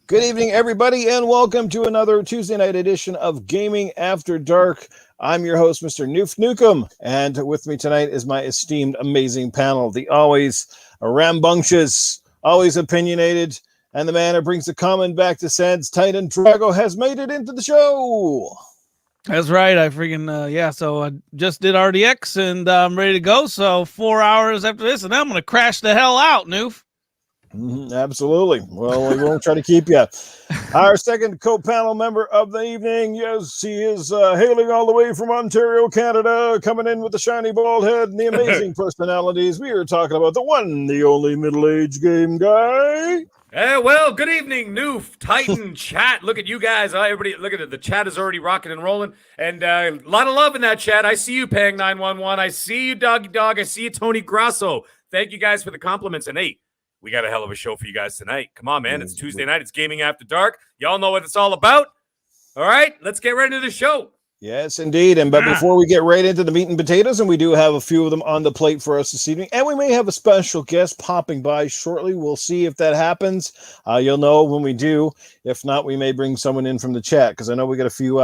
Good evening, everybody, and welcome to another Tuesday night edition of Gaming After Dark. I'm your host, Mr. Noof Nukem, and with me tonight is my esteemed, amazing panel, the always rambunctious, always opinionated, and the man who brings the comment back to sense, Titan Drago, has made it into the show. That's right. I freaking, so I just did RDX, and I'm ready to go, so 4 hours after this, and I'm going to crash the hell out, Noof. Absolutely. Well, we won't try to keep you. Our second co-panel member of the evening, yes, he is hailing all the way from Ontario, Canada, coming in with the shiny bald head and the amazing personalities. We are talking about the one, the only middle-aged game guy. Well, good evening, Noof, Titan, chat. Look at you guys. Everybody, look at it. The chat is already rocking and rolling. And a lot of love in that chat. I see you, Pang911. I see you, Doggy Dog. I see you, Tony Grasso. Thank you guys for the compliments. And hey, we got a hell of a show for you guys tonight. Come on, man. It's Tuesday night. It's Gaming After Dark. Y'all know what it's all about. All right, let's get right into the show. Yes, indeed. But before we get right into the meat and potatoes, and we do have a few of them on the plate for us this evening, and we may have a special guest popping by shortly. We'll see if that happens. You'll know when we do. If not, we may bring someone in from the chat, because I know we got a few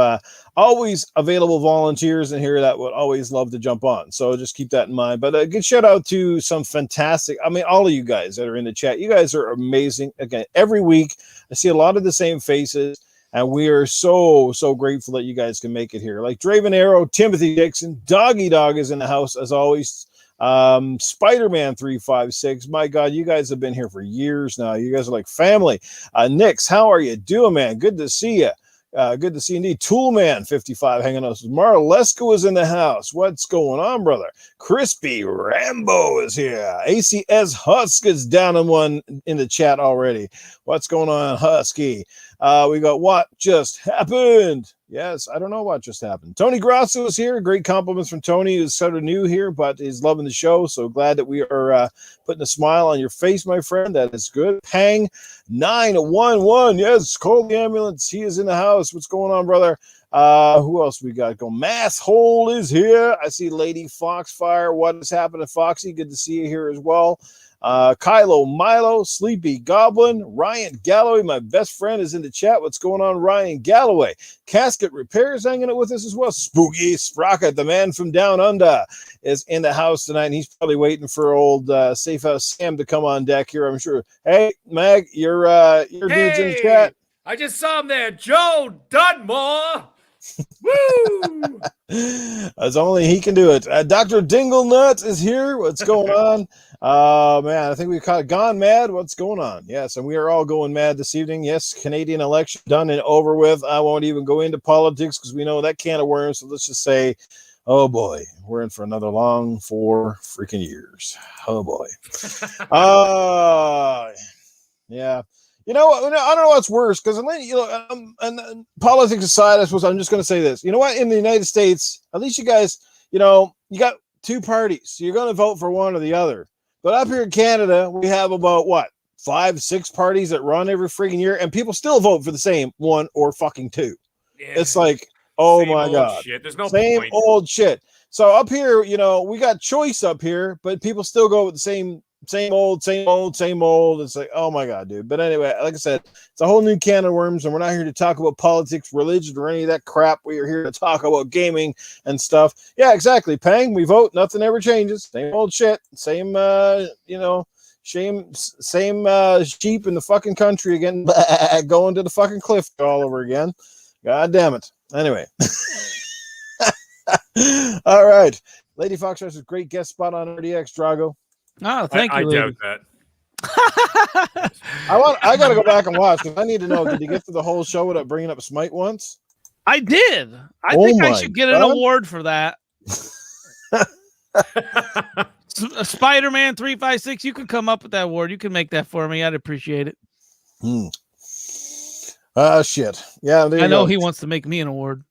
always available volunteers in here that would always love to jump on. So just keep that in mind. But a good shout out to some fantastic, all of you guys that are in the chat. You guys are amazing. Again, every week I see a lot of the same faces. And we are so grateful that you guys can make it here. Like Draven Arrow, Timothy Dixon, Doggy Dog is in the house as always. Spider-Man 356. My God, you guys have been here for years now. You guys are like family. Nix, how are you doing, man? Good to see you. Good to see you indeed. Toolman 55 hanging out. Marlesko is in the house. What's going on, brother? Crispy Rambo is here. ACS Husk is down in one in the chat already. What's going on, Husky? We got What Just Happened. Yes, I don't know what just happened. Tony Grasso is here. Great compliments from Tony, who's sort of new here, but is loving the show. So glad that we are putting a smile on your face, my friend. That is good. Pang 911. Yes, call the ambulance. He is in the house. What's going on, brother? Who else we got? Go. Mass Hole is here. I see Lady Foxfire. What is happening, Foxy? Good to see you here as well. Kylo Milo, Sleepy Goblin, Ryan Galloway, my best friend, is in the chat. What's going on, Ryan Galloway? Casket Repairs hanging out with us as well. Spooky Sprocket, the man from down under, is in the house tonight, and he's probably waiting for old Safe House Sam to come on deck here, I'm sure. Hey, Mag, your dude's in the chat. I just saw him there, Joe Dudmore. Woo! As only he can do it. Dr. Dinglenut is here. What's going on? Man, I think we caught Gone Mad. What's going on? Yes, and we are all going mad this evening. Yes, Canadian election done and over with. I won't even go into politics because we know that can of worms. So let's just say, oh boy, we're in for another long 4 freaking years. Oh boy. Yeah. You know, I don't know what's worse because, and politics aside, I suppose I'm just going to say this. You know what? In the United States, at least you guys, you got 2 parties. So you're going to vote for one or the other. But up here in Canada, we have about, 5-6 parties that run every freaking year, and people still vote for the same one or fucking 2. Yeah. It's like, oh same my God. Shit. There's no same point. Old shit. So up here, we got choice up here, but people still go with the same old. It's like, oh my God, dude. But anyway, like I said, it's a whole new can of worms, and we're not here to talk about politics, religion, or any of that crap. We are here to talk about gaming and stuff. Yeah, exactly. Pang, we vote. Nothing ever changes. Same old shit. Same, same sheep in the fucking country again, going to the fucking cliff all over again. God damn it. Anyway. All right. Lady Fox has a great guest spot on RDX, Drago. Oh, thank you. I doubt that. I gotta go back and watch because I need to know, did he get through the whole show without bringing up Smite once? I did. I think I should get an award for that. Spider-Man 356, you can come up with that award. You can make that for me. I'd appreciate it. Shit. Yeah, I know he wants to make me an award.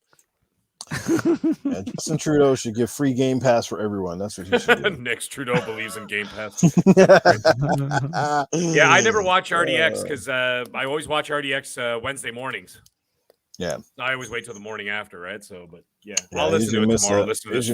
Yeah, Justin Trudeau should give free Game Pass for everyone. That's what he should do. Next Trudeau believes in Game Pass. Yeah, I never watch RDX because I always watch RDX Wednesday mornings. Yeah, I always wait till the morning after, right? So, but yeah, I'll listen to it tomorrow. Listen to this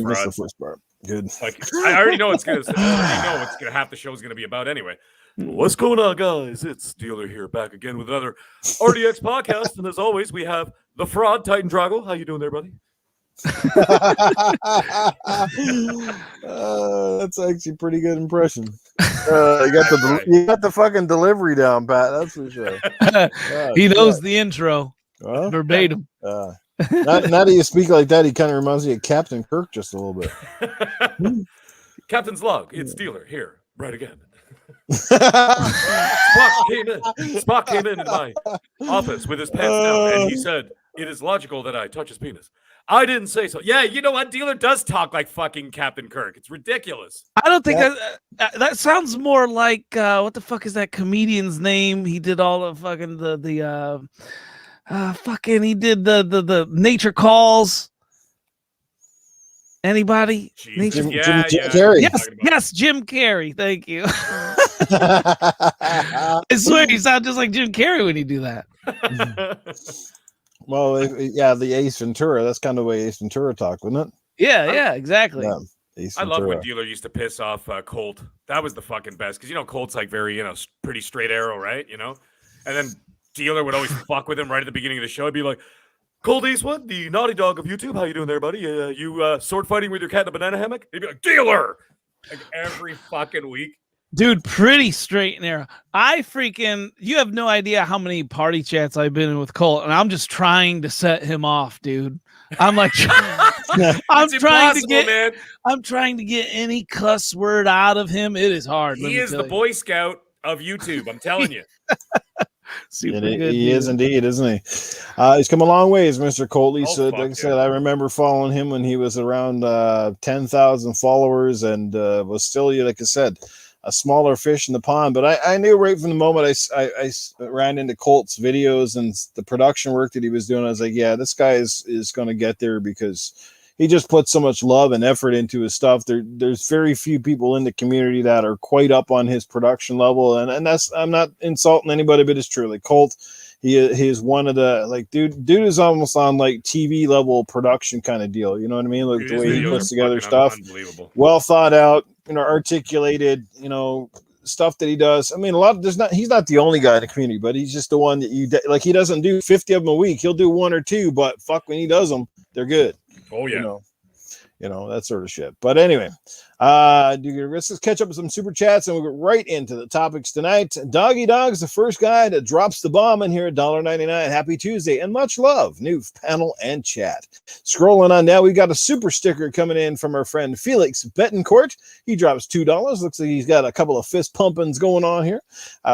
fraud. Good. Like, I already know it's gonna. I already know what half the show is gonna be about anyway. What's going on, guys? It's Dealer here, back again with another RDX podcast. And as always, we have the fraud, Titan Drago. How you doing there, buddy? That's actually a pretty good impression. You got the fucking delivery down, Pat. That's for sure. He knows the intro Well, verbatim. now that you speak like that, he kind of reminds me of Captain Kirk just a little bit. Captain's log. It's Dealer here, right again. Spock Spock came in my office with his pants down, and he said, "It is logical that I touch his penis." I didn't say so. Yeah, you know what? Dealer does talk like fucking Captain Kirk. It's ridiculous. I don't think that sounds more like what the fuck is that comedian's name? He did all the fucking he did the Nature Calls. Anybody? Jim Yeah. Carrey. Yes, Jim Carrey. Thank you. I swear you sound just like Jim Carrey when you do that. Well, the Ace Ventura. That's kind of the way Ace Ventura talked, wasn't it? Yeah, exactly. Yeah, Ace I love Ventura. when Dealer used to piss off Colt. That was the fucking best because Colt's like very pretty straight arrow, right? And then Dealer would always fuck with him right at the beginning of the show. I'd be like, Colt Eastwood, the naughty dog of YouTube. How you doing there, buddy? You sword fighting with your cat in a banana hammock? He'd be like, Dealer! Like every fucking week. Dude, pretty straight and narrow. You have no idea how many party chats I've been in with Colt, and I'm just trying to set him off, dude. I'm like, I'm trying to get any cuss word out of him. It is hard. He is the Boy Scout of YouTube. I'm telling you. Super good. He is indeed, isn't he? He's come a long ways, Mr. Colt. Like I said, I remember following him when he was around 10,000 followers and was still, like I said, a smaller fish in the pond. But I knew right from the moment I ran into Colt's videos and the production work that he was doing, I was like, yeah, this guy is going to get there because he just puts so much love and effort into his stuff. There's very few people in the community that are quite up on his production level. And that's, I'm not insulting anybody, but it's true. Like Colt, he is one of the, dude is almost on like TV level production kind of deal. You know what I mean? Like the way he puts together stuff, well thought out, articulated, stuff that he does. I mean, he's not the only guy in the community, but he's just the one that he doesn't do 50 of them a week. He'll do one or two, but fuck, when he does them, they're good. Oh yeah. That sort of shit. But anyway, let's just catch up with some super chats and we'll get right into the topics tonight. Doggy Dog's the first guy that drops the bomb in here at $1.99. Happy Tuesday and much love, new panel and chat. Scrolling on now, we got a super sticker coming in from our friend Felix Betancourt. He drops $2. Looks like he's got a couple of fist pumpings going on here.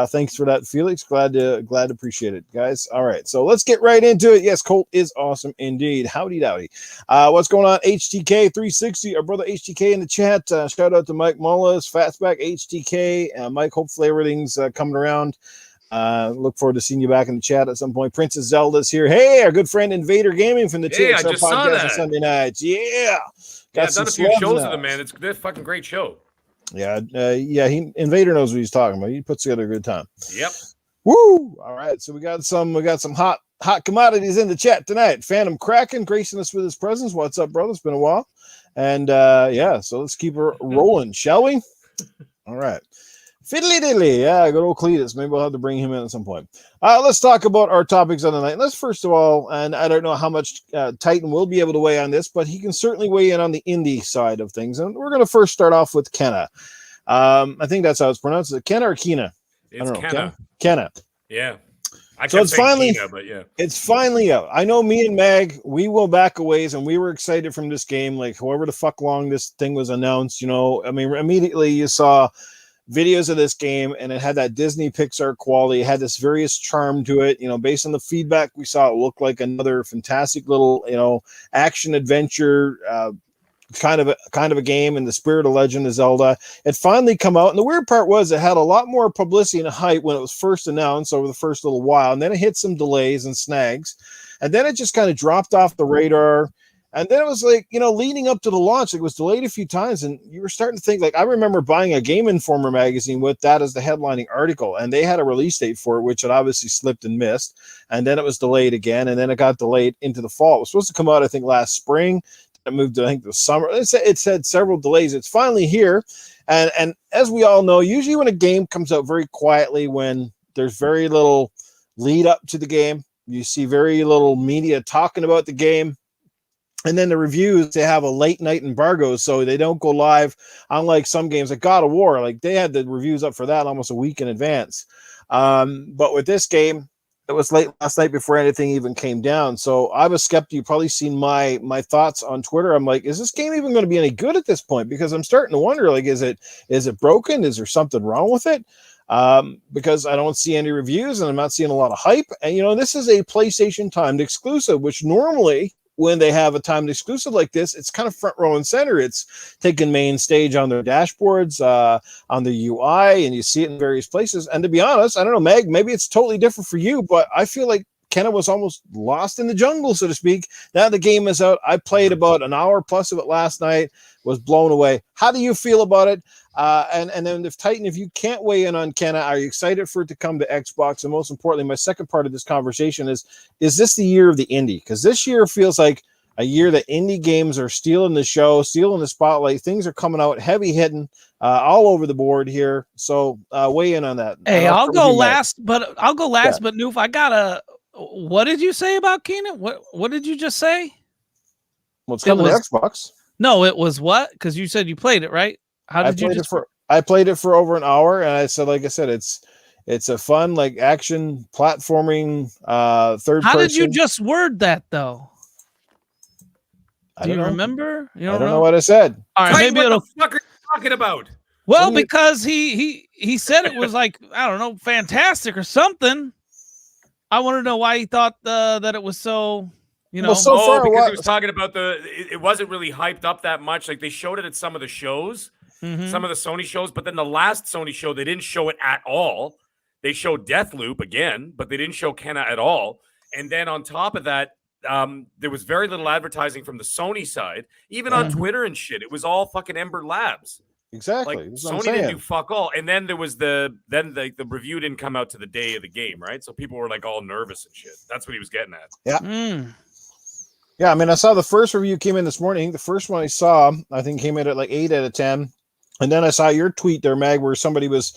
Thanks for that, Felix. Glad to appreciate it, guys. All right, so let's get right into it. Yes, Colt is awesome indeed. Howdy dowdy. What's going on? HTK 360, our brother HTK in the chat. Shout out to Mike Mullis, Fastback, HTK. Mike, hopefully everything's coming around. Look forward to seeing you back in the chat at some point. Princess Zelda's here. Hey, our good friend Invader Gaming from the TXR podcast on Sunday nights. Yeah. I've done a few shows with him, man. It's a fucking great show. Yeah, Invader knows what he's talking about. He puts together a good time. Yep. Woo! All right, so we got some hot commodities in the chat tonight. Phantom Kraken gracing us with his presence. What's up, brother? It's been a while. And so let's keep her rolling, shall we? All right. Fiddly diddly. Yeah, good old Cletus. Maybe we'll have to bring him in at some point. Let's talk about our topics on the night. Let's first of all, and I don't know how much Titan will be able to weigh on this, but he can certainly weigh in on the indie side of things. And we're going to first start off with Kenna. I think that's how it's pronounced. Is it Kenna or Kina? It's Kenna. Kenna. Yeah. So it's finally, Kina, but yeah. It's finally out. I know me and Mag, we will back a ways and we were excited from this game. Like however the fuck long this thing was announced, I mean, immediately you saw videos of this game and it had that Disney Pixar quality. It had this various charm to it, based on the feedback we saw, it looked like another fantastic little, action adventure, kind of a game in the spirit of Legend of Zelda. It finally come out, and the weird part was it had a lot more publicity and hype when it was first announced over the first little while, and then it hit some delays and snags, and then it just kind of dropped off the radar. And then it was like, leading up to the launch, it was delayed a few times, and you were starting to think, like, I remember buying a Game Informer magazine with that as the headlining article, and they had a release date for it, which it obviously slipped and missed, and then it was delayed again, and then it got delayed into the fall. It was supposed to come out, I think, last spring. it moved to, I think, the summer. It said several delays. It's finally here. And as we all know, usually when a game comes out very quietly, when there's very little lead up to the game, you see very little media talking about the game. And then the reviews, they have a late night embargo, so they don't go live. Unlike some games like God of War, like they had the reviews up for that almost a week in advance. But with this game, it was late last night before anything even came down. So I was skeptical. You've probably seen my thoughts on Twitter. I'm like, is this game even going to be any good at this point? Because I'm starting to wonder, like, is it broken? Is there something wrong with it? Because I don't see any reviews and I'm not seeing a lot of hype. And, this is a PlayStation timed exclusive, which normally when they have a timed exclusive like this, it's kind of front row and center. It's taking main stage on their dashboards, on the UI, and you see it in various places. And to be honest, I don't know, Meg, maybe it's totally different for you, but I feel like Kenna was almost lost in the jungle, so to speak. Now the game is out. I played about an hour plus of it last night, was blown away. How do you feel about it? And then if you can't weigh in on Kenna, are you excited for it to come to Xbox? And most importantly, my second part of this conversation is this the year of the indie? Because this year feels like a year that indie games are stealing the show, stealing the spotlight. Things are coming out heavy hitting all over the board here. So weigh in on that. Hey, I'll go last, but Noof, I gotta. What did you say about Keenan? What did you just say? Well, it's coming to Xbox. No, it was what? Because you said you played it, right? How did you just... I played it for over an hour, and I said, like I said, it's a fun, like, action platforming third person. How did you just word that though? Do you remember? You don't know what I said. All right, maybe what the fuck are you talking about? Well, because he said it was like, I don't know, fantastic or something. I want to know why he thought that it was so. Because he was talking about it wasn't really hyped up that much. Like they showed it at some of the shows, some of the Sony shows, but then the last Sony show, they didn't show it at all. They showed Deathloop again, but they didn't show Kenna at all. And then on top of that, there was very little advertising from the Sony side, even on Twitter and shit. It was all fucking Ember Labs. Exactly. Like Sony didn't do fuck all. And then there was the review didn't come out to the day of the game, right? So people were like all nervous and shit. That's what he was getting at. Yeah. Yeah, I mean, I saw the first review came in this morning. The first one I saw, I think, came in at like 8 out of 10. And then I saw your tweet there, Mag, where somebody was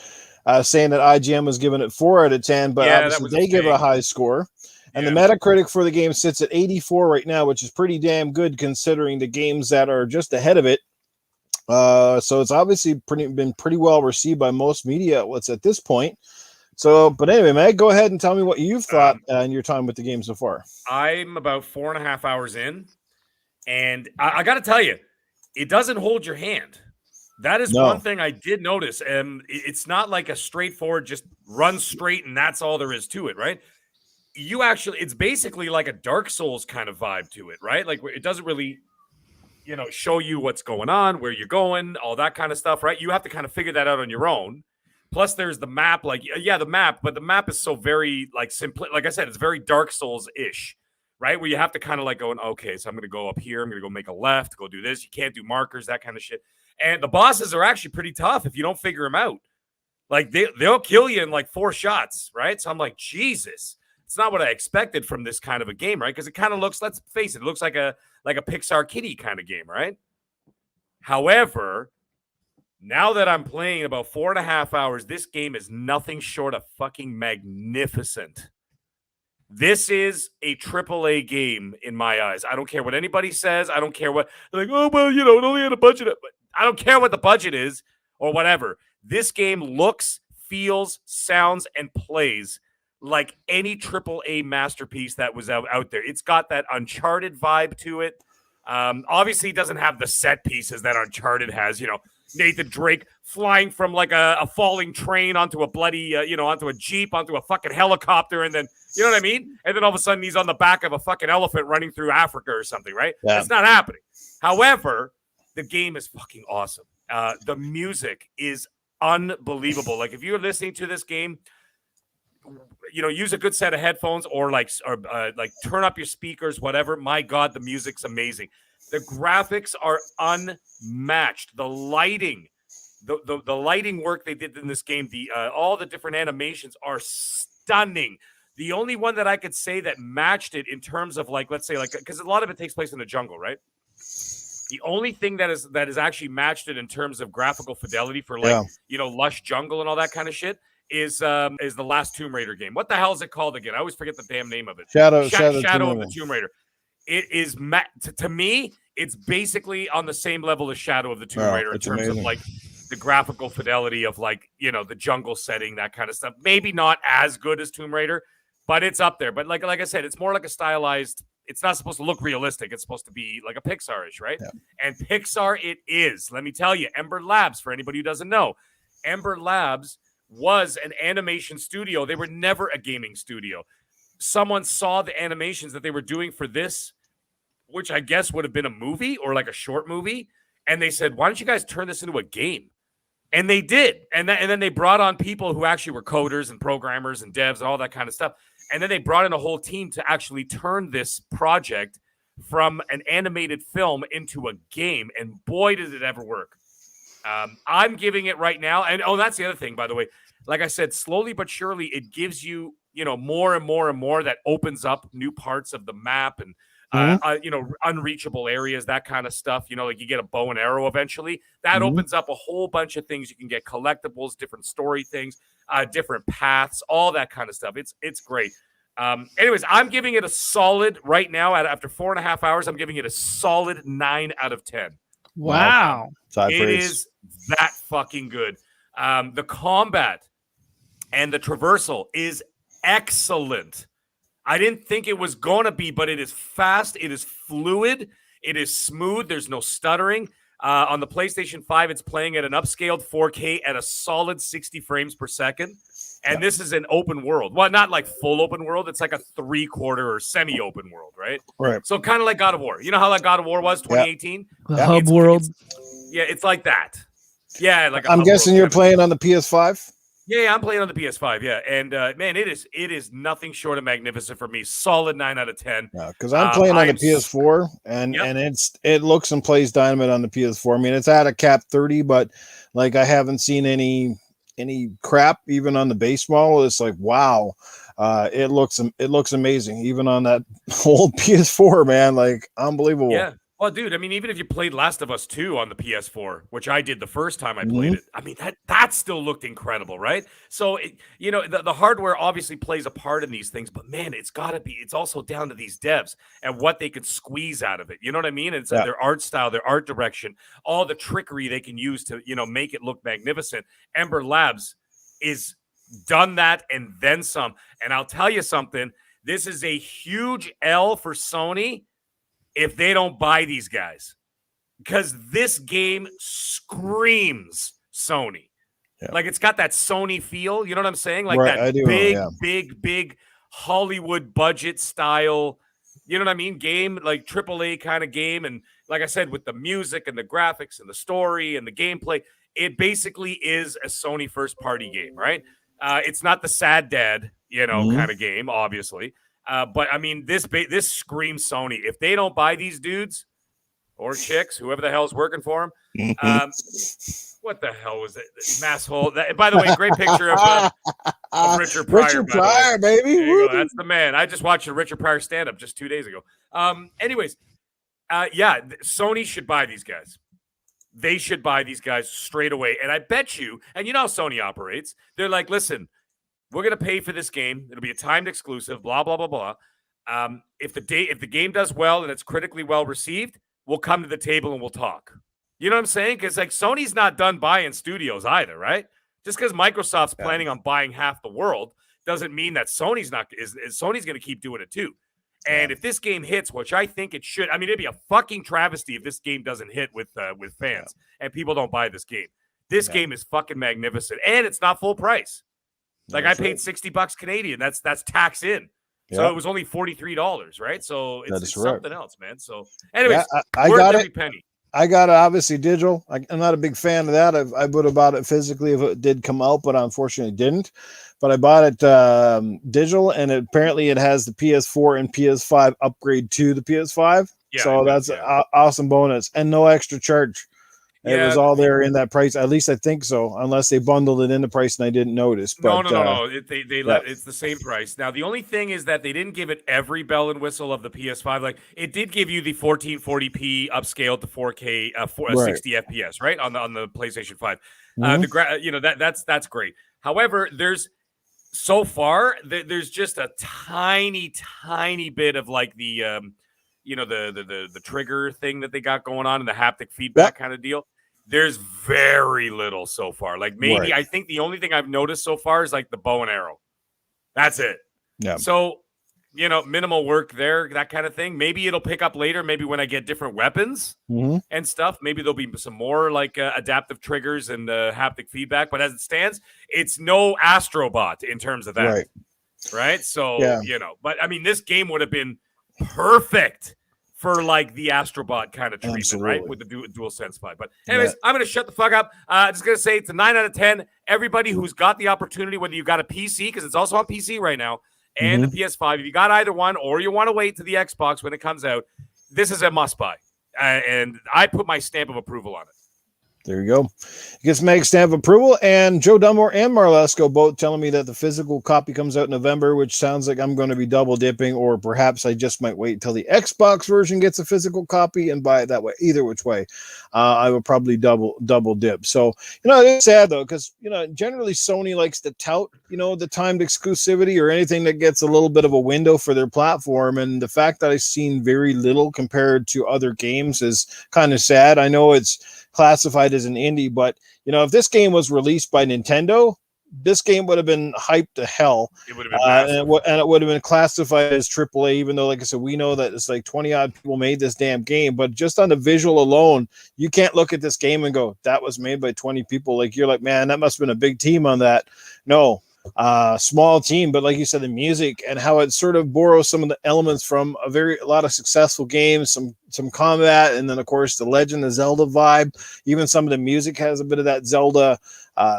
saying that IGN was giving it 4 out of 10, but obviously they give it a high score. And the Metacritic for the game sits at 84 right now, which is pretty damn good considering the games that are just ahead of it. So it's obviously been pretty well received by most media outlets at this point. So, but anyway, Meg, go ahead and tell me what you've thought in your time with the game so far. I'm about 4.5 hours in, and I got to tell you, it doesn't hold your hand. That is one thing I did notice. It's not like a straightforward, just run straight and that's all there is to it, right? It's basically like a Dark Souls kind of vibe to it, right? Like it doesn't really, show you what's going on, where you're going, all that kind of stuff, right? You have to kind of figure that out on your own. Plus, there's the map, the map, but the map is so very, simple. Like I said, it's very Dark Souls-ish, right? Where you have to kind of okay, so I'm going to go up here. I'm going to go make a left, go do this. You can't do markers, that kind of shit. And the bosses are actually pretty tough if you don't figure them out. Like, they'll kill you in, 4 shots, right? So I'm like, Jesus. It's not what I expected from this kind of a game, right? Because it kind of looks, let's face it, looks like a Pixar Kitty kind of game, right? However, now that I'm playing about 4.5 hours, this game is nothing short of fucking magnificent. This is a AAA game in my eyes. I don't care what anybody says. I don't care what they're like. Oh well, it only had a budget. I don't care what the budget is or whatever. This game looks, feels, sounds, and plays like any AAA masterpiece that was out there. It's got that Uncharted vibe to it. Obviously, it doesn't have the set pieces that Uncharted has. Nathan Drake flying from a falling train onto a bloody, onto a Jeep, onto a fucking helicopter. And then, you know what I mean? And then all of a sudden he's on the back of a fucking elephant running through Africa or something, right? Yeah. That's not happening. However, the game is fucking awesome. The music is unbelievable. Like if you're listening to this game, use a good set of headphones or turn up your speakers, whatever. My God, the music's amazing. The graphics are unmatched. The lighting, the lighting work they did in this game, all the different animations are stunning. The only one that I could say that matched it in terms of let's say because a lot of it takes place in the jungle, right? The only thing that is actually matched it in terms of graphical fidelity for like lush jungle and all that kind of shit is the last Tomb Raider game. What the hell is it called again? I always forget the damn name of it. Shadow of the Tomb Raider. It is to me, it's basically on the same level as Shadow of the Tomb Raider in terms of like the graphical fidelity of like the jungle setting, that kind of stuff. Maybe not as good as Tomb Raider, but it's up there. But like I said, it's more like a stylized. It's not supposed to look realistic. It's supposed to be like a Pixar-ish, right? Yeah. And Pixar it is. Let me tell you, Ember Labs, for anybody who doesn't know, Ember Labs was an animation studio. They were never a gaming studio. Someone saw the animations that they were doing for this, which I guess would have been a movie or like a short movie, and they said, why don't you guys turn this into a game? And they did. And then they brought on people who actually were coders and programmers and devs and all that kind of stuff. And then they brought in a whole team to actually turn this project from an animated film into a game. And boy, did it ever work. I'm giving it right now. And that's the other thing, by the way. Like I said, slowly but surely, it gives you, more and more and more that opens up new parts of the map and, unreachable areas, that kind of stuff. Like you get a bow and arrow eventually. That opens up a whole bunch of things. You can get collectibles, different story things. Different paths, all that kind of stuff. It's great. Anyways, I'm giving it a solid right now. After 4.5 hours, I'm giving it a solid 9 out of 10. Wow. It is that fucking good. The combat and the traversal is excellent. I didn't think it was going to be, but it is fast. It is fluid. It is smooth. There's no stuttering. On the PlayStation 5, it's playing at an upscaled 4K at a solid 60 frames per second. And this is an open world. Well, not like full open world. It's like a 3/4 or semi-open world, right? Right. So kind of like God of War. You know how like God of War was 2018? The hub world. It's like that. Yeah, like I'm guessing you're playing on the PS5? Yeah, I'm playing on the PS5. Yeah, and man, it is nothing short of magnificent for me. Solid 9 out of 10. Yeah, because I'm playing on the PS4, and it looks and plays dynamite on the PS4. I mean, it's at a cap 30, but like I haven't seen any crap even on the base model. It's like wow, it looks amazing even on that old PS4, man. Like unbelievable. Yeah. Well, dude, I mean, even if you played Last of Us 2 on the PS4, which I did the first time I played it, I mean, that still looked incredible, right? So, the hardware obviously plays a part in these things, but man, it's also down to these devs and what they can squeeze out of it. You know what I mean? It's their art style, their art direction, all the trickery they can use to, make it look magnificent. Ember Labs is done that and then some. And I'll tell you something, this is a huge L for Sony if they don't buy these guys, because this game screams Sony. Yeah. Like it's got that Sony feel. You know what I'm saying? Like that big Hollywood budget style. You know what I mean? Game, like AAA kind of game. And like I said, with the music and the graphics and the story and the gameplay, it basically is a Sony first party game, right? It's not the Sad Dad, kind of game, obviously. But I mean, this screams Sony. If they don't buy these dudes or chicks, whoever the hell's working for them, what the hell was it? Mass hole. By the way, great picture of Richard Pryor. Richard Pryor, baby. That's the man. I just watched a Richard Pryor stand up just 2 days ago. Anyways, Sony should buy these guys. They should buy these guys straight away. And I bet you, and you know how Sony operates. They're like, listen. We're going to pay for this game. It'll be a timed exclusive, blah, blah, blah, blah. If the game does well and it's critically well received, we'll come to the table and we'll talk. You know what I'm saying? Because like Sony's not done buying studios either, right? Just because Microsoft's planning on buying half the world doesn't mean that Sony's going to keep doing it too. And if this game hits, which I think it should, I mean, it'd be a fucking travesty if this game doesn't hit with fans and people don't buy this game. This game is fucking magnificent, and it's not full price. Like I paid $60 Canadian. That's tax in. So it was only $43, right? So it's something else, man. So anyways, I got every it. Penny. I got it obviously digital. I'm not a big fan of that. I would have bought it physically if it did come out, but unfortunately didn't. But I bought it digital, and apparently it has the PS4 and PS5 upgrade to the PS5. Yeah, so that's an awesome bonus and no extra charge. It was all there in that price. At least I think so, unless they bundled it in the price and I didn't notice. But, no. It's the same price. Now, the only thing is that they didn't give it every bell and whistle of the PS5. Like, it did give you the 1440p upscaled to 4K, 60 FPS, right, on the PlayStation 5. That's great. However, there's just a tiny bit of like the the trigger thing that they got going on and the haptic feedback kind of deal. There's very little so far. Like maybe I think the only thing I've noticed so far is like the bow and arrow. That's it. Yeah. So, minimal work there, that kind of thing. Maybe it'll pick up later. Maybe when I get different weapons and stuff, maybe there'll be some more like adaptive triggers and haptic feedback. But as it stands, it's no Astrobot in terms of that. Right. So, but I mean, this game would have been perfect for like the Astrobot kind of treatment, right? With the DualSense 5. But anyways, I'm going to shut the fuck up. I'm just going to say it's a 9 out of 10. Everybody who's got the opportunity, whether you got a PC, because it's also on PC right now, and the PS5, if you got either one or you want to wait to the Xbox when it comes out, this is a must buy. And I put my stamp of approval on it. There you go. It gets Meg's stamp of approval, and Joe Dunmore and Marlesco both telling me that the physical copy comes out in November, which sounds like I'm going to be double dipping, or perhaps I just might wait until the Xbox version gets a physical copy and buy it that way. Either which way, I would probably double dip. So, it's sad though, because, generally Sony likes to tout, the timed exclusivity or anything that gets a little bit of a window for their platform. And the fact that I've seen very little compared to other games is kind of sad. I know it's classified as an indie, but if this game was released by Nintendo, this game would have been hyped to hell. It would have been and it would have been classified as AAA, even though, like I said, we know that it's like 20 odd people made this damn game. But just on the visual alone, you can't look at this game and go, that was made by 20 people. Like, you're like, man, that must have been a big team on that. No, small team, but like you said, the music and how it sort of borrows some of the elements from a lot of successful games, some combat, and then of course the Legend of Zelda vibe. Even some of the music has a bit of that Zelda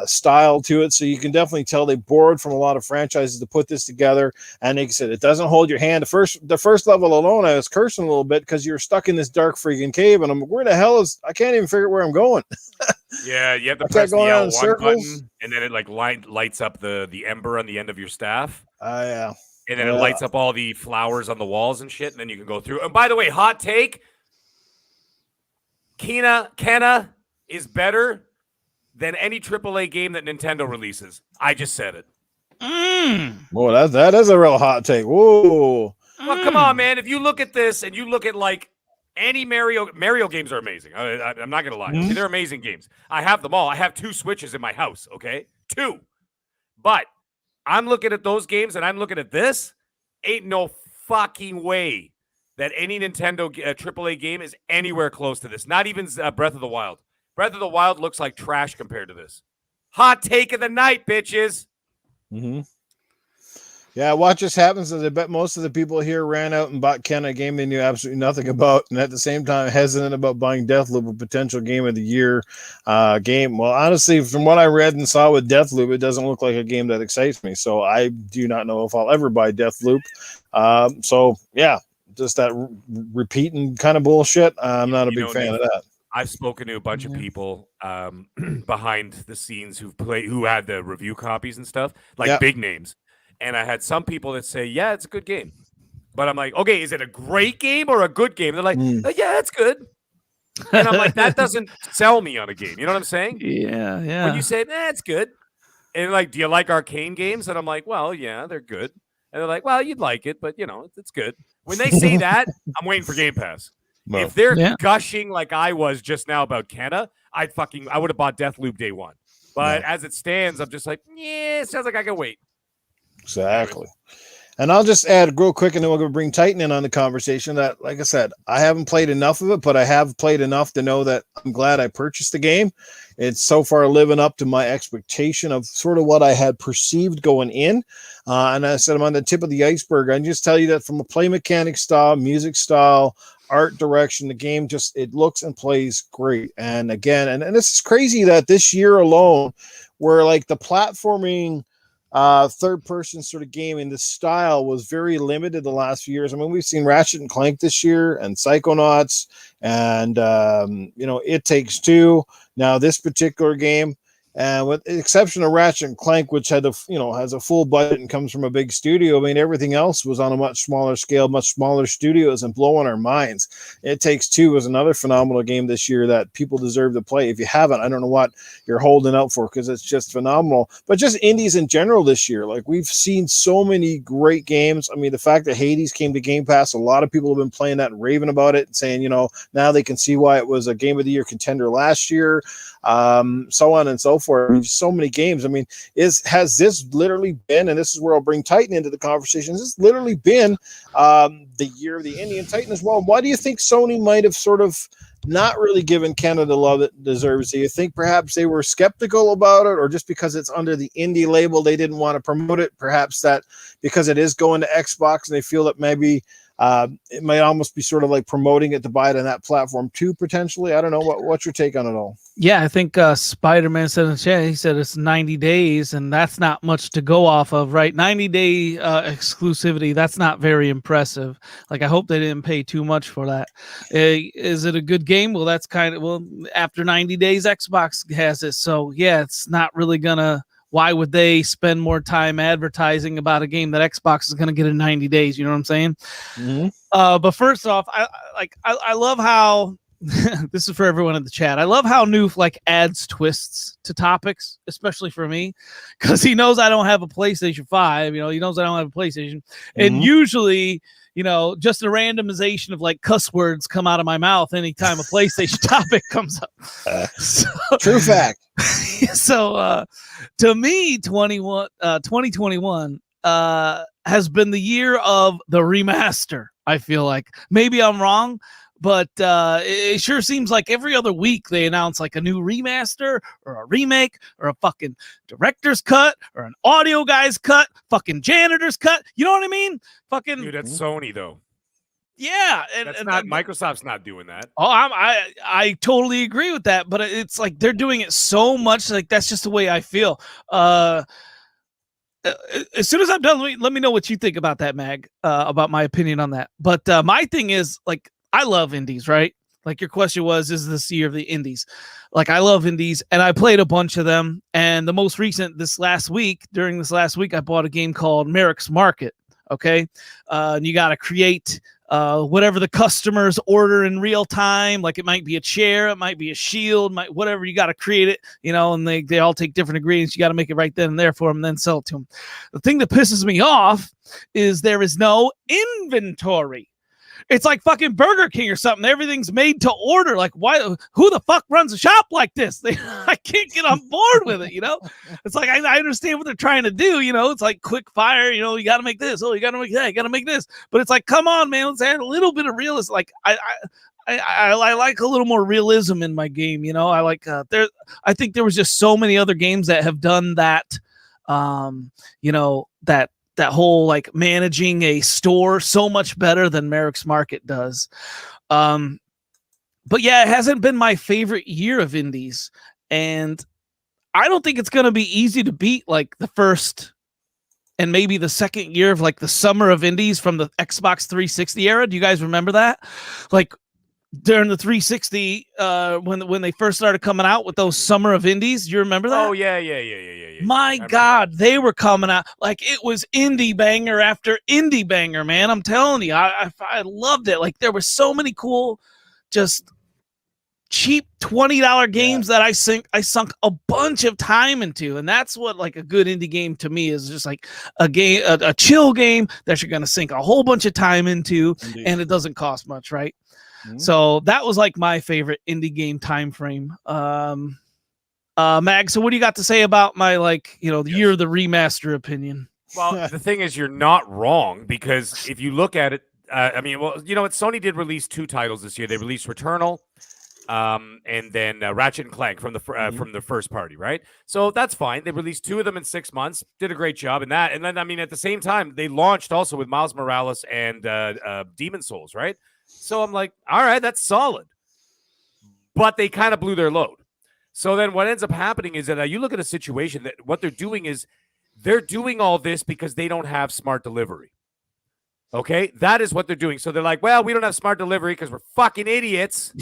style to it, so you can definitely tell they borrowed from a lot of franchises to put this together. And like I said, it doesn't hold your hand. The first level alone, I was cursing a little bit because you're stuck in this dark freaking cave, and I'm like, where the hell I can't even figure out where I'm going. Yeah, you have to press the L1 button, and then it like lights up the ember on the end of your staff. Yeah. And then it lights up all the flowers on the walls and shit, and then you can go through. And by the way, hot take, Kenna is better than any AAA game that Nintendo releases. I just said it. Boy, that is a real hot take. Whoa. Well, come on, man. If you look at this and you look at like any Mario games are amazing. I'm not going to lie. They're amazing games. I have them all. I have 2 Switches in my house, okay? 2. But I'm looking at those games and I'm looking at this. Ain't no fucking way that any Nintendo AAA game is anywhere close to this. Not even Breath of the Wild. Breath of the Wild looks like trash compared to this. Hot take of the night, bitches. Yeah, watch this happens. I bet most of the people here ran out and bought Ken a game they knew absolutely nothing about, and at the same time hesitant about buying Deathloop, a potential game of the year game. Well, honestly, from what I read and saw with Deathloop, it doesn't look like a game that excites me. So I do not know if I'll ever buy Deathloop. So yeah, just that repeating kind of bullshit. I'm not a big fan of that. I've spoken to a bunch of people behind the scenes who had the review copies and stuff, like big names. And I had some people that say, yeah, it's a good game. But I'm like, okay, is it a great game or a good game? They're like, yeah, it's good. And I'm like, that doesn't sell me on a game. You know what I'm saying? Yeah. When you say, it's good. And they're like, do you like arcade games? And I'm like, well, yeah, they're good. And they're like, well, you'd like it, but, it's good. When they say that, I'm waiting for Game Pass. Well, if they're gushing like I was just now about Kenna, I would have bought Deathloop day one. But as it stands, I'm just like, it sounds like I can wait. Exactly. And I'll just add real quick, and then we're going to bring Titan in on the conversation that, like I said, I haven't played enough of it, but I have played enough to know that I'm glad I purchased the game. It's so far living up to my expectation of sort of what I had perceived going in. And I said, I'm on the tip of the iceberg. I can just tell you that from a play mechanic style, music style, art direction, the game it looks and plays great. And again, and this is crazy that this year alone, where like the platforming third person sort of game in the style was very limited the last few years. I mean, we've seen Ratchet and Clank this year and Psychonauts and, It Takes Two. Now this particular game, and with the exception of Ratchet and Clank, which has a full budget and comes from a big studio, I mean, everything else was on a much smaller scale, much smaller studios, and blowing our minds. It Takes Two was another phenomenal game this year that people deserve to play. If you haven't, I don't know what you're holding out for, because it's just phenomenal. But just indies in general this year, like, we've seen so many great games. I mean, the fact that Hades came to Game Pass, a lot of people have been playing that and raving about it and saying, now they can see why it was a Game of the Year contender last year. So on and so forth. I mean, so many games. I mean, has this literally been, and this is where I'll bring Titan into the conversation, has this literally been the year of the indie and Titan as well? Why do you think Sony might have sort of not really given Canada the love it deserves? Do you think perhaps they were skeptical about it, or just because it's under the indie label they didn't want to promote it? Perhaps that because it is going to Xbox and they feel that maybe it might almost be sort of like promoting it to buy it on that platform too, potentially. I don't know. What's your take on it all? Yeah, I think Spider-Man said in the chat, he said it's 90 days, and that's not much to go off of, right? 90-day exclusivity, that's not very impressive. Like, I hope they didn't pay too much for that. Is it a good game? Well, that's after 90 days, Xbox has it. So, yeah, it's not really gonna... Why would they spend more time advertising about a game that Xbox is going to get in 90 days? You know what I'm saying? Mm-hmm. But first off, I love how this is for everyone in the chat. I love how Noof adds twists to topics, especially for me, because he knows I don't have a PlayStation 5. He knows I don't have a PlayStation, Mm-hmm. and usually, just a randomization of cuss words come out of my mouth anytime a PlayStation topic comes up. True fact. So, to me, 2021 has been the year of the remaster. I feel like maybe I'm wrong, but it sure seems like every other week they announce a new remaster or a remake or a fucking director's cut or an audio guy's cut, fucking janitor's cut. You know what I mean? Fucking dude, that's Sony though. Yeah, that's not Microsoft's not doing that. Oh, I totally agree with that, but it's they're doing it so much. That's just the way I feel. As soon as I'm done, let me know what you think about that, Mag. About my opinion on that. But my thing is I love indies, right? Your question was, is this the year of the indies? I love indies, and I played a bunch of them. And the most recent, during this last week, I bought a game called Merrick's Market. Okay, and you got to create whatever the customers order in real time. It might be a chair, it might be a shield, whatever. You got to create it, and they all take different ingredients. You got to make it right then and there for them, and then sell it to them. The thing that pisses me off is there is no inventory. It's like fucking Burger King or something. Everything's made to order. Why? Who the fuck runs a shop like this? I can't get on board with it. It's I understand what they're trying to do. It's quick fire. You got to make this. Oh, you got to make that. You got to make this. But it's come on, man. Let's add a little bit of realism. I like a little more realism in my game. I think there was just so many other games that have done that. That whole managing a store so much better than Merrick's Market does. But yeah, it hasn't been my favorite year of indies, and I don't think it's going to be easy to beat the first and maybe the second year of the summer of indies from the Xbox 360 era. Do you guys remember that? During the 360, when they first started coming out with those summer of indies, do you remember that? Oh yeah. My God, they were coming out it was indie banger after indie banger, man. I'm telling you, I loved it. There were so many cool, just cheap $20 games that I sunk a bunch of time into, and that's what a good indie game to me is. Just a game, a chill game that you're gonna sink a whole bunch of time into. Indeed. And it doesn't cost much, right? Mm-hmm. So that was my favorite indie game time frame. Mag, so what do you got to say about my the year of the remaster opinion? Well, the thing is, you're not wrong, because if you look at it, Sony did release 2 titles this year. They released Returnal, and then Ratchet and Clank from the first party, right? So that's fine. They released 2 of them in 6 months. Did a great job in that. And then at the same time, they launched also with Miles Morales and Demon Souls, right? So I'm all right, that's solid. But they kind of blew their load. So then what ends up happening is that you look at a situation that what they're doing is They're doing all this because they don't have smart delivery. Okay, that is what they're doing. So they're like, well, we don't have smart delivery because we're fucking idiots.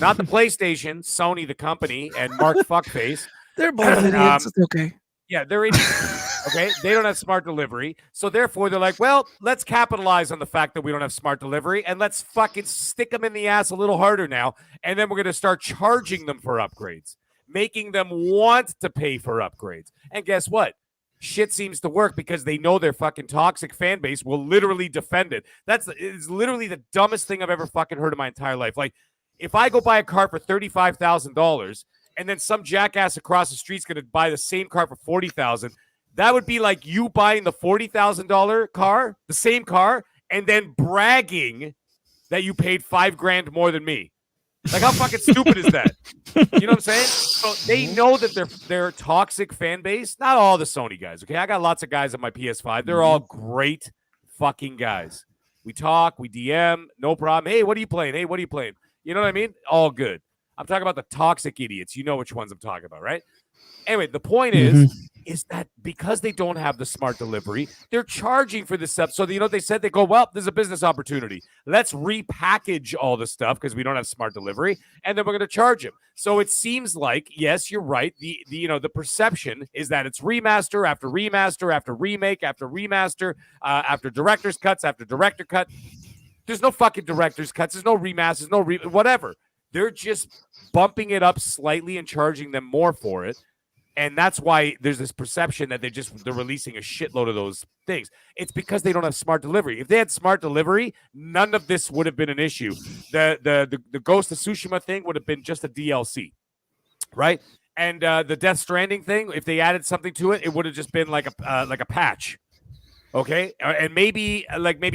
Not the PlayStation, Sony, the company, and Mark Fuckface. They're both idiots. It's okay. Yeah, they're idiots. Okay, they don't have smart delivery. So therefore, they're like, well, let's capitalize on the fact that we don't have smart delivery and let's fucking stick them in the ass a little harder now. And then we're going to start charging them for upgrades, making them want to pay for upgrades. And guess what? Shit seems to work because they know their fucking toxic fan base will literally defend it. It's literally the dumbest thing I've ever fucking heard in my entire life. Like, if I go buy a car for $35,000 and then some jackass across the street's going to buy the same car for $40,000, that would be like you buying the $40,000 car, the same car, and then bragging that you paid $5,000 more than me. Like, how fucking stupid is that? You know what I'm saying? So they know that their toxic fan base, not all the Sony guys, okay? I got lots of guys on my PS5. They're all great fucking guys. We talk, we DM, no problem. Hey, what are you playing? Hey, what are you playing? You know what I mean? All good. I'm talking about the toxic idiots. You know which ones I'm talking about, right? Anyway, the point is that because they don't have the smart delivery, they're charging for this stuff. So, you know, they said, they go, well, there's a business opportunity. Let's repackage all the stuff because we don't have smart delivery, and then we're going to charge them. So it seems like, yes, you're right. The perception is that it's remaster after remaster after remake after remaster after director's cuts after director cut. There's no fucking director's cuts. There's no remasters, whatever. They're just bumping it up slightly and charging them more for it. And that's why there's this perception that they're releasing a shitload of those things. It's because they don't have smart delivery. If they had smart delivery, none of this would have been an issue. The Ghost of Tsushima thing would have been just a DLC, right? And the Death Stranding thing, if they added something to it, it would have just been like a patch. Okay, and maybe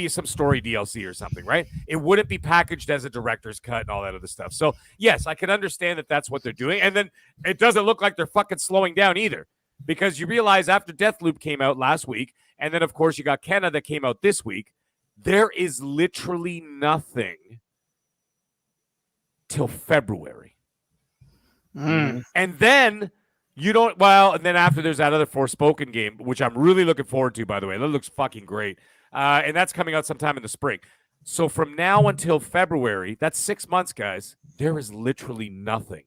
some story DLC or something, right? It wouldn't be packaged as a director's cut and all that other stuff. So yes, I can understand that that's what they're doing, and then it doesn't look like they're fucking slowing down either, because you realize after Deathloop came out last week, and then of course you got Kenna that came out this week, there is literally nothing till February, and then. And then after there's that other Forspoken game, which I'm really looking forward to, by the way. That looks fucking great. And that's coming out sometime in the spring. So from now until February, that's 6 months, guys. There is literally nothing.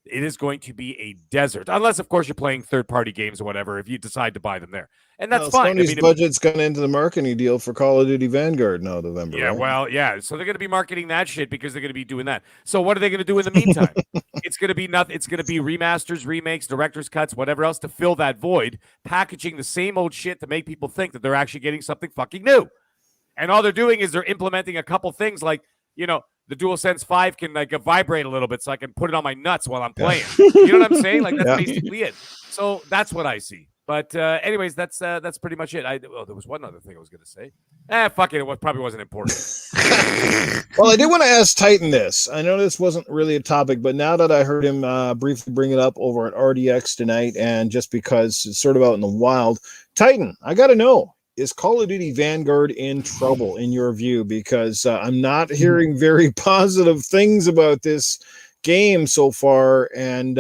It is going to be a desert. Unless, of course, you're playing third-party games or whatever, if you decide to buy them there. And that's fine. Sony's budget's gone into the marketing deal for Call of Duty Vanguard now, November. Yeah, right? well, yeah. So they're going to be marketing that shit because they're going to be doing that. So what are they going to do in the meantime? It's going to be nothing. It's going to be remasters, remakes, director's cuts, whatever else to fill that void, packaging the same old shit to make people think that they're actually getting something fucking new. And all they're doing is they're implementing a couple things like, you know, the DualSense 5 can like vibrate a little bit so I can put it on my nuts while I'm playing. You know what I'm saying? Like that's basically it. So that's what I see. But anyways, that's pretty much it. There was one other thing I was going to say. Fuck it. It probably wasn't important. Well, I did want to ask Titan this. I know this wasn't really a topic, but now that I heard him briefly bring it up over at RDX tonight, and just because it's sort of out in the wild, Titan, I got to know, is Call of Duty Vanguard in trouble in your view? Because I'm not hearing very positive things about this game so far. And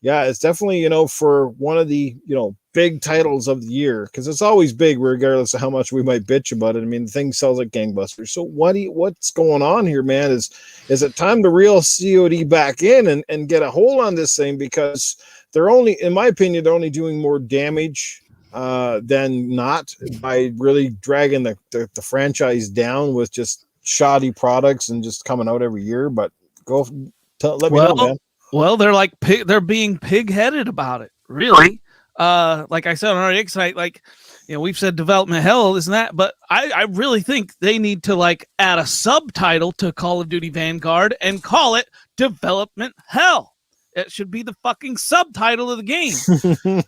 yeah, it's definitely, you know, for one of the, you know, big titles of the year, because it's always big regardless of how much we might bitch about it. I mean, the thing sells like gangbusters. So what's going on here, man? Is it time to reel COD back in and get a hold on this thing? Because they're only, in my opinion, they're only doing more damage than not by really dragging the franchise down with just shoddy products and just coming out every year. But let me know, man. Well, they're being pig-headed about it, really. Like I said on our site, like, you know, we've said development hell, isn't that? But I really think they need to like add a subtitle to Call of Duty Vanguard and call it development hell. It should be the fucking subtitle of the game.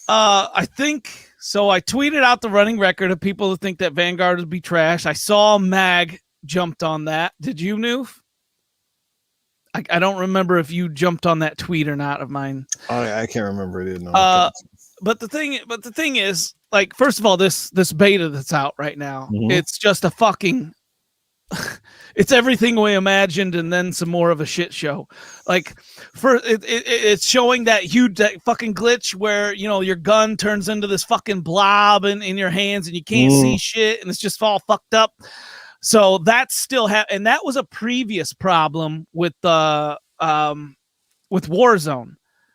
I think so. I tweeted out the running record of people who think that Vanguard would be trash. I saw Mag jumped on that. Did you, Noof? I don't remember if you jumped on that tweet or not of mine. I can't remember. I didn't know. But the thing is, like, first of all, this beta that's out right now, it's just a fucking it's everything we imagined and then some more of a shit show. Like it's showing that huge fucking glitch where, you know, your gun turns into this fucking blob in your hands and you can't see shit and it's just all fucked up. So that's still and that was a previous problem with Warzone.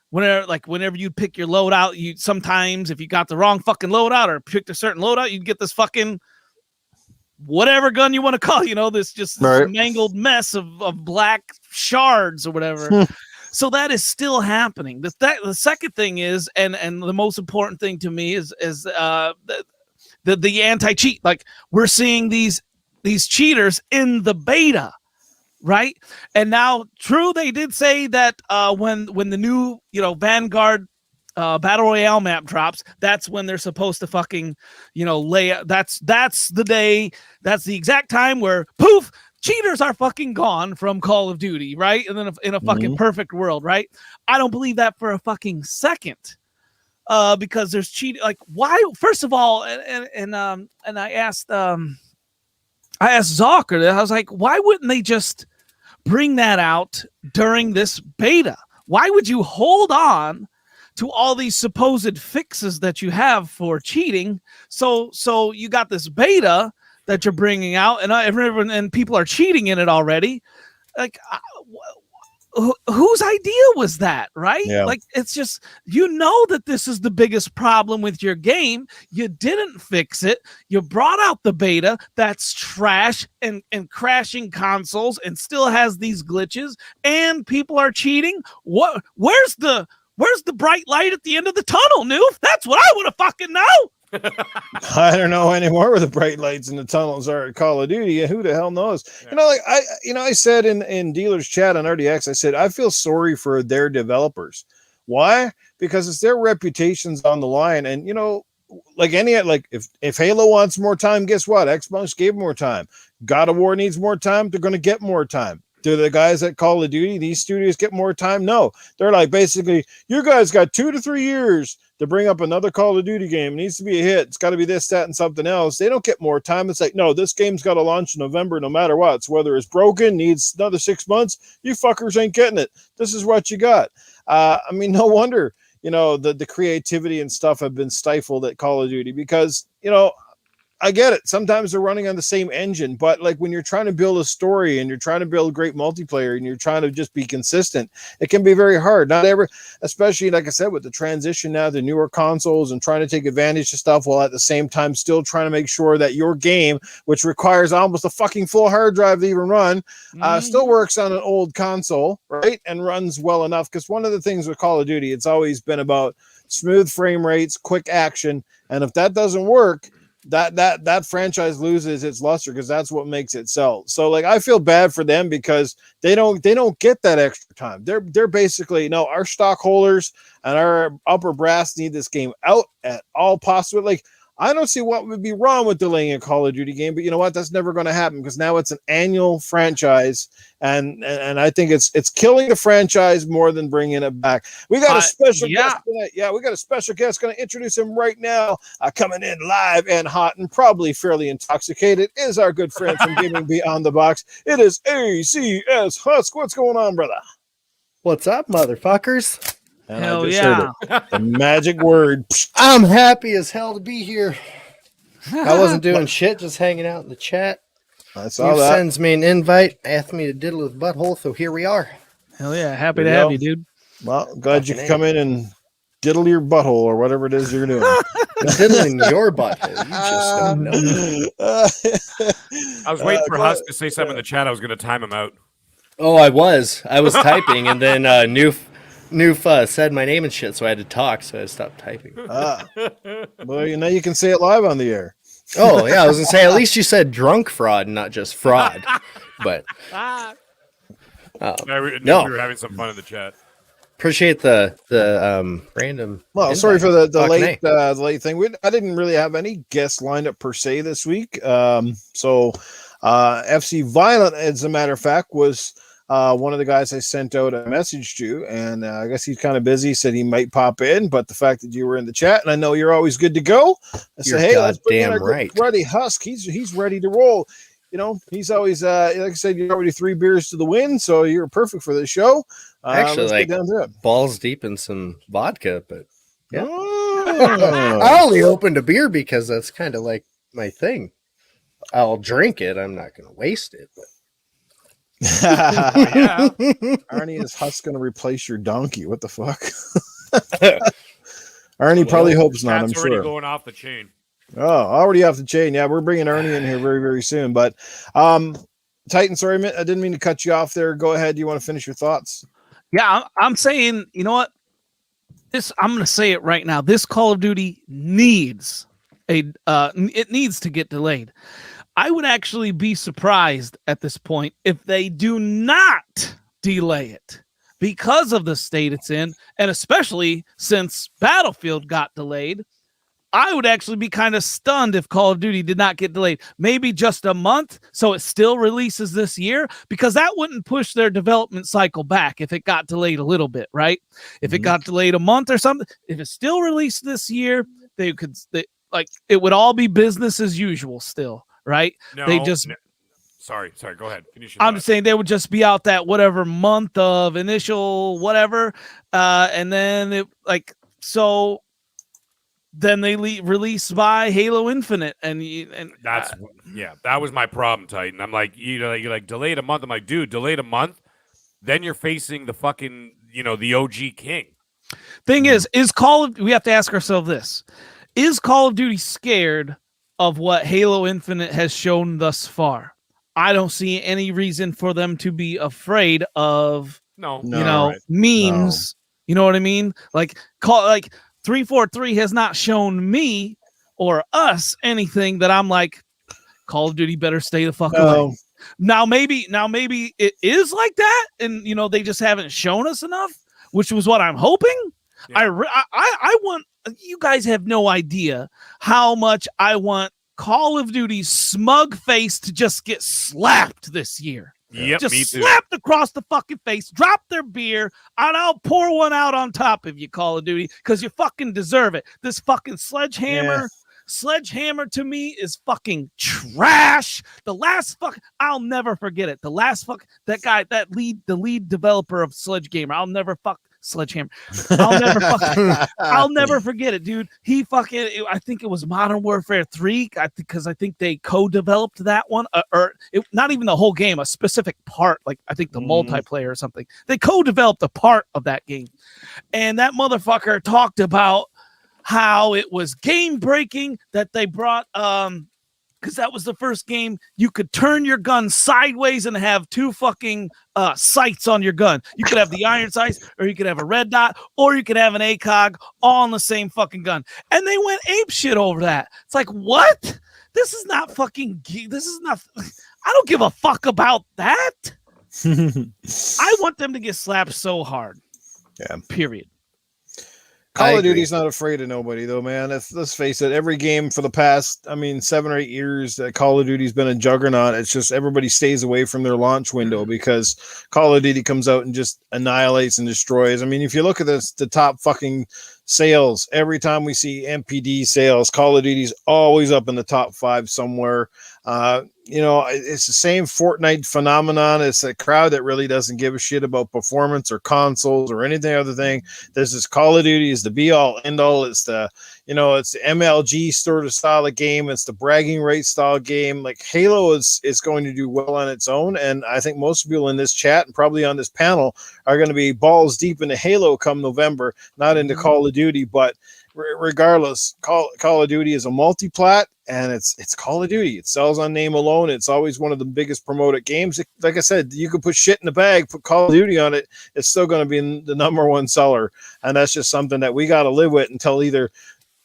Whenever you pick your loadout, you sometimes if you got the wrong fucking loadout or picked a certain loadout, you'd get this fucking whatever gun you want to call, you know, this mangled mess of black shards or whatever. So that is still happening. The second thing is, and the most important thing to me is the anti-cheat. Like we're seeing these cheaters in the beta, right? And now, true, they did say that when the new, you know, Vanguard Battle Royale map drops, that's when they're supposed to fucking, you know, that's the day, that's the exact time where poof, cheaters are fucking gone from Call of Duty, right? And then in a fucking perfect world, right? I don't believe that for a fucking second. Because there's cheating. Like, why? First of all, and I asked Zocker, I was like, why wouldn't they just bring that out during this beta? Why would you hold on to all these supposed fixes that you have for cheating? So you got this beta that you're bringing out, and everyone and people are cheating in it already. Like, whose idea was that, right? Yeah. Like, it's just, you know that this is the biggest problem with your game. You didn't fix it. You brought out the beta that's trash and crashing consoles and still has these glitches, and people are cheating. Where's the bright light at the end of the tunnel, Noof? That's what I want to fucking know. I don't know anymore where the bright lights in the tunnels are at Call of Duty. Who the hell knows? Yeah. You know, like I said in dealers chat on RDX, I said I feel sorry for their developers. Why? Because it's their reputations on the line, and you know, like if Halo wants more time, guess what? Xbox gave more time. God of War needs more time. They're going to get more time. Do the guys at Call of Duty, these studios, get more time? No, they're like, basically, you guys got 2 to 3 years to bring up another Call of Duty game. It needs to be a hit. It's got to be this, that, and something else. They don't get more time. It's like, no, this game's got to launch in November no matter what. So whether it's broken, needs another 6 months, you fuckers ain't getting it. This is what you got. I mean, no wonder, you know, the creativity and stuff have been stifled at Call of Duty because, you know, I get it. Sometimes they're running on the same engine, but like when you're trying to build a story and you're trying to build great multiplayer and you're trying to just be consistent, it can be very hard. Not ever, especially like I said, with the transition now to newer consoles and trying to take advantage of stuff while at the same time still trying to make sure that your game, which requires almost a fucking full hard drive to even run, still works on an old console, right? And runs well enough. Because one of the things with Call of Duty, it's always been about smooth frame rates, quick action. And if that doesn't work, that franchise loses its luster because that's what makes it sell. So like I feel bad for them because they don't get that extra time. They're basically, no, our stockholders and our upper brass need this game out at all possible. Like I don't see what would be wrong with delaying a Call of Duty game, but you know what? That's never going to happen because now it's an annual franchise, and I think it's killing the franchise more than bringing it back. We got a special guest tonight. Yeah, we got a special guest. Going to introduce him right now. Coming in live and hot and probably fairly intoxicated is our good friend from Gaming Beyond the Box. It is ACS Husk. What's going on, brother? What's up, motherfuckers? And hell I just yeah. heard it. The magic word. I'm happy as hell to be here. I wasn't doing shit, just hanging out in the chat. I saw He that. sends me an invite, asked me to diddle his butthole, so here we are. Hell yeah. Happy to have you, dude. Well, glad you could come in and diddle your butthole or whatever it is you're doing. Diddling your butthole. You just don't know. I was waiting for Husk to say something in the chat. I was going to time him out. Oh, I was typing, and then Noof said my name and shit, so I had to talk, so I stopped typing. Well, you know, you can say it live on the air. Oh, yeah, I was going to say, at least you said drunk fraud, not just fraud. But, We no. were having some fun in the chat. Appreciate the random. Well, invite. sorry for the Fucking late thing. I didn't really have any guests lined up per se this week. So FC Violent, as a matter of fact, was one of the guys I sent out a message to, and I guess he's kind of busy. Said he might pop in, but the fact that you were in the chat, and I know you're always good to go, I said, hey, let's bring in our right. buddy Husk. He's ready to roll. he's always like I said, you're already 3 beers to the win, so you're perfect for this show. Actually, let's get down to it. Balls deep in some vodka, but yeah. Oh. I only opened a beer because that's kind of like my thing. I'll drink it. I'm not going to waste it. But. Yeah. Arnie, is Husk going to replace your donkey? What the fuck? Arnie probably hopes not. I'm That's already sure. going off the chain. Oh, already off the chain. Yeah, we're bringing Arnie in here very, very soon. But Titan, sorry, I didn't mean to cut you off there. Go ahead. Do you want to finish your thoughts? Yeah, I'm saying, you know what? I'm going to say it right now. This Call of Duty needs it needs to get delayed. I would actually be surprised at this point if they do not delay it because of the state it's in, and especially since Battlefield got delayed. I would actually be kind of stunned if Call of Duty did not get delayed. Maybe just a month, so it still releases this year, because that wouldn't push their development cycle back if it got delayed a little bit, right? If it got delayed a month or something, if it's still released this year, it would all be business as usual still, right? Sorry, go ahead. Finish your I'm thought. just saying they would just be out that whatever month of initial whatever, and then then they release by Halo Infinite, and that was my problem, Titan. I'm like, you're like delayed a month. I'm like, dude, delayed a month, then you're facing the fucking the OG king. Thing is we have to ask ourselves this: is Call of Duty scared of what Halo Infinite has shown thus far? I don't see any reason for them to be afraid of memes. No. You know what I mean? Like 343 has not shown me or us anything that I'm like, Call of Duty better stay the fuck away. Now maybe it is like that, and they just haven't shown us enough, which was what I'm hoping. Yeah. I want, you guys have no idea how much I want Call of Duty's smug face to just get slapped this year. Yep, just me too. slapped across the fucking face, drop their beer, and I'll pour one out on top of you, Call of Duty, because you fucking deserve it. This fucking sledgehammer to me is fucking trash. The last I'll never forget it. The last the lead developer of Sledge Gamer, I'll never Sledgehammer. I'll never forget it, dude. He I think it was Modern Warfare 3, because I think they co-developed that one, not even the whole game, a specific part, like I think the multiplayer or something. They co-developed a part of that game, and that motherfucker talked about how it was game breaking that they brought because that was the first game you could turn your gun sideways and have 2 fucking sights on your gun. You could have the iron sights, or you could have a red dot, or you could have an ACOG all on the same fucking gun. And they went ape shit over that. It's like, what? This is not fucking. I don't give a fuck about that. I want them to get slapped so hard. Yeah. Period. Call of Duty's not afraid of nobody, though, man. Let's face it. Every game for the past, 7 or 8 years, Call of Duty's been a juggernaut. It's just everybody stays away from their launch window because Call of Duty comes out and just annihilates and destroys. If you look at the top fucking sales, every time we see MPD sales, Call of Duty's always up in the top 5 somewhere. It's the same Fortnite phenomenon. It's a crowd that really doesn't give a shit about performance or consoles or anything other thing. There's this Call of Duty is the be all end all. It's the MLG sort of style of game. It's the bragging right style game. Like Halo is going to do well on its own. And I think most people in this chat and probably on this panel are going to be balls deep into Halo come November, not into Call of Duty, but regardless, Call of Duty is a multi-plat, and it's Call of Duty. It sells on name alone. It's always one of the biggest promoted games. Like I said, you could put shit in the bag, put Call of Duty on it, it's still going to be the number 1 seller. And that's just something that we got to live with until either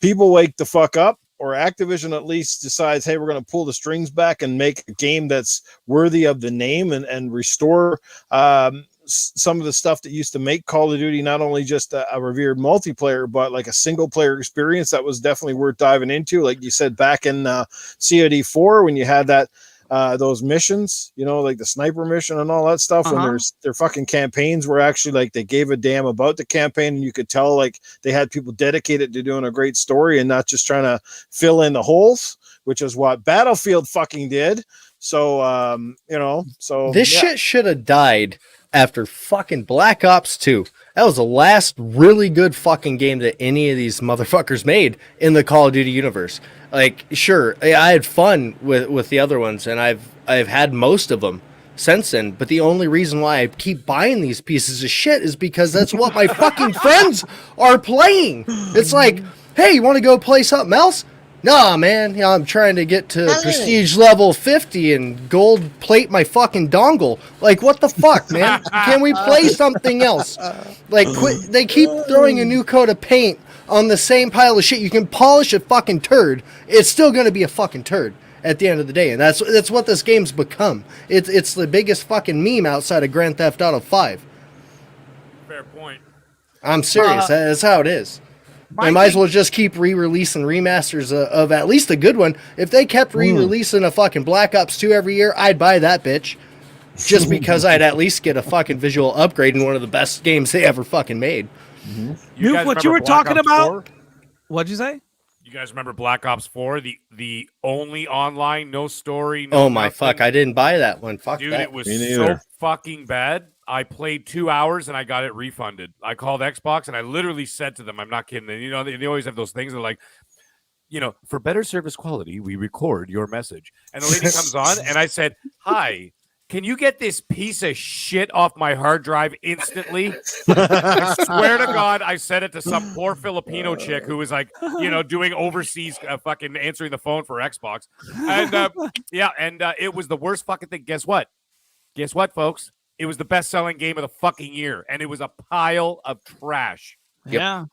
people wake the fuck up, or Activision at least decides, hey, we're going to pull the strings back and make a game that's worthy of the name and restore some of the stuff that used to make Call of Duty not only just a revered multiplayer, but like a single player experience that was definitely worth diving into. Like you said, back in COD 4, when you had that those missions, like the sniper mission and all that stuff, when their fucking campaigns were actually like they gave a damn about the campaign, and you could tell like they had people dedicated to doing a great story and not just trying to fill in the holes. which is what Battlefield fucking did. So, This shit should have died after fucking Black Ops 2. That was the last really good fucking game that any of these motherfuckers made in the Call of Duty universe. Like, sure, I had fun with the other ones, and I've had most of them since then, but the only reason why I keep buying these pieces of shit is because that's what my fucking friends are playing. It's like, hey, you want to go play something else? Nah, man, I'm trying to get to prestige level 50 and gold plate my fucking dongle. Like, what the fuck, man? Can we play something else? Like, quit. They keep throwing a new coat of paint on the same pile of shit. You can polish a fucking turd. It's still going to be a fucking turd at the end of the day. And that's what this game's become. It's the biggest fucking meme outside of Grand Theft Auto 5. Fair point. I'm serious. That's how it is. They might as well just keep re-releasing remasters of at least a good one. If they kept re-releasing a fucking Black Ops 2 every year, I'd buy that bitch. Just because I'd at least get a fucking visual upgrade in one of the best games they ever fucking made. Noof, what you were talking about? What'd you say? You guys remember Black Ops 4? The only online, no story, no Oh my nothing? fuck, I didn't buy that one. Fuck Dude, that. it was Me so neither. fucking bad. I played 2 hours and I got it refunded. I called Xbox and I literally said to them, I'm not kidding. You know, they always have those things. They're like, for better service quality, we record your message. And the lady comes on and I said, hi, can you get this piece of shit off my hard drive instantly? I swear to God, I said it to some poor Filipino chick who was like, doing overseas fucking answering the phone for Xbox. And it was the worst fucking thing. Guess what? Guess what, folks? It was the best-selling game of the fucking year, and it was a pile of trash. Yep. Yeah.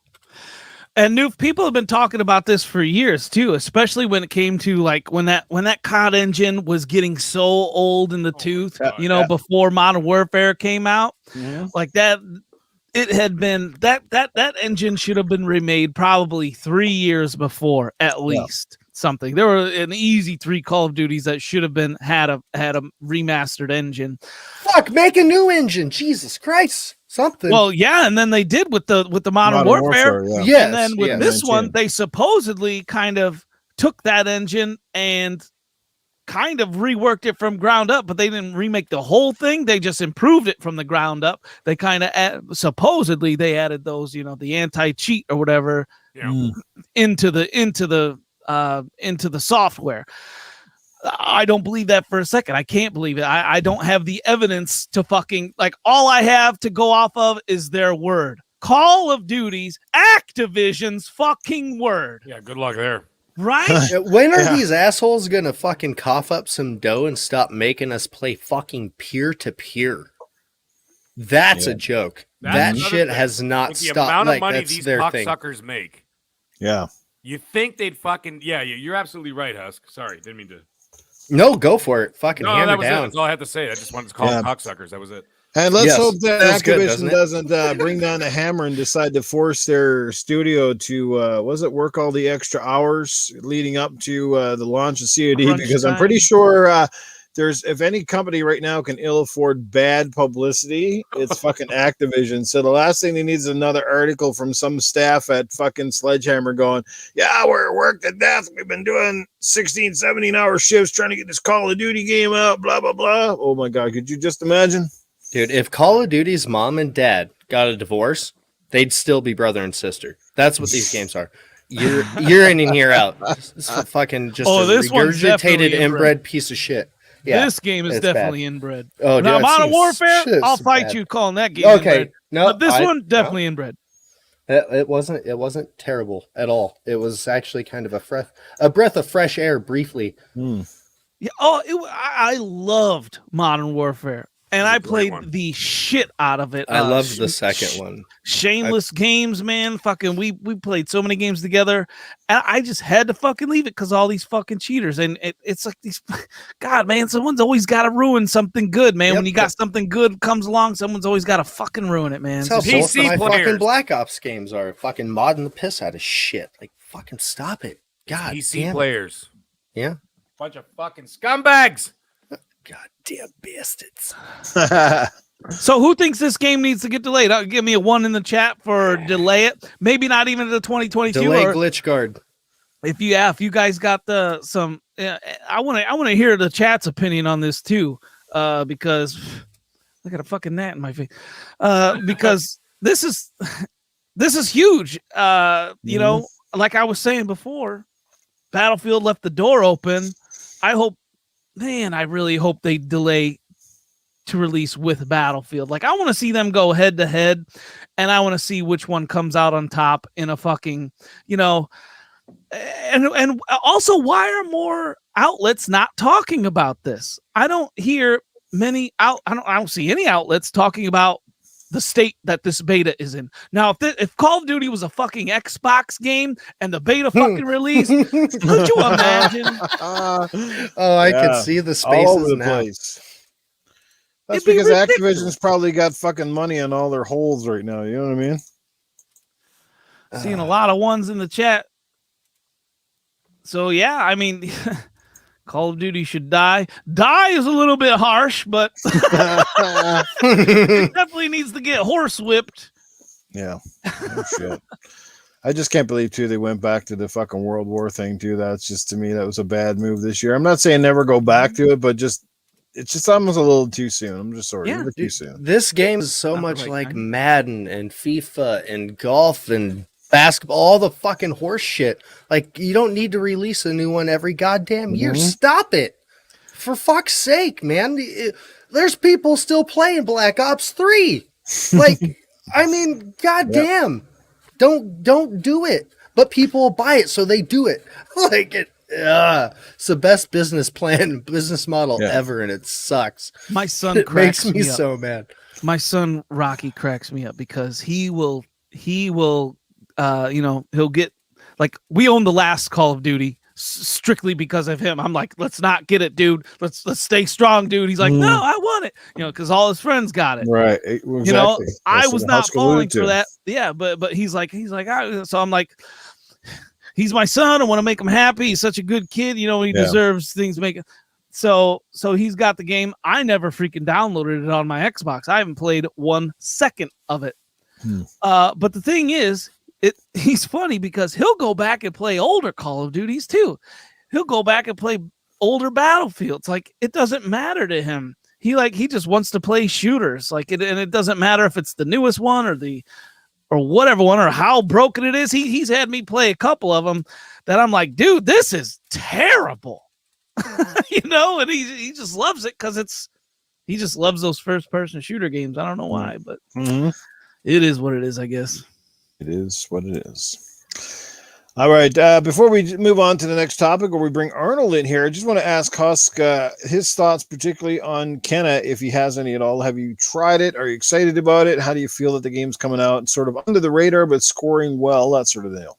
And Noof, people have been talking about this for years too, especially when it came to like when that COD engine was getting so old in the tooth, before Modern Warfare came out. Mm-hmm. Like that, it had been that engine should have been remade probably 3 years before at least. Something there were an easy 3 Call of Duties that should have been had a remastered engine. Fuck, make a new engine. Jesus Christ. Something. Well, yeah, and then they did with the Modern Warfare. Yeah. Yes, And then with yes. this one, they supposedly kind of took that engine and kind of reworked it from ground up, but they didn't remake the whole thing. They just improved it from the ground up. They kind of supposedly they added those, the anti-cheat or whatever into the software. I don't believe that for a second. I can't believe it. I don't have the evidence to fucking all I have to go off of is their word. Call of Duty's Activision's fucking word. Yeah, good luck there. Right? When are these assholes gonna fucking cough up some dough and stop making us play fucking peer-to-peer? That's a joke. That shit has not With the stopped. amount of Like, money that's these their thing. cocksuckers make. Yeah. You think they'd fucking... Yeah, you're absolutely right, Husk. Sorry, didn't mean to... No, go for it. Fucking No, hammer that was it. down. That's all I had to say. I just wanted to call them cocksuckers. That was it. And let's Yes. hope that Feels good, Activision doesn't it? doesn't bring down the hammer and decide to force their studio to work all the extra hours leading up to the launch of COD, Crunch because I'm time. pretty sure there's if any company right now can ill afford bad publicity, it's fucking Activision. So the last thing they need is another article from some staff at fucking Sledgehammer going, yeah, we're worked to death. We've been doing 16, 17-hour shifts trying to get this Call of Duty game out, blah, blah, blah. Oh my God, could you just imagine? Dude, if Call of Duty's mom and dad got a divorce, they'd still be brother and sister. That's what these games are. You're in and you're out. It's fucking just a this one's definitely regurgitated inbred piece of shit. Yeah, this game is it's definitely bad. inbred. Oh, dude, Now, I've Modern seen Warfare, shit I'll so fight bad. you calling that game Okay, inbred. no, But this one definitely inbred. It wasn't terrible at all. It was actually kind of a breath of fresh air briefly. Yeah. Oh, I loved Modern Warfare. And I a great played one. the shit out of it. I loved the second one. Shameless games, man. Fucking, we played so many games together, and I just had to fucking leave it because all these fucking cheaters. And it's like these, God, man, someone's always got to ruin something good, man. Yep. When you got something good comes along, someone's always got to fucking ruin it, man. That's how Just- both of my players. fucking Black Ops games are. Fucking modding the piss out of shit. Like, fucking stop it. God PC damn it. players. Yeah. Bunch of fucking scumbags. Goddamn bastards. So who thinks this game needs to get delayed? Give me a 1 in the chat for delay it. Maybe not even to 2022. Delay or- glitch guard. if you guys got I want to hear the chat's opinion on this too, because I got a fucking gnat in my face, because this is huge. You know, like I was saying before, Battlefield left the door open. I really hope they delay to release with Battlefield. Like, I want to see them go head to head, and I want to see which one comes out on top in a fucking, you know. And also, why are more outlets not talking about this? I don't hear many I don't see any outlets talking about the state that this beta is in. Now, if Call of Duty was a fucking Xbox game and the beta fucking released, could you imagine? I could see the spaces all over the now. place. That's because Activision's probably got fucking money on all their holes right now. You know what I mean? Seeing a lot of ones in the chat. So yeah, I mean, Call of Duty should die. Die is a little bit harsh, but it definitely needs to get horse whipped. Yeah. Oh, shit. I just can't believe too they went back to the fucking World War thing too. That's just, to me, that was a bad move this year. I'm not saying never go back to it, but it's just almost a little too soon. I'm just sorry, too soon. This game is so much like Madden and FIFA and golf and basketball, all the fucking horse shit. Like, you don't need to release a new one every goddamn year. Stop it. For fuck's sake, man. There's people still playing Black Ops 3. Like, I mean, goddamn. Don't do it. But people will buy it, so they do it. Like, it's the best business model ever, and it sucks. My son it makes me so mad. My son Rocky cracks me up because he will he'll get, like, we own the last Call of Duty strictly because of him. I'm like, let's not get it, dude. Let's stay strong, dude. He's like, no, I want it, because all his friends got it. Right. Exactly. You know, I was not falling for that. Yeah, but he's like, so I'm like, he's my son. I want to make him happy. He's such a good kid. You know, he deserves things to make it. So he's got the game. I never freaking downloaded it on my Xbox. I haven't played 1 second of it. But the thing is, he's funny because he'll go back and play older Call of Duties too. He'll go back and play older Battlefields. Like, it doesn't matter to him. He just wants to play shooters. Like, and it doesn't matter if it's the newest one or whatever one or how broken it is. He's had me play a couple of them that I'm like, dude, this is terrible. And he just loves it because he just loves those first person shooter games. I don't know why, but it is what it is, I guess. It is what it is. All right. Before we move on to the next topic, or we bring Arnold in here, I just want to ask Husk his thoughts, particularly on Kenna, if he has any at all. Have you tried it? Are you excited about it? How do you feel that the game's coming out sort of under the radar, but scoring well, that sort of deal?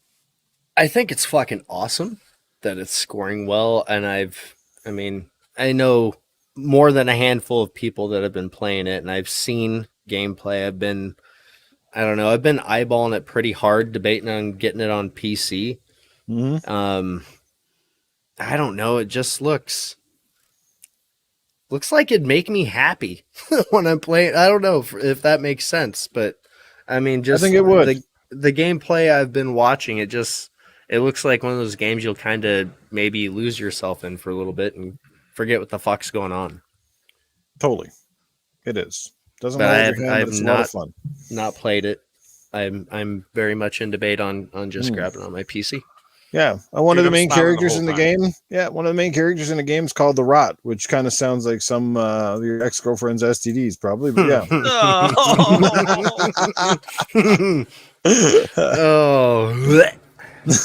I think it's fucking awesome that it's scoring well. And I know more than a handful of people that have been playing it, and I've seen gameplay. I've been eyeballing it pretty hard, debating on getting it on PC. I don't know. It just looks like it'd make me happy when I'm playing. I don't know if that makes sense, but I think it would. The gameplay I've been watching, it looks like one of those games you'll kind of maybe lose yourself in for a little bit and forget what the fuck's going on. Totally. It is. Doesn't I've it's a lot of fun. Not played it. I'm very much in debate on just grabbing on my PC. Yeah, one of the main characters in the game. Yeah, one of the main characters in the game is called the Rot, which kind of sounds like some of your ex-girlfriend's STDs, probably. But yeah. It's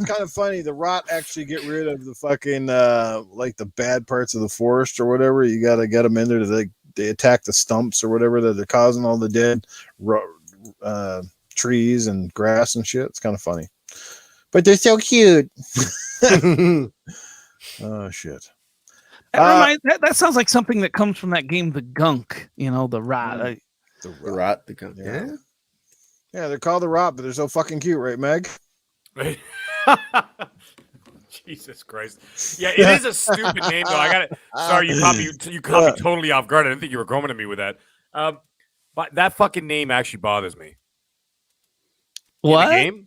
kind of funny. The Rot actually get rid of the fucking like the bad parts of the forest or whatever. You gotta get them in there to they attack the stumps or whatever that they're causing all the dead trees and grass and shit. It's kind of funny, but they're so cute. Oh shit! That sounds like something that comes from that game, The Gunk. The Rot. The Rot, the Gunk. Yeah, they're called the Rot, but they're so fucking cute, right, Meg? Jesus Christ! Yeah, it is a stupid name, though. I got it. Sorry, you caught me totally off guard. I didn't think you were coming at me with that. But that fucking name actually bothers me. What? In the game?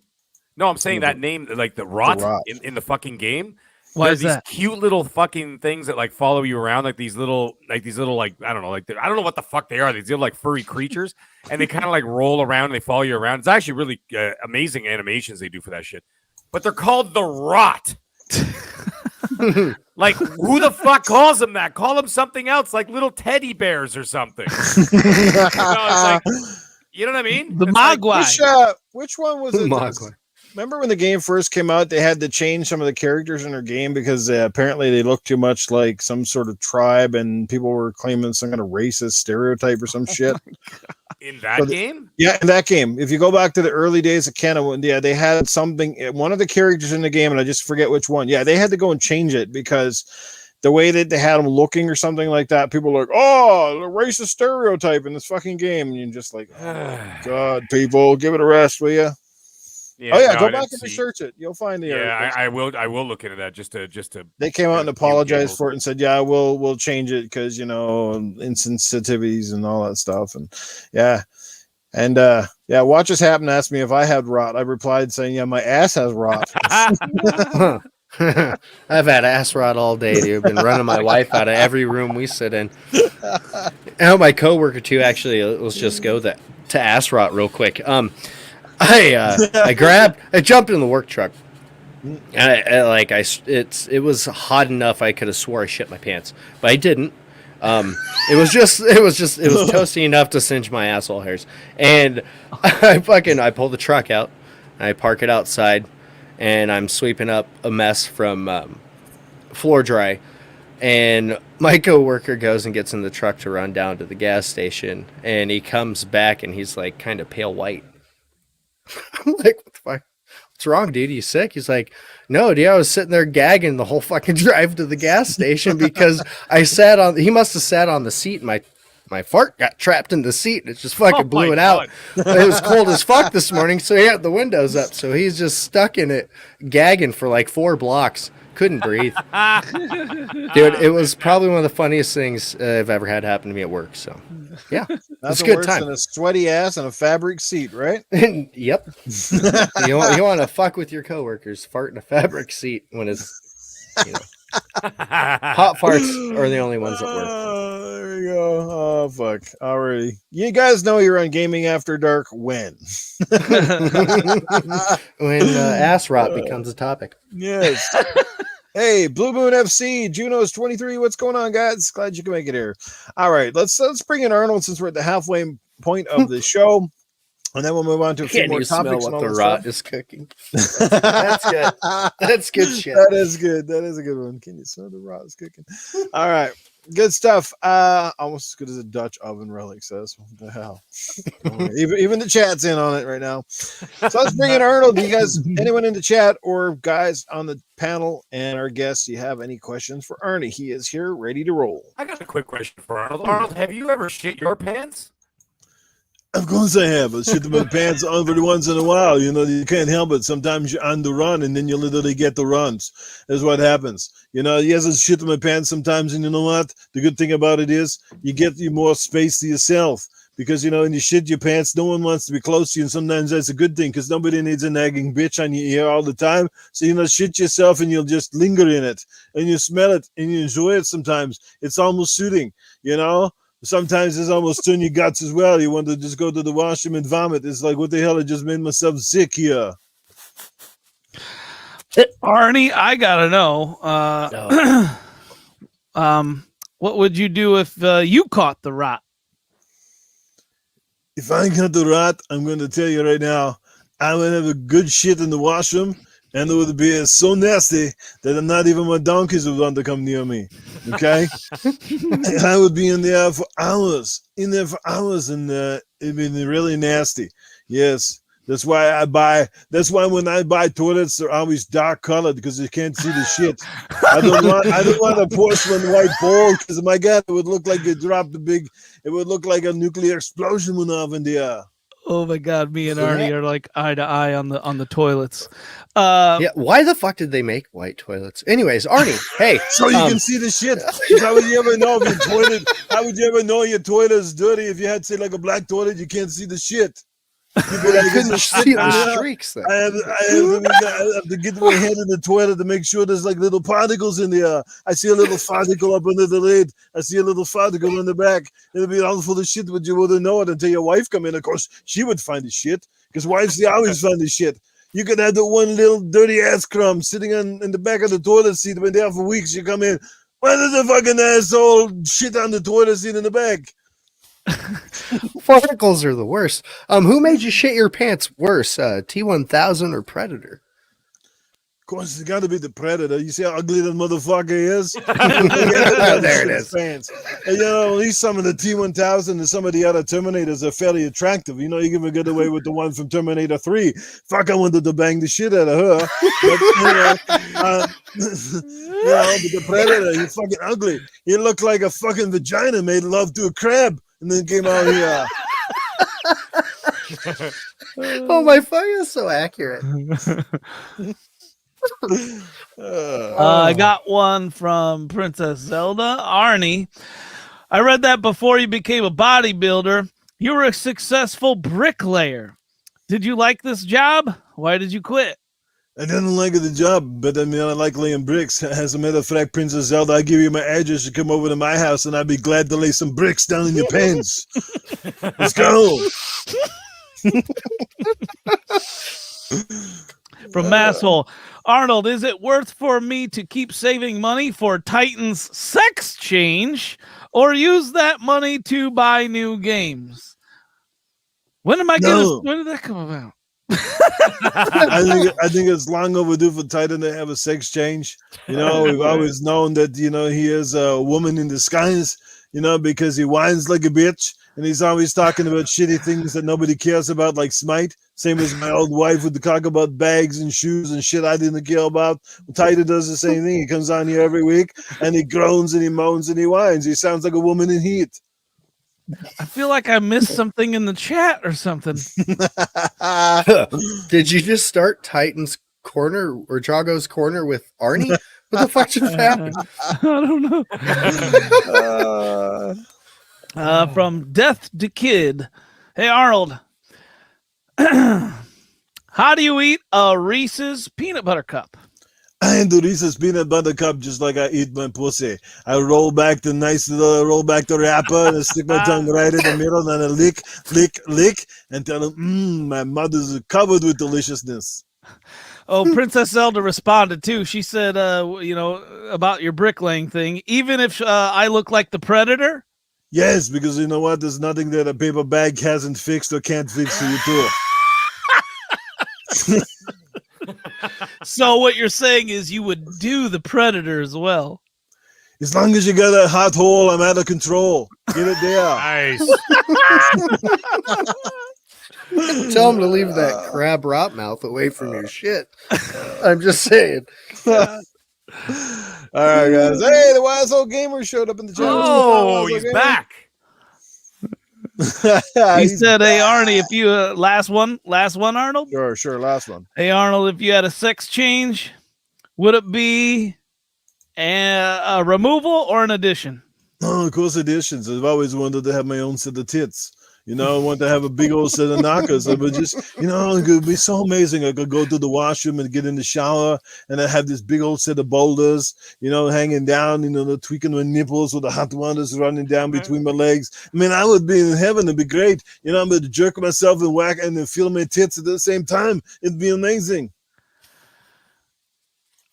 No, I'm saying that name, like the rot, in the fucking game. Why is these that? cute little fucking things that like follow you around, like these little I don't know, I don't know what the fuck they are. These little like furry creatures, and they kind of like roll around and they follow you around. It's actually really amazing animations they do for that shit. But they're called the rot. Like, who the fuck calls them that? Call them something else, like little teddy bears or something. You know what I mean? The Mogwai. Like, which one was it? Mogwai. Remember when the game first came out, they had to change some of the characters in their game because apparently they looked too much like some sort of tribe and people were claiming some kind of racist stereotype or some shit. In that game? Yeah, in that game. If you go back to the early days of Kenna, they had something, one of the characters in the game, and I just forget which one. Yeah, they had to go and change it because the way that they had them looking or something like that, people were like, oh, the racist stereotype in this fucking game. And you're just like, oh, God, people, give it a rest, will you? Yeah, go back and research it. You'll find the articles. I will look into that just to. They came out and apologized for it and said, yeah, we'll change it because insensitivities and all that stuff. And Watch This Happen asked me if I had rot. I replied saying, yeah, my ass has rot. I've had ass rot all day, dude. Been running my wife out of every room we sit in. And my coworker too. Actually, let's just go to ass rot real quick. I jumped in the work truck, and it was hot enough I could have swore I shit my pants, but I didn't. It was toasty enough to singe my asshole hairs, and I pull the truck out, and I park it outside, and I'm sweeping up a mess from floor dry, and my coworker goes and gets in the truck to run down to the gas station, and he comes back and he's like kind of pale white. I'm like, what the fuck? What's wrong, dude? You sick? He's like, no, dude, I was sitting there gagging the whole fucking drive to the gas station because he must have sat on the seat and my fart got trapped in the seat and it just fucking blew it out. It was cold as fuck this morning, so he had the windows up, so he's just stuck in it, gagging for like 4 blocks. Couldn't breathe. Dude, it was probably one of the funniest things I've ever had happen to me at work. So, yeah, it's a good time. Than a sweaty ass and a fabric seat, right? Yep. You want to fuck with your coworkers, fart in a fabric seat when it's, hot farts are the only ones that work. There you go. Oh, fuck. Already. You guys know you're on Gaming After Dark when? When ass rot becomes a topic. Yes. Hey, Blue Moon FC, Juno's 23. What's going on, guys? Glad you can make it here. All right, let's bring in Arnold since we're at the halfway point of the show, and then we'll move on to a few more topics. Smell what the rot is cooking. That's good. That's good shit. That is good. That is a good one. Can you smell the rot is cooking? All right. Good stuff. Almost as good as a Dutch oven, Relic says. What the hell? even the chat's in on it right now. So let's bring in Arnold. Do you guys, anyone in the chat or guys on the panel and our guests, do you have any questions for Arnie? He is here, ready to roll. I got a quick question for Arnold. Arnold, have you ever shit your pants? Of course I have. I shit my pants every once in a while. You can't help it. Sometimes you're on the run and then you literally get the runs. That's what happens. Yes, I shit my pants sometimes, and you know what? The good thing about it is you get you more space to yourself because, when you shit your pants, no one wants to be close to you, and sometimes that's a good thing because nobody needs a nagging bitch on your ear all the time. So, shit yourself and you'll just linger in it and you smell it and you enjoy it sometimes. It's almost soothing, Sometimes it's almost turn your guts as well. You want to just go to the washroom and vomit. It's like, what the hell? I just made myself sick here. Arnie, I gotta know. What would you do if you caught the rot? If I caught the rot, I'm going to tell you right now, I would have a good shit in the washroom, and it would be so nasty that not even my donkeys would want to come near me. Okay? And I would be in there for hours, and it'd be really nasty. Yes. That's why when I buy toilets, they're always dark colored because you can't see the shit. I don't want a porcelain white bowl because, my God, it would look like it dropped it would look like a nuclear explosion went off in the air. Oh my God, me and Arnie are like eye to eye on the toilets. Yeah, why the fuck did they make white toilets? Anyways, Arnie, hey. So you can see the shit. How would you ever know if your toilet? How would you ever know your toilet is dirty if you had, say, like a black toilet? You can't see the shit. I couldn't see the streaks. I have to get my head in the toilet to make sure there's like little particles in there. I see a little particle up under the lid. I see a little particle in the back. It'll be all full of shit, but you wouldn't know it until your wife come in. Of course, she would find the shit because wives, they always find the shit. You could have the one little dirty ass crumb sitting in the back of the toilet seat. Been there for weeks. You come in. Why does the fucking asshole shit on the toilet seat in the back? Particles are the worst. Who made you shit your pants worse, T1000 or Predator? Of course, it's got to be the Predator. You see how ugly that motherfucker is? There it is. Pants. And, at least some of the T1000 and some of the other Terminators are fairly attractive. You can even get away with the one from Terminator 3. Fuck, I wanted to bang the shit out of her. But, but the Predator, he's fucking ugly. He looked like a fucking vagina made love to a crab. And then came out here. Oh, my fuck is so accurate. I got one from Princess Zelda. Arnie, I read that before you became a bodybuilder, you were a successful bricklayer. Did you like this job? Why did you quit? I didn't like the job, but I like laying bricks. As a matter of fact, Princess Zelda, I give you my address to come over to my house, and I'd be glad to lay some bricks down in your pants. Let's go. From Masshole, Arnold, is it worth for me to keep saving money for Titan's sex change, or use that money to buy new games? When did that come about? I think it's long overdue for Titan to have a sex change. We've always known that he is a woman in disguise. Because he whines like a bitch and he's always talking about shitty things that nobody cares about, like Smite. Same as my old wife would talk about bags and shoes and shit I didn't care about. Titan does the same thing. He comes on here every week and he groans and he moans and he whines. He sounds like a woman in heat. I feel like I missed something in the chat or something. Did you just start Titan's Corner or Drago's Corner with Arnie? What the fuck just happened? I don't know. From Death to Kid. Hey, Arnold. How do you eat a Reese's peanut butter cup? I eat the Reese's peanut butter cup just like I eat my pussy. I roll back the wrapper and I stick my tongue right in the middle and I lick, and tell them, my mother's covered with deliciousness. Oh, Princess Zelda responded too. She said, about your bricklaying thing. Even if I look like the Predator? Yes, because you know what? There's nothing that a paper bag hasn't fixed or can't fix for you too. So what you're saying is you would do the Predator as well. As long as you got a hot hole, I'm out of control. Get it there. Nice. Tell him to leave that crab rot mouth away from your shit. I'm just saying. All right, guys. Hey, the Wise Old Gamer showed up in the chat. Oh, he's back. He said, "Hey Arnie, if you last one, Arnold." Sure, last one. Hey Arnold, if you had a sex change, would it be a removal or an addition? Oh, of course, additions. I've always wanted to have my own set of tits. I want to have a big old set of knockers. It would just, it would be so amazing. I could go to the washroom and get in the shower, and I have this big old set of boulders, hanging down, tweaking my nipples with the hot waters running down between my legs. I mean, I would be in heaven. It'd be great. I'm going to jerk myself and whack and then feel my tits at the same time. It'd be amazing.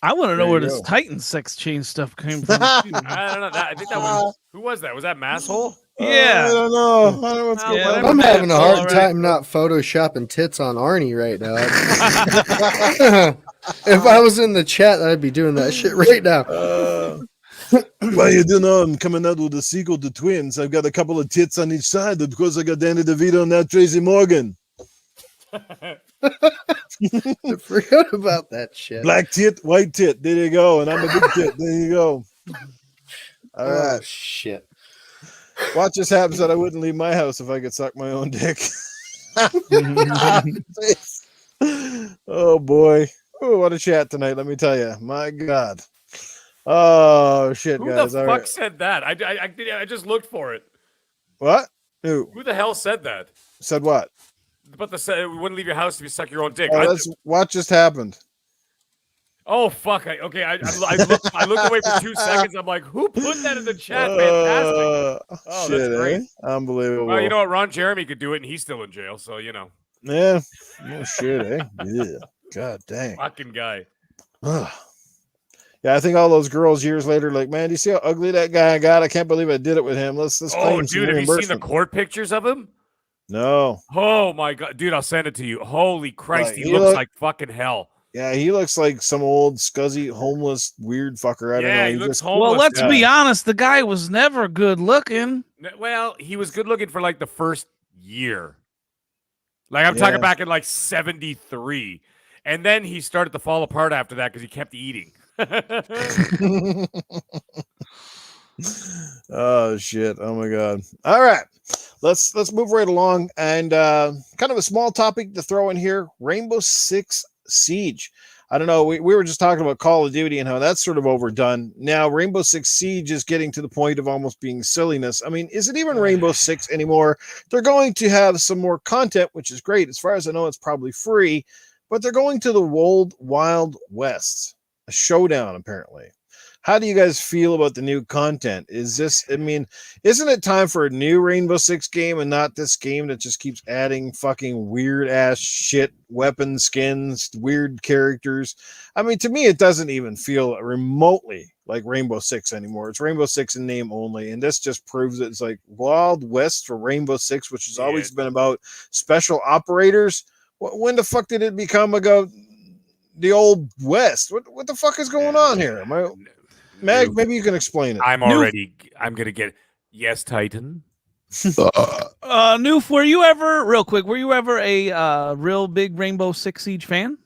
I want to know where this Titan sex change stuff came from. I don't know. I think that was, who was that? Was that Masshole? Yeah. I don't know. I don't know what's going on. I'm having a hard time not photoshopping tits on Arnie right now. If I was in the chat, I'd be doing that shit right now. Well, you do know I'm coming out with a sequel to Twins. I've got a couple of tits on each side. Of course, I got Danny DeVito and now Tracy Morgan. I forgot about that shit. Black tit, white tit. There you go. And I'm a big tit. There you go. All right. Oh, shit. Watch this happen that I wouldn't leave my house if I could suck my own dick. Oh, boy. Oh, what a chat tonight, let me tell you. My God. Oh, shit, Who guys. the fuck said that? I just looked for it. What? Who the hell said that? said what? About the wouldn't leave your house if you suck your own dick. Oh, that's what just happened. Oh fuck! I looked away for 2 seconds. I'm like, who put that in the chat? Fantastic! Oh, shit, that's great. Unbelievable. Well, you know what? Ron Jeremy could do it, and he's still in jail. So you know. Yeah. No shit, eh? Yeah. God dang. Fucking guy. Yeah, I think all those girls years later, like, man, do you see how ugly that guy got? I can't believe I did it with him. Let's claim some dude, have you seen the reimbursement. court pictures of him? No. Oh my god, dude, I'll send it to you. Holy Christ, he looks like fucking hell. Yeah, he looks like some old scuzzy, homeless, weird fucker. I don't know. He looks homeless. Well, let's be honest. The guy was never good looking. Well, he was good looking for like the first year. Like I'm talking back in like 73. And then he started to fall apart after that because he kept eating. Oh shit. Oh my god. All right. Let's move right along. And kind of a small topic to throw in here. Rainbow Six Siege. I don't know. We were just talking about Call of Duty and how that's sort of overdone. Now Rainbow Six Siege is getting to the point of almost being silliness. I mean, is it even Rainbow Six anymore? They're going to have some more content, which is great. As far as I know, it's probably free, but they're going to the Wild West, a showdown apparently. How do you guys feel about the new content? Is this, I mean, isn't it time for a new Rainbow Six game and not this game that just keeps adding fucking weird ass shit, weapon skins, weird characters? I mean, to me, it doesn't even feel remotely like Rainbow Six anymore. It's Rainbow Six in name only. And this just proves that it's like Wild West for Rainbow Six, which has always been about special operators. When the fuck did it become about the old West? What the fuck is going on here? Mag, maybe you can explain it. I'm going to get it. Yes, Titan. Noof, were you ever a real big Rainbow Six Siege fan?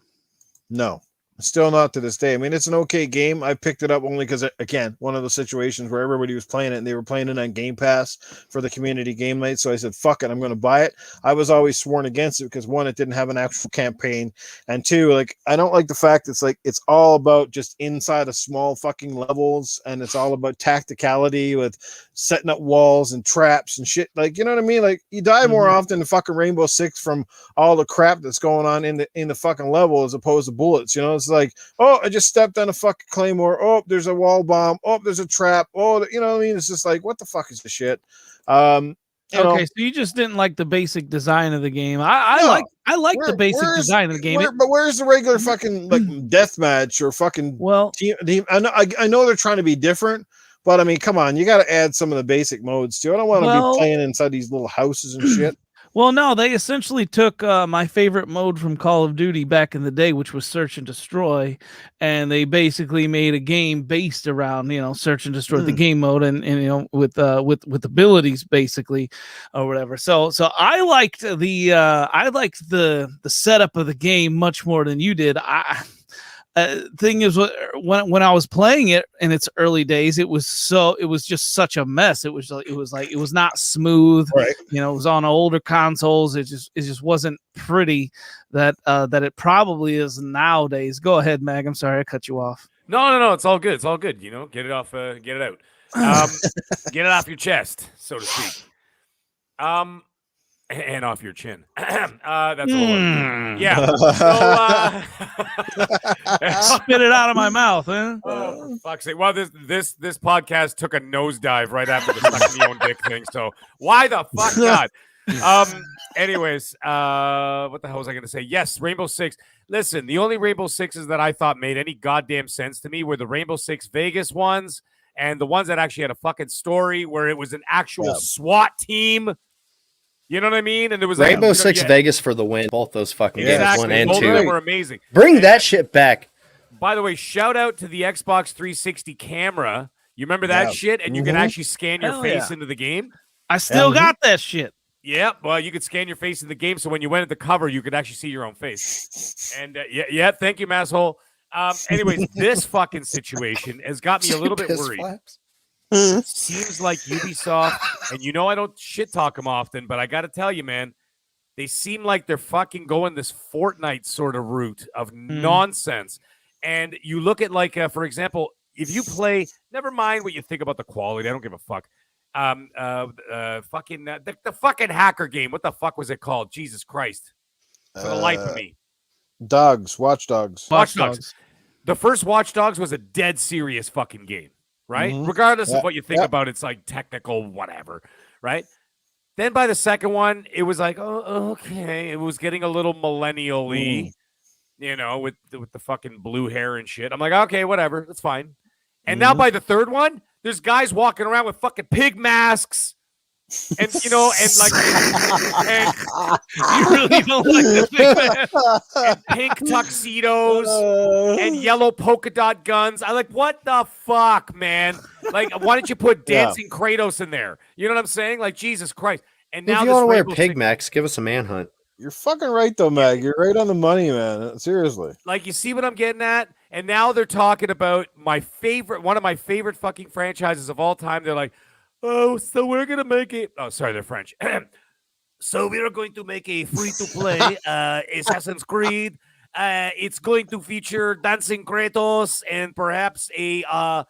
No. Still not to this day. I mean, it's an okay game. I picked it up only because, again, one of the situations where everybody was playing it and they were playing it on Game Pass for the community game night. So I said, fuck it, I'm going to buy it. I was always sworn against it because, one, it didn't have an actual campaign. And two, like, I don't like the fact it's all about just inside of small fucking levels. And it's all about tacticality with setting up walls and traps and shit. Like, you know what I mean? Like, you die more often in fucking Rainbow Six from all the crap that's going on in the fucking level as opposed to bullets. You know, it's like, oh, I just stepped on a fucking claymore. Oh, there's a wall bomb. Oh, there's a trap. Oh, you know what I mean? It's just like, what the fuck is the shit? So you just didn't like the basic design of the game. I like the basic design of the game. But where's the regular fucking like deathmatch or fucking team? I know they're trying to be different, but I mean, come on, you got to add some of the basic modes too. I don't want to be playing inside these little houses and shit. Well, no, they essentially took my favorite mode from Call of Duty back in the day, which was Search and Destroy, and they basically made a game based around, Search and Destroy, the game mode, and with abilities basically, or whatever. So I liked the setup of the game much more than you did. Thing is, when I was playing it in its early days, it was just such a mess. It was not smooth. Right. It was on older consoles. It just wasn't pretty that it probably is nowadays. Go ahead, Mag. I'm sorry I cut you off. No. It's all good. It's all good. Get it off. Get it out. Get it off your chest, so to speak. And off your chin. That's yeah. So, spit it out of my mouth, huh? For fuck's sake. Well, this podcast took a nosedive right after the sucking your own dick thing. So why the fuck not? Anyways, what the hell was I going to say? Yes, Rainbow Six. Listen, the only Rainbow Sixes that I thought made any goddamn sense to me were the Rainbow Six Vegas ones and the ones that actually had a fucking story where it was an actual SWAT team. You know what I mean? And there was Rainbow Six Vegas for the win. Both those fucking games, 1 and 2. Both of them were amazing. Bring that shit back. By the way, shout out to the Xbox 360 camera. You remember that shit? And you can actually scan your face into the game. I still got that shit. Yeah, well, you could scan your face in the game, so when you went at the cover, you could actually see your own face. And thank you, masshole. Anyways, this fucking situation has got me a little bit worried. Seems like Ubisoft, and I don't shit talk them often, but I got to tell you, man, they seem like they're fucking going this Fortnite sort of route of nonsense. And you look at for example, if you play, never mind what you think about the quality, I don't give a fuck. The fucking hacker game, what the fuck was it called? Jesus Christ. for the life of me. Watch Dogs. Watch Dogs. The first Watch Dogs was a dead serious fucking game, right? Regardless of what you think about its like technical whatever, right? Then by the second one, it was like, oh, okay. It was getting a little millennial-y, you know, with the fucking blue hair and shit. I'm like, okay, whatever. That's fine. And now by the third one, there's guys walking around with fucking pig masks. And, you know, and like, and You really don't like this big man. and pink tuxedos and yellow polka dot guns. I'm like, what the fuck, man? Like, why don't you put dancing Kratos in there? You know what I'm saying? Like, Jesus Christ. And now if you want to wear pig masks, give us a manhunt. You're fucking right, though, Mag. You're right on the money, man. Seriously. Like, you see what I'm getting at? And now they're talking about one of my favorite fucking franchises of all time. They're like, oh, so we're going to make it. Oh, sorry, they're French. So we are going to make a free-to-play Assassin's Creed. It's going to feature dancing Kratos and perhaps a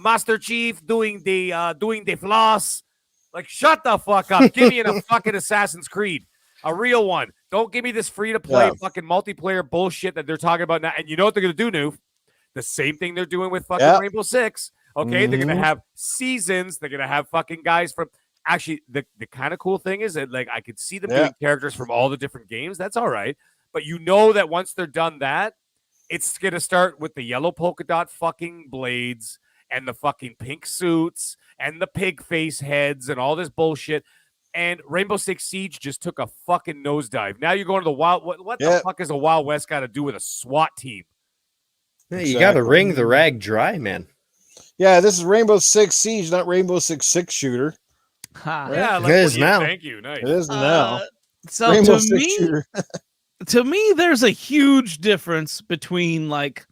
Master Chief doing the floss. Like, shut the fuck up. Give me a fucking Assassin's Creed. A real one. Don't give me this free-to-play fucking multiplayer bullshit that they're talking about now. And you know what they're going to do, Noof? The same thing they're doing with fucking Rainbow Six. Okay, they're going to have seasons. They're going to have fucking guys from... Actually, the kind of cool thing is that, like, I could see them doing characters from all the different games. That's all right. But you know that once they're done that, it's going to start with the yellow polka dot fucking blades and the fucking pink suits and the pig face heads and all this bullshit. And Rainbow Six Siege just took a fucking nosedive. Now you're going to the Wild... What the fuck is a Wild West got to do with a SWAT team? Yeah, you got to wring the rag dry, man. Yeah, this is Rainbow Six Siege, not Rainbow Six Shooter. Yeah, like, it is now. Thank you. Nice. It is now. So Rainbow to Six me, Shooter. to me, there's a huge difference between like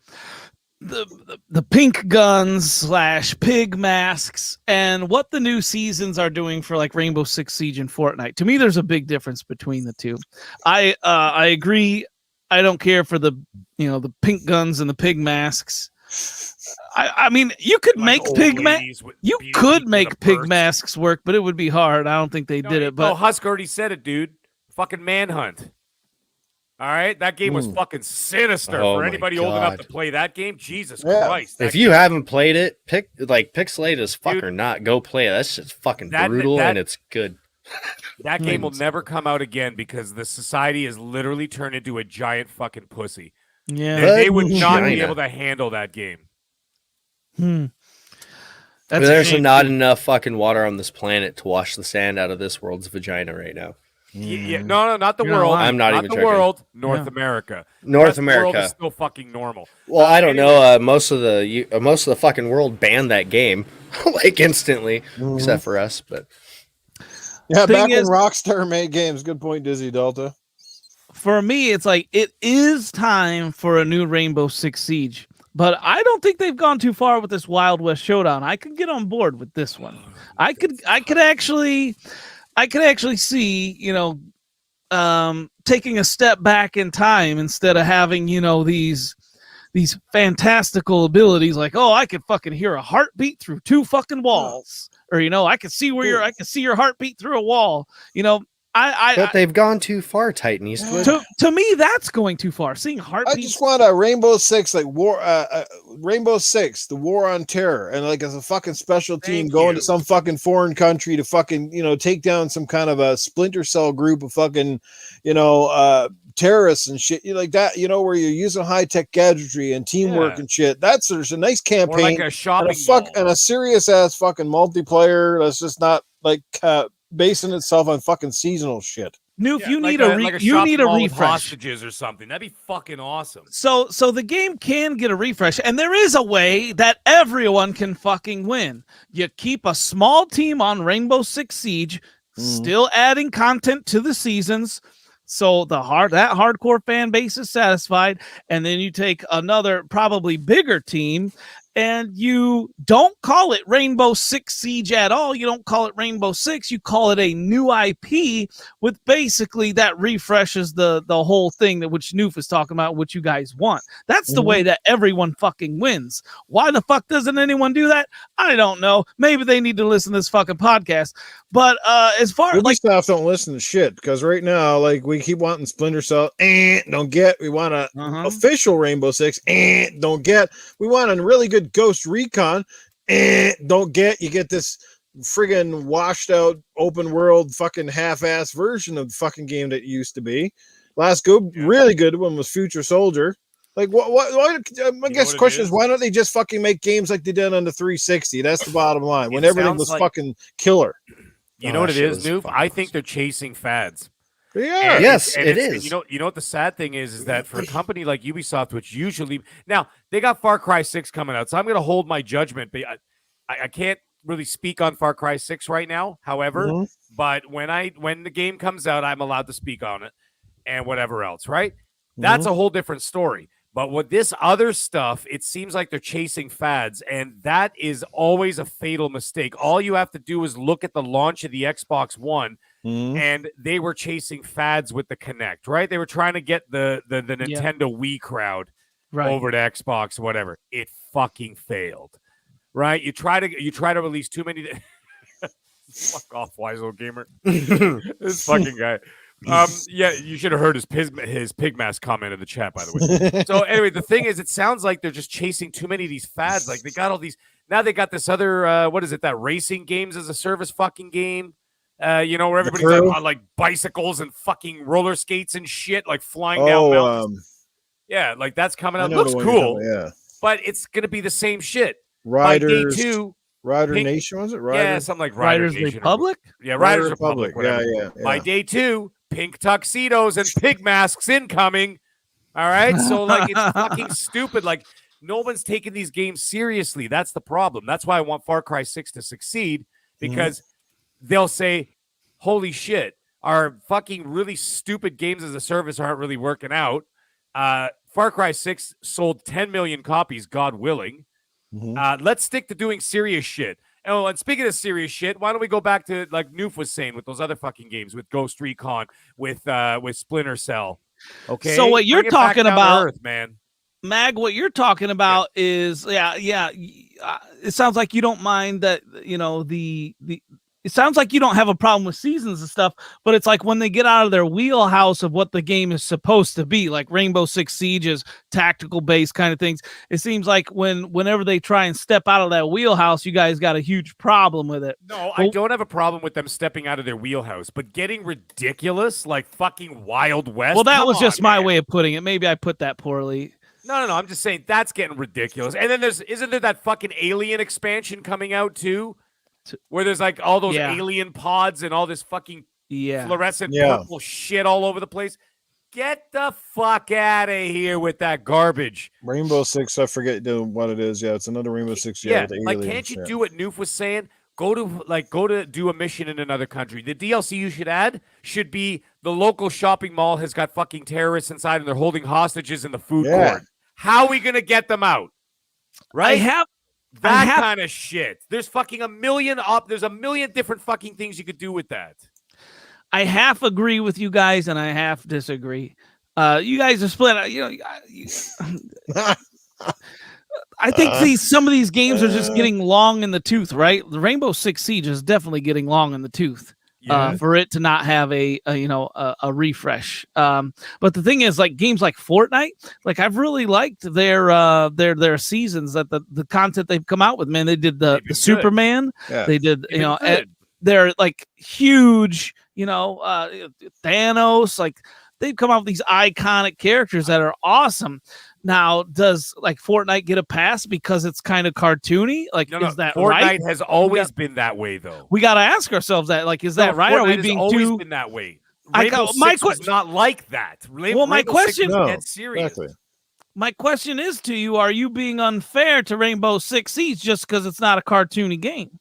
the pink guns / pig masks and what the new seasons are doing for like Rainbow Six Siege and Fortnite. To me, there's a big difference between the two. I agree. I don't care for the pink guns and the pig masks. I mean, you could like make pig pig masks work, but it would be hard. I don't think they did it. But Husk already said it, dude. Fucking Manhunt. All right, that game was fucking sinister for anybody old enough to play that game. Jesus Christ! If you haven't played it, pixelate as fuck or not, go play it. That's just fucking brutal and it's good. That game will never come out again because the society has literally turned into a giant fucking pussy. Yeah, they would not be able to handle that game. There's not enough fucking water on this planet to wash the sand out of this world's vagina right now. Yeah, no, not the world. I'm not even the joking. world. North America. North The America world is still fucking normal. Well, I don't know. Most of the fucking world banned that game like instantly, except for us. But yeah, back when Rockstar made games. Good point, Dizzy Delta. For me, it's like it is time for a new Rainbow Six Siege. But I don't think they've gone too far with this Wild West Showdown. I could get on board with this one. I could actually see, taking a step back in time instead of having, these fantastical abilities like, oh, I could fucking hear a heartbeat through 2 fucking walls, or I could see I can see your heartbeat through a wall. But they've gone too far, Titan Eastwood. To me, that's going too far. Seeing heartbeats. I just want a Rainbow Six, like Rainbow Six, the War on Terror, and like as a fucking special team going to some fucking foreign country to fucking take down some kind of a Splinter Cell group of fucking terrorists and shit like that. Where you're using high tech gadgetry and teamwork and shit. There's a nice campaign, or like a shopping and a serious ass fucking multiplayer. That's just not like. Basing itself on fucking seasonal shit. Noof, you need a refresh. Hostages or something. That'd be fucking awesome. So the game can get a refresh, and there is a way that everyone can fucking win. You keep a small team on Rainbow Six Siege, still adding content to the seasons, so that hardcore fan base is satisfied, and then you take another probably bigger team. And you don't call it Rainbow Six Siege at all. You don't call it Rainbow Six. You call it a new IP with basically that refreshes the whole thing that which Noof is talking about, what you guys want. That's the way that everyone fucking wins. Why the fuck doesn't anyone do that? I don't know. Maybe they need to listen to this fucking podcast. But as far as Ubisoft don't listen to shit because right now, like we keep wanting Splinter Cell, don't get. We want a official Rainbow Six, don't get. We want a really good Ghost Recon, don't get. You get this friggin' washed out open world fucking half-ass version of the fucking game that it used to be. Last good, really good one was Future Soldier. Like what I guess the question is why don't they just fucking make games like they did on the 360? That's the bottom line. When everything was fucking killer. You know what it is, Noob? I think they're chasing fads. Yeah. Yes, it is. You know what the sad thing is that for a company like Ubisoft, which usually now they got Far Cry 6 coming out, so I'm gonna hold my judgment, but I can't really speak on Far Cry 6 right now. However, but when the game comes out, I'm allowed to speak on it and whatever else, right? That's a whole different story. But with this other stuff, it seems like they're chasing fads, and that is always a fatal mistake. All you have to do is look at the launch of the Xbox One, and they were chasing fads with the Kinect, right? They were trying to get the Nintendo Wii crowd over to Xbox, whatever. It fucking failed, right? You try to release too many. Fuck off, wise old gamer. This fucking guy. Yeah, you should have heard his pig mask comment in the chat, by the way. So anyway, the thing is, it sounds like they're just chasing too many of these fads. Like they got all these. Now they got this other what is it? That racing games as a service fucking game. Where everybody's on like bicycles and fucking roller skates and shit, like flying down mountains. Yeah, like that's coming out. Looks cool. But it's gonna be the same shit. Riders. By day 2. Rider Nation, was it? Riders? Yeah, something like Riders Republic? Yeah, Riders Republic. Whatever. Yeah. By day 2, pink tuxedos and pig masks incoming. All right? So, like, it's fucking stupid. Like, no one's taking these games seriously. That's the problem. That's why I want Far Cry 6 to succeed, because they'll say, holy shit, our fucking really stupid games as a service aren't really working out. Far Cry 6 sold 10 million copies, God willing. Let's stick to doing serious shit. Oh, and speaking of serious shit, why don't we go back to like Noof was saying with those other fucking games, with Ghost Recon, with Splinter Cell. Okay. So what you're talking about, Earth, man, Mag, what you're talking about is it sounds like you don't mind that, it sounds like you don't have a problem with seasons and stuff, but it's like when they get out of their wheelhouse of what the game is supposed to be, like Rainbow Six Siege's tactical based kind of things. It seems like whenever they try and step out of that wheelhouse, you guys got a huge problem with it. No, I don't have a problem with them stepping out of their wheelhouse, but getting ridiculous like fucking Wild West. Well, that was just my way of putting it. Maybe I put that poorly. No. I'm just saying that's getting ridiculous. And then isn't there that fucking Alien expansion coming out too? Where there's like all those alien pods and all this fucking fluorescent purple shit all over the place. Get the fuck out of here with that garbage. Rainbow Six, I forget what it is. Yeah, it's another Rainbow Six. Yeah, like can't you do what Noof was saying? Go to do a mission in another country. The DLC you should add should be the local shopping mall has got fucking terrorists inside and they're holding hostages in the food court. How are we gonna get them out? Right? That kind of shit. There's fucking a million different fucking things you could do with that. I half agree with you guys and I half disagree. You guys are split. I think some of these games are just getting long in the tooth, right? The Rainbow Six Siege is definitely getting long in the tooth. For it to not have a refresh. But the thing is, like games like Fortnite, like I've really liked their seasons, that the content they've come out with. Man, they did the Superman. Yeah. They did they're like huge. Thanos. Like they've come out with these iconic characters that are awesome. Now, does like Fortnite get a pass because it's kind of cartoony? Like, is that Fortnite right? Fortnite has always been that way, though. We got to ask ourselves that. Like, is that right? Fortnite Are we being has always too? Been that way. Rainbow Six was not like that. My question. Get serious. Exactly. My question is to you: are you being unfair to Rainbow Six Siege just because it's not a cartoony game?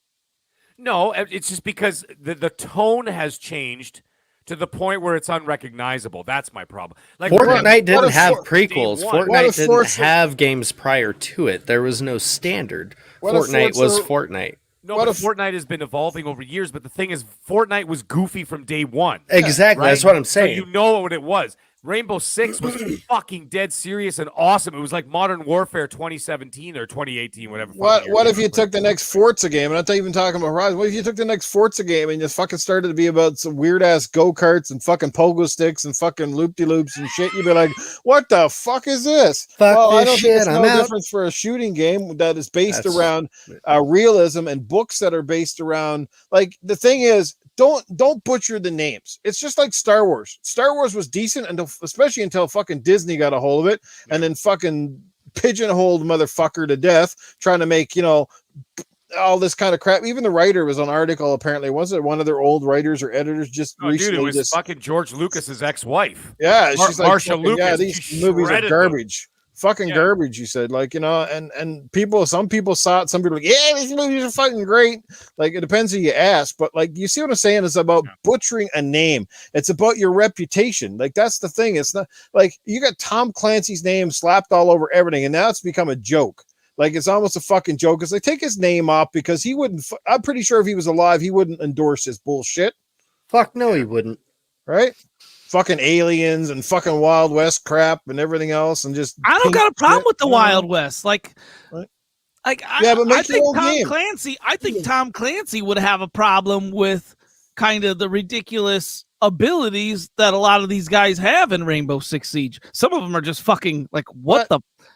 No, it's just because the tone has changed to the point where it's unrecognizable. That's my problem. Like Fortnite didn't have prequels. Fortnite didn't have games prior to it. There was no standard. Fortnite was Fortnite. No, but Fortnite has been evolving over years. But the thing is, Fortnite was goofy from day one. Exactly. Right? That's what I'm saying. So you know what it was. Rainbow Six was fucking dead serious and awesome. It was like Modern Warfare 2017 or 2018, whatever. What if you took the next Forza game? And I'm not even talking about Horizon. What if you took the next Forza game and just fucking started to be about some weird ass go karts and fucking pogo sticks and fucking loop de loops and shit? You'd be like, what the fuck is this? I don't think it's no difference for a shooting game that is based around realism and books that are based around, like, the thing is, don't butcher the names. It's just like Star Wars. Star Wars was decent especially until fucking Disney got a hold of it and then fucking pigeonholed motherfucker to death, trying to make, all this kind of crap. Even the writer was on an article, apparently. Was it one of their old writers or editors just recently? Dude, it was fucking George Lucas's ex-wife. Yeah, she's like, Marsha Lucas. Yeah, these movies are garbage. Fucking garbage, you said. Like, and some people saw it, some people were like, yeah, these movies are fucking great. Like, it depends who you ask, but like, you see what I'm saying? It's about butchering a name. It's about your reputation. Like, that's the thing. It's not like you got Tom Clancy's name slapped all over everything, and now it's become a joke. Like, it's almost a fucking joke. It's like, take his name off, because he wouldn't, I'm pretty sure if he was alive, he wouldn't endorse his bullshit. Fuck no, he wouldn't. Right? Fucking aliens and fucking Wild West crap and everything else, and just I don't got a problem with the Wild West. Like, right. But I think Tom Clancy would have a problem with kind of the ridiculous abilities that a lot of these guys have in Rainbow Six Siege. Some of them are just fucking like,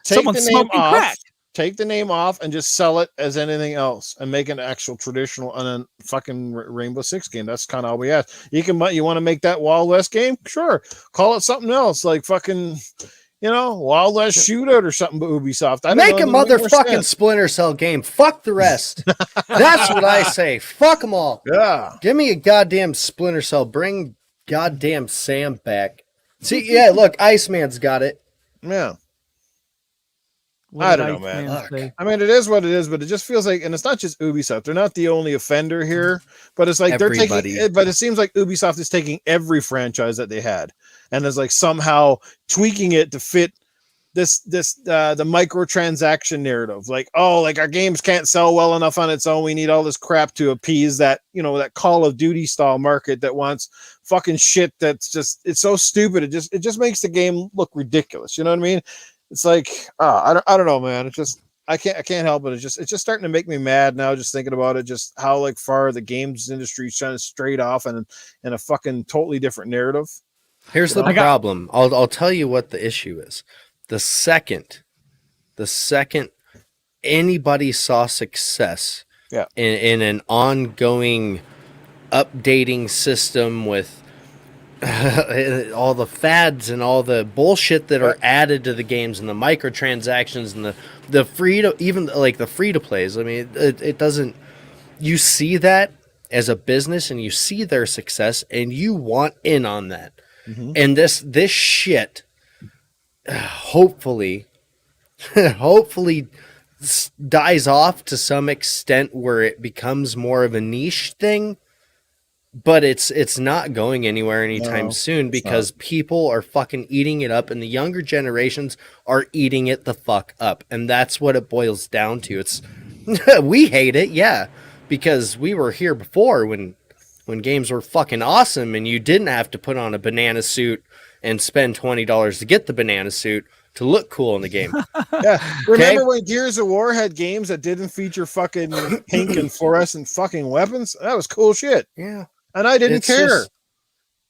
someone's smoking crack. Take the name off and just sell it as anything else and make an actual traditional and a fucking Rainbow Six game. That's kind of all we ask. You want to make that Wild West game? Sure. Call it something else, like fucking, Wild West Shootout or something, but Ubisoft. Make a motherfucking Splinter Cell game. Fuck the rest. That's what I say. Fuck them all. Yeah. Give me a goddamn Splinter Cell. Bring goddamn Sam back. See, yeah, look, Iceman's got it. Yeah. I don't know, man. I mean, it is what it is, but it just feels like, and it's not just Ubisoft. They're not the only offender here, but it's like they're taking, but it seems like Ubisoft is taking every franchise that they had and is like somehow tweaking it to fit the microtransaction narrative. Like, like our games can't sell well enough on its own. We need all this crap to appease that, that Call of Duty style market that wants fucking shit that's just, it's so stupid. It just makes the game look ridiculous. You know what I mean? It's like, I don't know, man. It's just, I can't help it. It's just starting to make me mad now, just thinking about it, just how like far the games industry is trying to straight off and in a fucking totally different narrative. Here's the problem. I'll tell you what the issue is. The second anybody saw success in an ongoing updating system with all the fads and all the bullshit that are added to the games and the microtransactions and the free to, even like the free to plays. I mean, it doesn't, you see that as a business and you see their success and you want in on that. Mm-hmm. And this shit hopefully dies off to some extent where it becomes more of a niche thing. But it's not going anywhere anytime soon because people are fucking eating it up and the younger generations are eating it the fuck up. And that's what it boils down to. It's we hate it, yeah, because we were here before when games were fucking awesome and you didn't have to put on a banana suit and spend $20 to get the banana suit to look cool in the game. Yeah. Remember when Gears of War had games that didn't feature fucking pink and fluorescent fucking weapons? That was cool shit. Yeah. And I didn't care.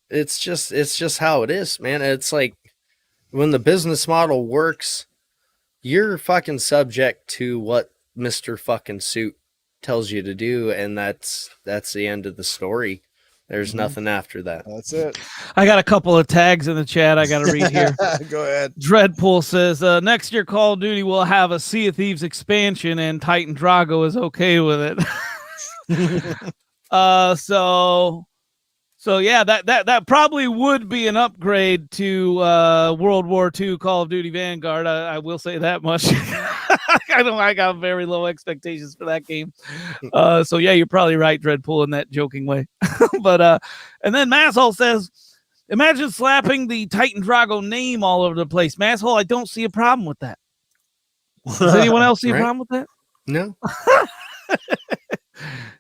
It's just how it is, man. It's like when the business model works, you're fucking subject to what Mr. fucking Suit tells you to do, and that's the end of the story. There's nothing after that. That's it. I got a couple of tags in the chat I got to read here. Go ahead. Dreadpool says, next year Call of Duty will have a Sea of Thieves expansion and Titan Drago is okay with it. So yeah, that probably would be an upgrade to World War II Call of Duty Vanguard. I will say that much. I got very low expectations for that game. So yeah, you're probably right, Dreadpool, in that joking way. But and then Masshole says, imagine slapping the Titan Drago name all over the place. Masshole, I don't see a problem with that. Does anyone else see a problem with that? No.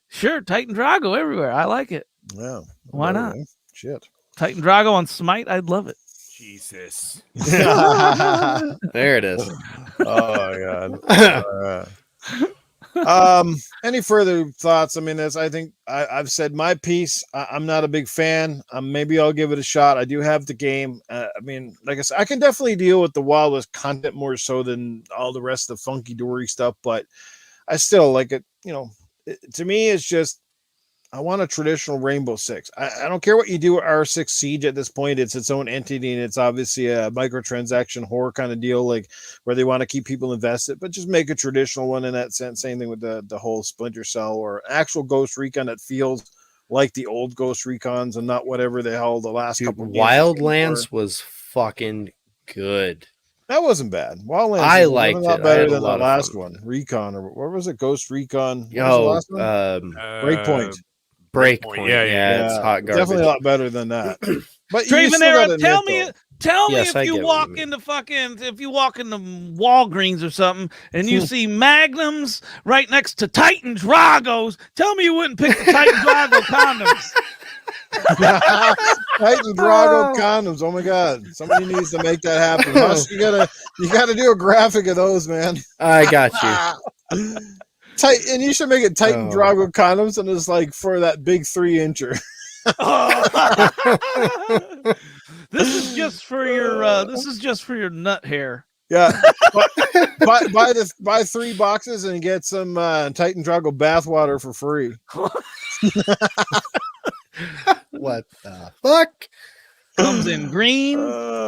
Sure, Titan Drago everywhere. I like it. Yeah. Why not? Shit. Titan Drago on Smite, I'd love it. Jesus. There it is. Oh my god. Any further thoughts? I mean, I think I've said my piece. I'm not a big fan. Maybe I'll give it a shot. I do have the game. I mean, like I said, I can definitely deal with the Wild West content more so than all the rest of the funky dory stuff, but I still like it. To me, it's just, I want a traditional Rainbow Six. I don't care what you do with R6 Siege at this point. It's its own entity, and it's obviously a microtransaction horror kind of deal, like where they want to keep people invested, but just make a traditional one in that sense. Same thing with the whole Splinter Cell or actual Ghost Recon that feels like the old Ghost Recons and not whatever the hell the last couple games Wildlands was fucking good. That wasn't bad. Wildlands I was liked a lot it. better than the last one. Recon, or what was it? Ghost Recon. What was the last one? Breakpoint. Breakpoint. Yeah, it's hot garbage. Definitely a lot better than that. But Travenera, tell me Yes, if you walk into Walgreens or something and you see Magnums right next to Titan Dragos, tell me you wouldn't pick the Titan Drago condoms. Titan Drago condoms. Oh my god. Somebody needs to make that happen. Hush, you gotta do a graphic of those, man. I got you. And you should make it Titan Drago condoms, and it's like for that big 3-incher. This is just for your nut hair. Yeah. Buy 3 boxes and get some Titan Drago bathwater for free. What the fuck? Comes in green,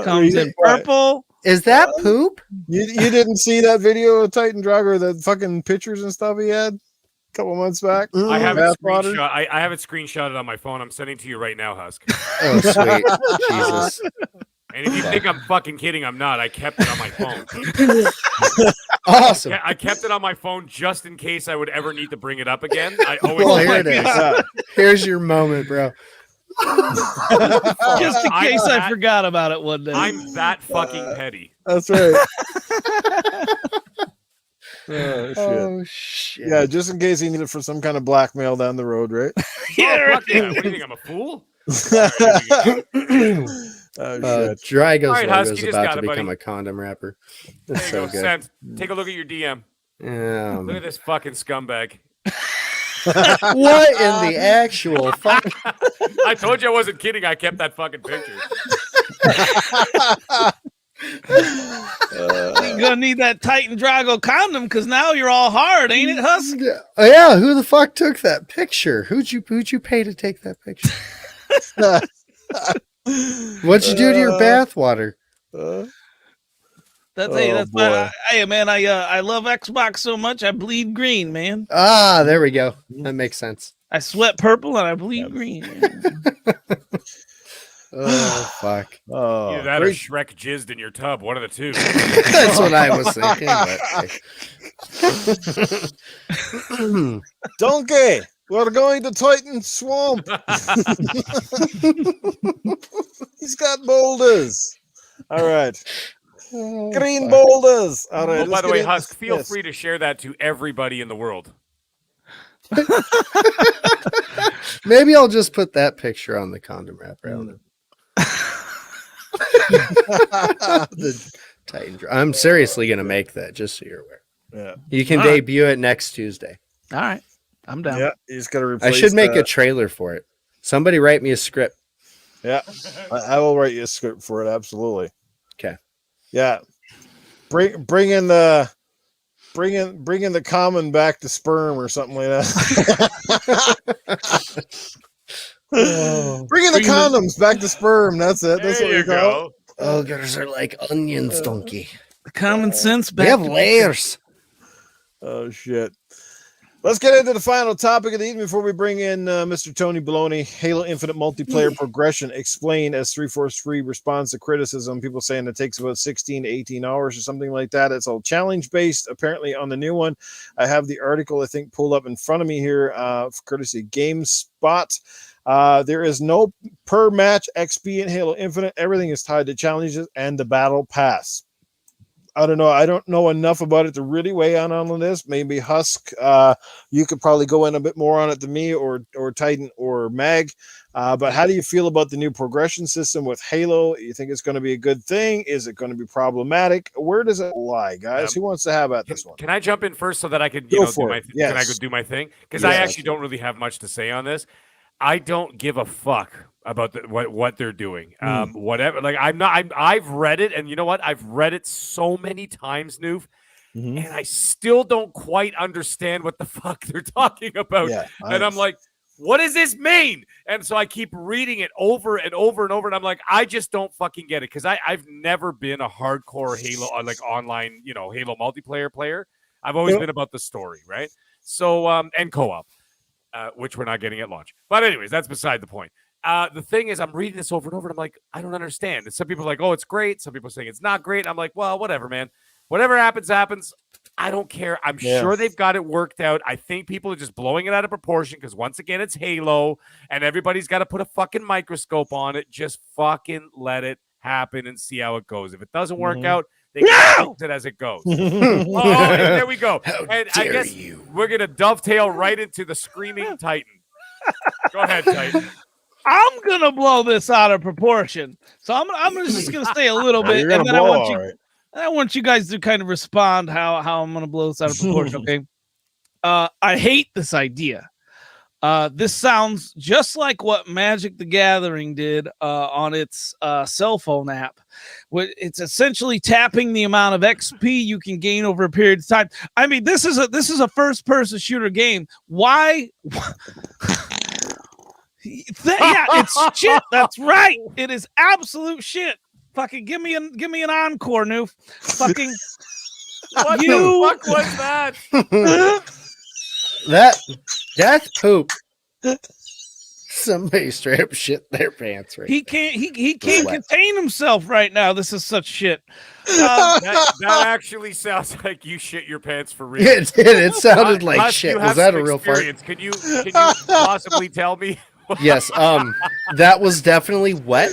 comes in purple. Is that poop? You didn't see that video of Titan Drago, the fucking pictures and stuff he had a couple months back? I have it screenshot. I have it screenshotted on my phone. I'm sending to you right now, Husk. Oh, sweet. Jesus. And if you think I'm fucking kidding, I'm not. I kept it on my phone. Awesome. I kept it on my phone just in case I would ever need to bring it up again. I always here it is. Here's your moment, bro. Just in case I forgot about it one day. I'm that fucking petty. That's right. Oh shit. Yeah, just in case he needed it for some kind of blackmail down the road, right? Yeah. What do you think? I'm a fool? Drago's right, logo is Husky, about to it, become buddy. a condom wrapper. There That's you so go. good. Sent. Take a look at your DM. Look at this fucking scumbag. What in the actual fuck? I told you I wasn't kidding. I kept that fucking picture. You're gonna need that Titan Drago condom because now you're all hard, ain't it, Husk? Oh, yeah, who the fuck took that picture? Who'd you pay to take that picture? What'd you do to your bathwater? That's why. Hey, man, I love Xbox so much I bleed green, man. Ah, there we go. That makes sense. I sweat purple and I bleed green. Oh fuck! Either that or Shrek jizzed in your tub. One of the two. That's what I was thinking. But, Donkey, we're going to Titan Swamp. He's got boulders. All right. Green boulders. All right. Oh, by the way, Husk, feel free to share that to everybody in the world. Maybe I'll just put that picture on the condom wrapper. I don't know. The Titan. I'm seriously gonna make that, just so you're aware. Yeah. You can debut it next Tuesday. All right, I'm down. Yeah, you just gotta replace. I should make a trailer for it. Somebody write me a script. Yeah, I will write you a script for it. Absolutely. Okay. Yeah. Bring in the common back to sperm or something like that. Bringing the condoms back to sperm. That's it. That's what we call it. Oh, guys are like onions, donkey. Common sense. They have layers. Oh shit. Let's get into the final topic of the evening before we bring in Mr. Tony Baloney. Halo Infinite multiplayer progression explained as 343 responds to criticism. People saying it takes about 16 to 18 hours or something like that. It's all challenge based, apparently, on the new one. I have the article, I think, pulled up in front of me here, courtesy of GameSpot. There is no per match XP in Halo Infinite. Everything is tied to challenges and the battle pass. I don't know. I don't know enough about it to really weigh on this. Maybe Husk, you could probably go in a bit more on it than me, or Titan or Mag. But how do you feel about the new progression system with Halo? You think it's going to be a good thing? Is it going to be problematic? Where does it lie, guys? Who wants to have at this one? Can I jump in first so that I can, Can I go do my thing? Because I actually don't really have much to say on this. I don't give a fuck about what they're doing. Whatever. Like I've read it, and you know what? I've read it so many times, Noof, and I still don't quite understand what the fuck they're talking about. Yeah, and I'm like, what does this mean? And so I keep reading it over and over and over, and I'm like, I just don't fucking get it, because I've never been a hardcore Halo, like online, Halo multiplayer player. I've always been about the story, right? So and co-op, which we're not getting at launch. But anyways, that's beside the point. The thing is, I'm reading this over and over, and I'm like, I don't understand. And some people are like, oh, it's great. Some people are saying it's not great. I'm like, well, whatever, man. Whatever happens, happens. I don't care. I'm sure they've got it worked out. I think people are just blowing it out of proportion because, once again, it's Halo, and everybody's got to put a fucking microscope on it. Just fucking let it happen and see how it goes. If it doesn't work out, they can fix it as it goes. And there we go. And I guess we're going to dovetail right into the Screaming Titan. Go ahead, Titan. I'm gonna blow this out of proportion, so I'm just gonna say a little bit, and then I want you guys to kind of respond how I'm gonna blow this out of proportion. Okay, I hate this idea. This sounds just like what Magic the Gathering did on its cell phone app. It's essentially tapping the amount of XP you can gain over a period of time. I mean, this is a first-person shooter game. Why? Yeah, it's shit. That's right. It is absolute shit. Fucking give me an encore, Noof. Fucking what the fuck was that? That's poop. Somebody straight up shit their pants right. He can't contain himself right now. This is such shit. That actually sounds like you shit your pants for real. It did. It sounded like shit. Was that a real fart? Can you possibly tell me? Yes, that was definitely wet.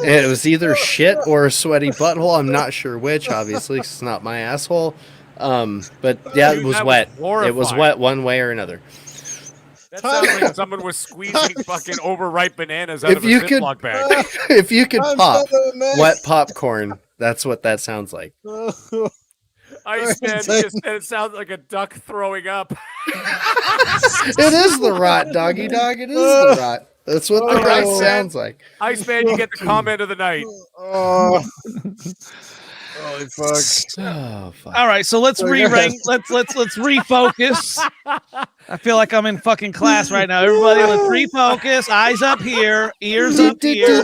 It was either shit or a sweaty butthole. I'm not sure which, obviously, 'cause it's not my asshole. But yeah, it was wet. It was wet one way or another. That sounds like someone was squeezing fucking overripe bananas out of a Ziploc bag. If you could pop wet popcorn, that's what that sounds like. Iceman just said it sounds like a duck throwing up. It is the rot, doggy dog. It is the rot. That's what the rot sounds like. Iceman, you get the comment of the night. Holy fuck. Oh, fuck. All right, so let's re-rank. Let's refocus. I feel like I'm in fucking class right now. Everybody, let's refocus. Eyes up here, ears up here.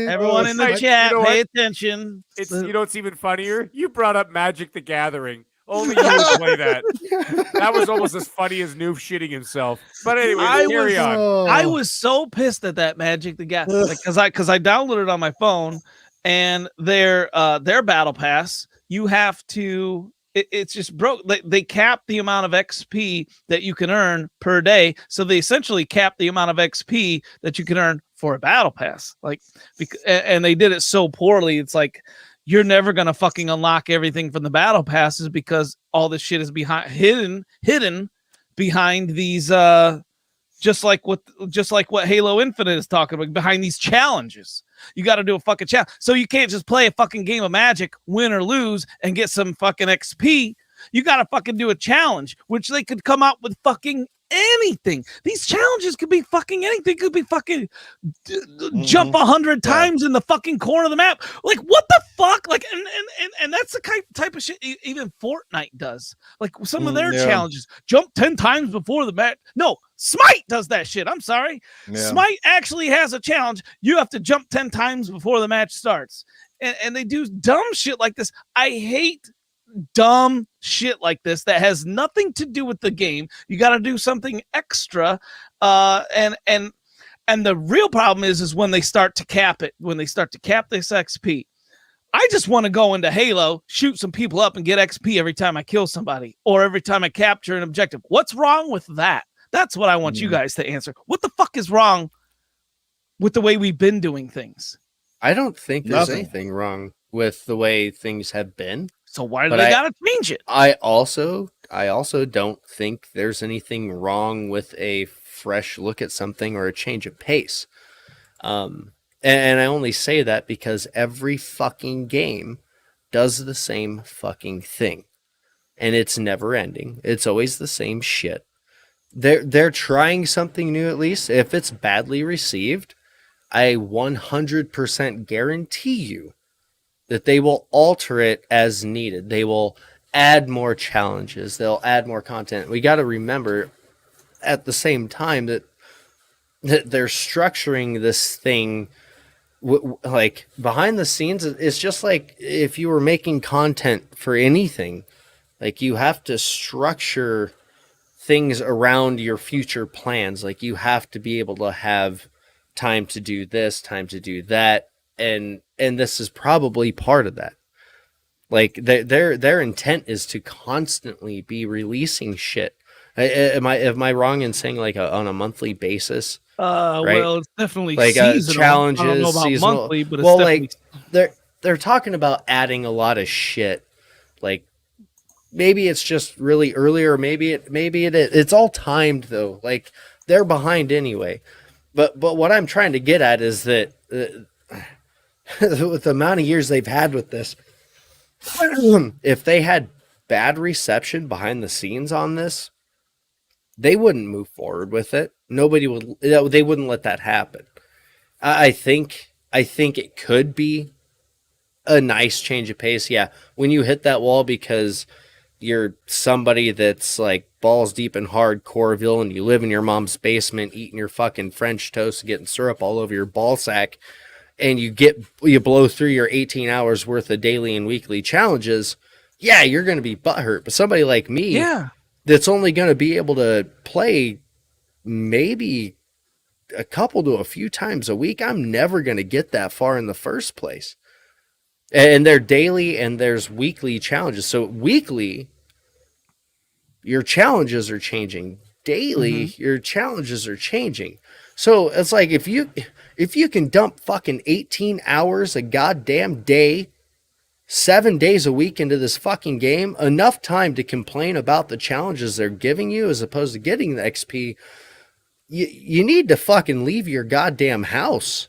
Everyone in the chat, pay attention. It's even funnier. You brought up Magic the Gathering. Only you would play that. That was almost as funny as Noof shitting himself. But anyway, carry on. I was so pissed at that Magic the Gathering because I downloaded it on my phone. And their battle pass, you have to. It's just broke. They cap the amount of XP that you can earn per day. So they essentially cap the amount of XP that you can earn for a battle pass. And they did it so poorly. It's like you're never gonna fucking unlock everything from the battle passes because all this shit is hidden behind these. Just like what Halo Infinite is talking about, behind these challenges. You got to do a fucking challenge. So you can't just play a fucking game of Magic, win or lose, and get some fucking XP. You got to fucking do a challenge, which they could come out with fucking anything. These challenges could be fucking anything. Could be fucking jump 100 times in the fucking corner of the map. Like, what the fuck? Like, and that's the type of shit even Fortnite does. Like some of their challenges, jump 10 times before the match. No, Smite does that shit. I'm sorry. Yeah. Smite actually has a challenge. You have to jump 10 times before the match starts. And they do dumb shit like this. I hate dumb shit like this that has nothing to do with the game. You got to do something extra. And the real problem is when they start to cap it, when they start to cap this XP. I just want to go into Halo, shoot some people up and get XP every time I kill somebody or every time I capture an objective. What's wrong with that? That's what I want you guys to answer. What the fuck is wrong with the way we've been doing things? I don't think there's anything wrong with the way things have been. So why do But they gotta change it? I also don't think there's anything wrong with a fresh look at something or a change of pace. And I only say that because every fucking game does the same fucking thing, and it's never ending. It's always the same shit. They're trying something new at least. If it's badly received, I 100% guarantee you that they will alter it as needed. They will add more challenges. They'll add more content. We got to remember at the same time that they're structuring this thing like behind the scenes. It's just like if you were making content for anything, like you have to structure things around your future plans. Like you have to be able to have time to do this, time to do that, and this is probably part of that. Like their intent is to constantly be releasing shit. Am I wrong in saying like on a monthly basis? Right? Well, it's definitely Like seasonal. challenges, I don't know about seasonal. monthly, but it's Well, definitely... like they're talking about adding a lot of shit. Like maybe it's just really early, or maybe it's all timed though. Like they're behind anyway. But what I'm trying to get at is that with the amount of years they've had with this, if they had bad reception behind the scenes on this, they wouldn't move forward with it. Nobody would. They wouldn't let that happen. I think it could be a nice change of pace. Yeah, when you hit that wall because you're somebody that's like balls deep in hardcoreville and you live in your mom's basement eating your fucking French toast and getting syrup all over your ball sack, and you blow through your 18 hours worth of daily and weekly challenges, yeah, you're going to be butthurt. But somebody like me, that's only going to be able to play maybe a couple to a few times a week, I'm never going to get that far in the first place. And they're daily and there's weekly challenges. So weekly, your challenges are changing. Daily, your challenges are changing. So it's like if you can dump fucking 18 hours a goddamn day, 7 days a week into this fucking game, enough time to complain about the challenges they're giving you as opposed to getting the XP, you need to fucking leave your goddamn house.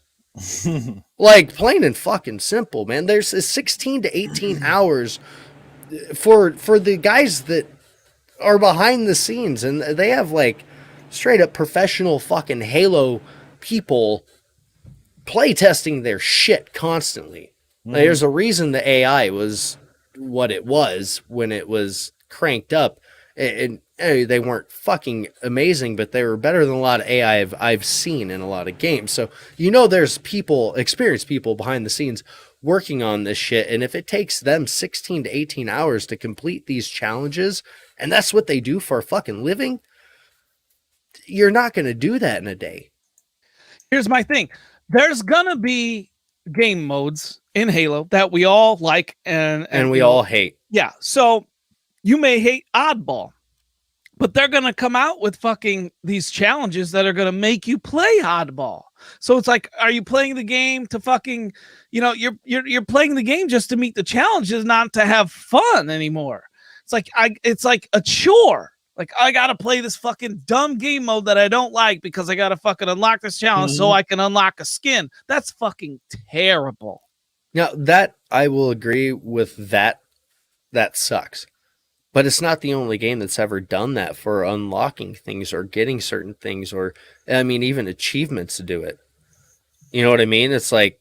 Like, plain and fucking simple, man. There's 16 to 18 hours for the guys that are behind the scenes, and they have like straight up professional fucking Halo people play testing their shit constantly. Like, there's a reason the AI was what it was when it was cranked up, and they weren't fucking amazing, but they were better than a lot of AI I've seen in a lot of games. So there's people, experienced people behind the scenes working on this shit, and if it takes them 16 to 18 hours to complete these challenges, and that's what they do for a fucking living, you're not going to do that in a day. Here's my thing. There's going to be game modes in Halo that we all like and we all hate. Yeah. So you may hate Oddball, but they're going to come out with fucking these challenges that are going to make you play Oddball. So it's like, are you playing the game to fucking, you're playing the game just to meet the challenges, not to have fun anymore. It's like a chore. Like, I got to play this fucking dumb game mode that I don't like because I got to fucking unlock this challenge so I can unlock a skin. That's fucking terrible. Now, that I will agree with that. That sucks. But it's not the only game that's ever done that for unlocking things or getting certain things, or, I mean, even achievements to do it. You know what I mean? It's like,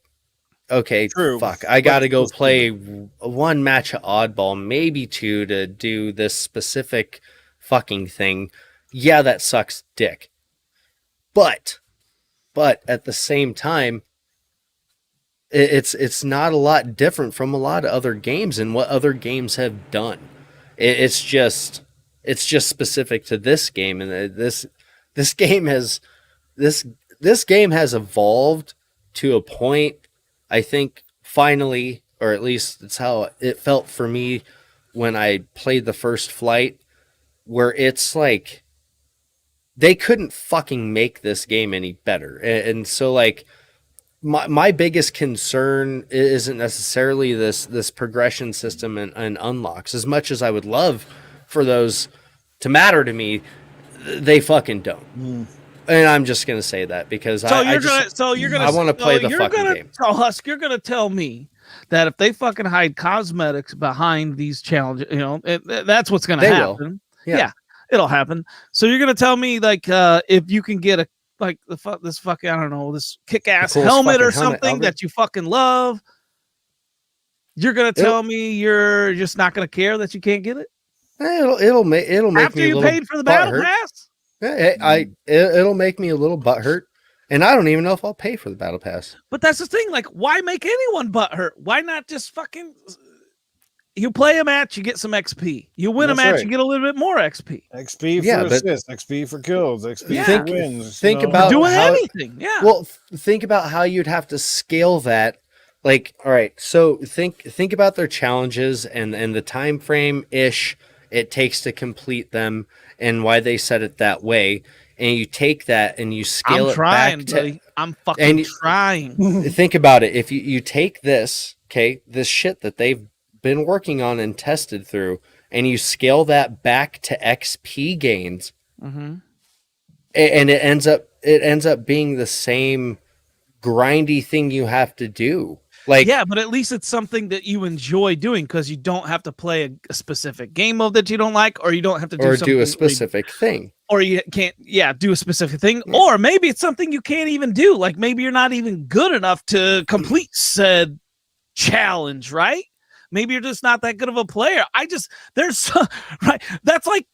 okay, fuck, I got to go play one match of Oddball, maybe two, to do this specific fucking thing. Yeah, that sucks dick. But at the same time, it's not a lot different from a lot of other games and what other games have done. It's just specific to this game, and this game has evolved to a point, I think, finally, or at least it's how it felt for me when I played the first flight, where it's like they couldn't fucking make this game any better. And so, like, my biggest concern isn't necessarily this progression system and unlocks. As much as I would love for those to matter to me, they fucking don't. And I'm just gonna say that because I want to play the fucking game. So Husk, you're gonna tell me that if they fucking hide cosmetics behind these challenges, that's what's gonna happen. Yeah, it'll happen. So you're gonna tell me like if you can get this fucking, I don't know, this kick-ass helmet or something that you fucking love, you're gonna tell me you're just not gonna care that you can't get it? It'll make after me you paid for the battle pass. It'll make me a little butthurt, and I don't even know if I'll pay for the battle pass. But that's the thing. Like, why make anyone butthurt? Why not just fucking? You play a match, you get some XP. You win a match, you get a little bit more XP. XP for assists, XP for kills, XP for wins. Think about doing anything. Yeah. Well, think about how you'd have to scale that. Like, all right, so think about their challenges and the time frame ish it takes to complete them and why they set it that way. And you take that and you scale it back buddy. I'm fucking trying. Think about it. If you take this shit that they've been working on and tested through, and you scale that back to XP gains, and it ends up being the same grindy thing you have to do. Like, yeah, but at least it's something that you enjoy doing because you don't have to play a specific game mode that you don't like, or you don't have to do a specific thing, or you can't, do a specific thing, or maybe it's something you can't even do. Like maybe you're not even good enough to complete said challenge, right? Maybe you're just not that good of a player. Right. That's like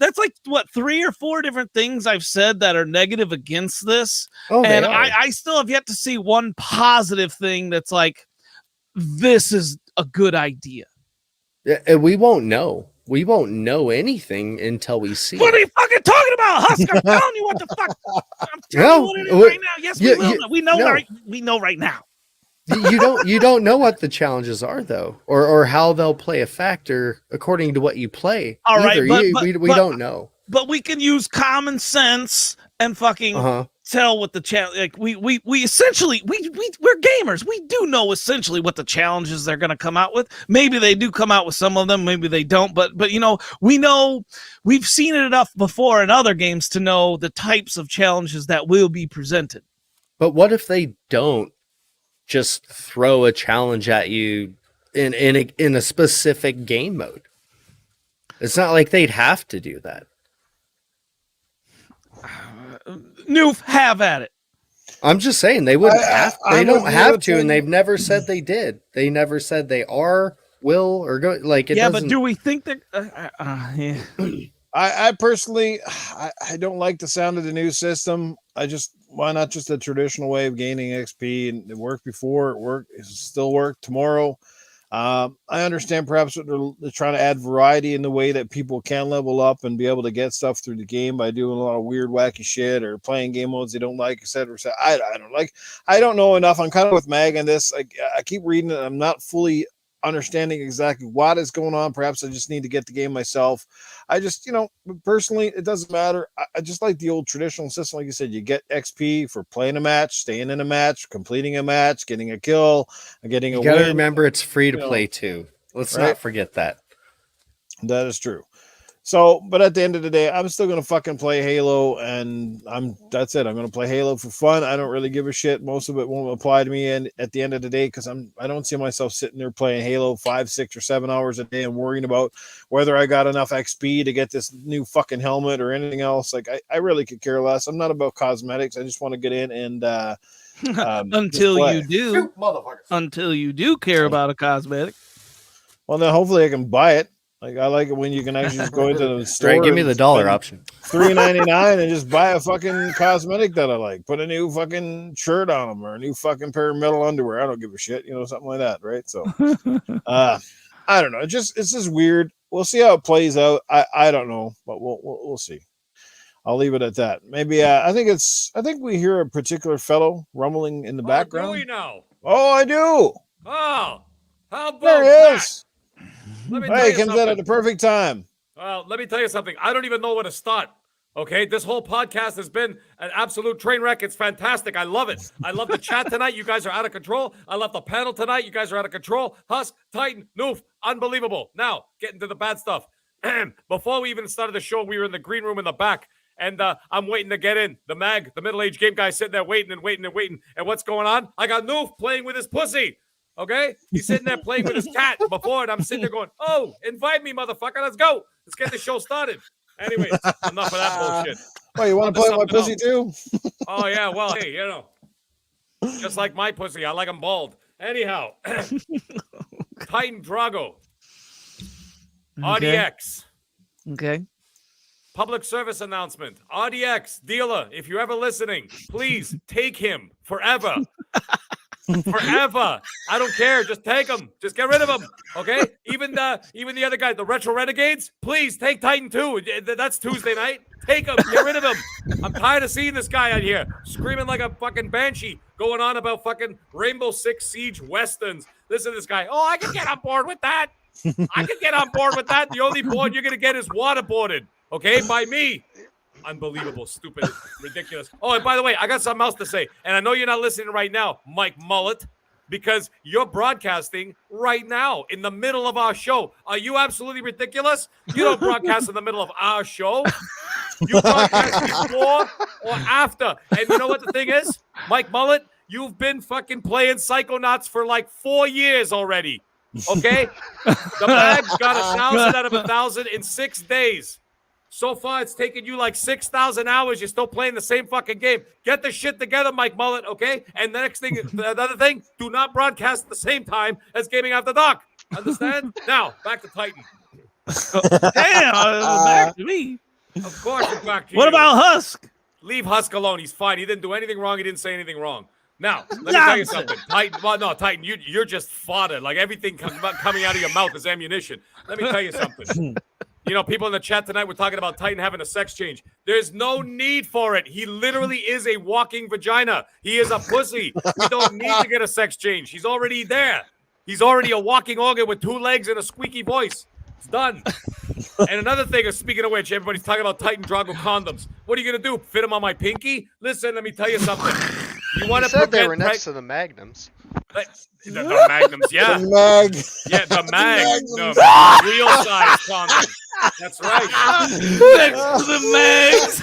what 3 or 4 different things I've said that are negative against this, and I still have yet to see one positive thing that's like, this is a good idea. We won't know. We won't know anything until we see. What are you fucking talking about, Husk? I'm telling you what the fuck. I'm telling you what it is right now. Yes, we will. We know. We know right now. You don't know what the challenges are though, or how they'll play a factor according to what you play. All right, we don't know. But we can use common sense and fucking tell what the challenge. Like we essentially we're gamers. We do know essentially what the challenges they're going to come out with. Maybe they do come out with some of them. Maybe they don't. But we know we've seen it enough before in other games to know the types of challenges that will be presented. But what if they don't just throw a challenge at you in a specific game mode? It's not like they'd have to do that. Noof, have at it. I'm just saying they wouldn't have. They don't have to, and they've never said they did. They never said they are, will, or go. Like it. Yeah, but do we think that? I personally, I don't like the sound of the new system. Why not just the traditional way of gaining XP, and it worked before, it still work tomorrow. I understand perhaps what they're trying to add variety in the way that people can level up and be able to get stuff through the game by doing a lot of weird, wacky shit or playing game modes they don't like, etc. I don't know enough. I'm kind of with Mag on this. I keep reading it. I'm not fully understanding exactly what is going on. Perhaps I just need to get the game myself. I just, personally, it doesn't matter. I just like the old traditional system. Like you said, you get XP for playing a match, staying in a match, completing a match, getting a kill, getting a win. You gotta remember it's free to play too. Let's not forget that. That is true. So, but at the end of the day, I'm still going to fucking play Halo, and that's it. I'm going to play Halo for fun. I don't really give a shit. Most of it won't apply to me and at the end of the day, because I don't see myself sitting there playing Halo 5, 6, or 7 hours a day and worrying about whether I got enough XP to get this new fucking helmet or anything else. Like, I really could care less. I'm not about cosmetics. I just want to get in and until you do. Shoot, until you do care about a cosmetic. Well, then hopefully I can buy it. Like, I like it when you can actually just go into the store. Right, give me the dollar option. $3.99 and just buy a fucking cosmetic that I like. Put a new fucking shirt on them or a new fucking pair of metal underwear. I don't give a shit, something like that, right? So, I don't know. It's just weird. We'll see how it plays out. I don't know, but we'll see. I'll leave it at that. Maybe I think we hear a particular fellow rumbling in the background. Do we know? Oh, I do. Oh, how about there he that? Is. Hey, comes out at the perfect time. Well, let me tell you something. I don't even know where to start. Okay, this whole podcast has been an absolute train wreck. It's fantastic. I love it. I love the chat tonight. You guys are out of control. I love the panel tonight. You guys are out of control. Husk, Titan, Noof, unbelievable. Now, getting to the bad stuff. Before we even started the show, we were in the green room in the back, and I'm waiting to get in. The middle-aged game guy, sitting there waiting. And what's going on? I got Noof playing with his pussy. Okay? He's sitting there playing with his cat before, and I'm sitting there going, oh, invite me, motherfucker. Let's go. Let's get the show started. Anyways, enough of that bullshit. Oh, you want to play my pussy too? Oh, yeah. Well, hey, just like my pussy. I like them bald. Anyhow, Titan Drago. RDX. Okay. Public service announcement. RDX, dealer, if you're ever listening, please take him forever. Forever. I don't care. Just take him. Just get rid of him. Okay? Even the other guy, the Retro Renegades, please take Titan too. That's Tuesday night. Take him. Get rid of him. I'm tired of seeing this guy out here screaming like a fucking banshee, going on about fucking Rainbow Six Siege Westerns. Listen to this guy. Oh, I can get on board with that. I can get on board with that. The only board you're going to get is waterboarded. Okay? By me. Unbelievable, stupid, ridiculous. Oh, and by the way, I got something else to say. And I know you're not listening right now, Mike Mullet, because you're broadcasting right now in the middle of our show. Are you absolutely ridiculous? You don't broadcast in the middle of our show. You broadcast before or after. And you know what the thing is? Mike Mullet, you've been fucking playing Psychonauts for like 4 years already. Okay? The bag's got 1,000 out of 1,000 in 6 days. So far, it's taken you like 6,000 hours. You're still playing the same fucking game. Get the shit together, Mike Mullet, okay? And the next thing, the other thing, do not broadcast at the same time as Gaming After Dark. Understand? Now, back to Titan. Damn, back to me. Of course, it's back to you. What about Husk? Leave Husk alone. He's fine. He didn't do anything wrong. He didn't say anything wrong. Now, let me tell you something. Titan, well, no, Titan, you're just fodder. Like everything coming out of your mouth is ammunition. Let me tell you something. You know, people in the chat tonight were talking about Titan having a sex change. There's no need for it. He literally is a walking vagina. He is a pussy. We don't need to get a sex change. He's already there. He's already a walking organ with 2 legs and a squeaky voice. It's done. And another thing, speaking of which, everybody's talking about Titan Drago condoms. What are you going to do? Fit them on my pinky? Listen, let me tell you something. You want to said they were next to the Magnums. The Magnums, yeah. The mag. Yeah, the Magnum. Real size condom. That's right. Next to the Mags.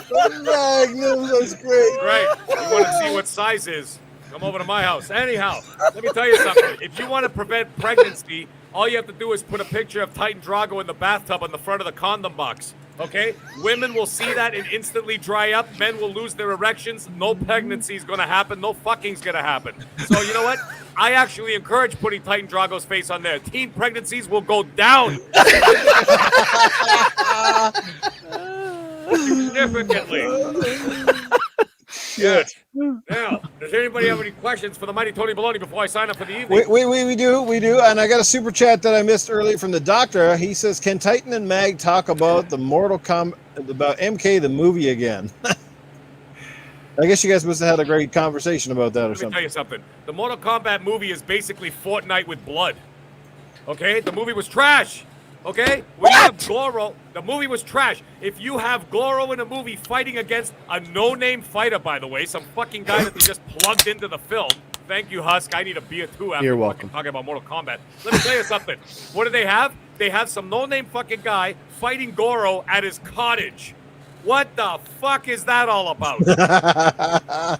The Magnum, that's great. Right. You want to see what size is? Come over to my house. Anyhow, let me tell you something. If you want to prevent pregnancy, all you have to do is put a picture of Titan Drago in the bathtub on the front of the condom box. Okay? Women will see that and instantly dry up. Men will lose their erections. No pregnancy is going to happen. No fucking's going to happen. So, you know what? I actually encourage putting Titan Drago's face on there. Teen pregnancies will go down significantly. Good. Now, does anybody have any questions for the mighty Tony Baloney before I sign up for the evening? We do. And I got a super chat that I missed earlier from the doctor. He says, can Titan and Mag talk about the Mortal Kombat, about MK, the movie again? I guess you guys must have had a great conversation about that or something. Let me tell you something. The Mortal Kombat movie is basically Fortnite with blood. Okay? The movie was trash. Okay? When you have Goro, the movie was trash. If you have Goro in a movie fighting against a no-name fighter, by the way, some fucking guy that they just plugged into the film. Thank you, Husk. I need a beer too after You're welcome. talking about Mortal Kombat. Let me tell you something. What do they have? They have some no-name fucking guy fighting Goro at his cottage. What the fuck is that all about?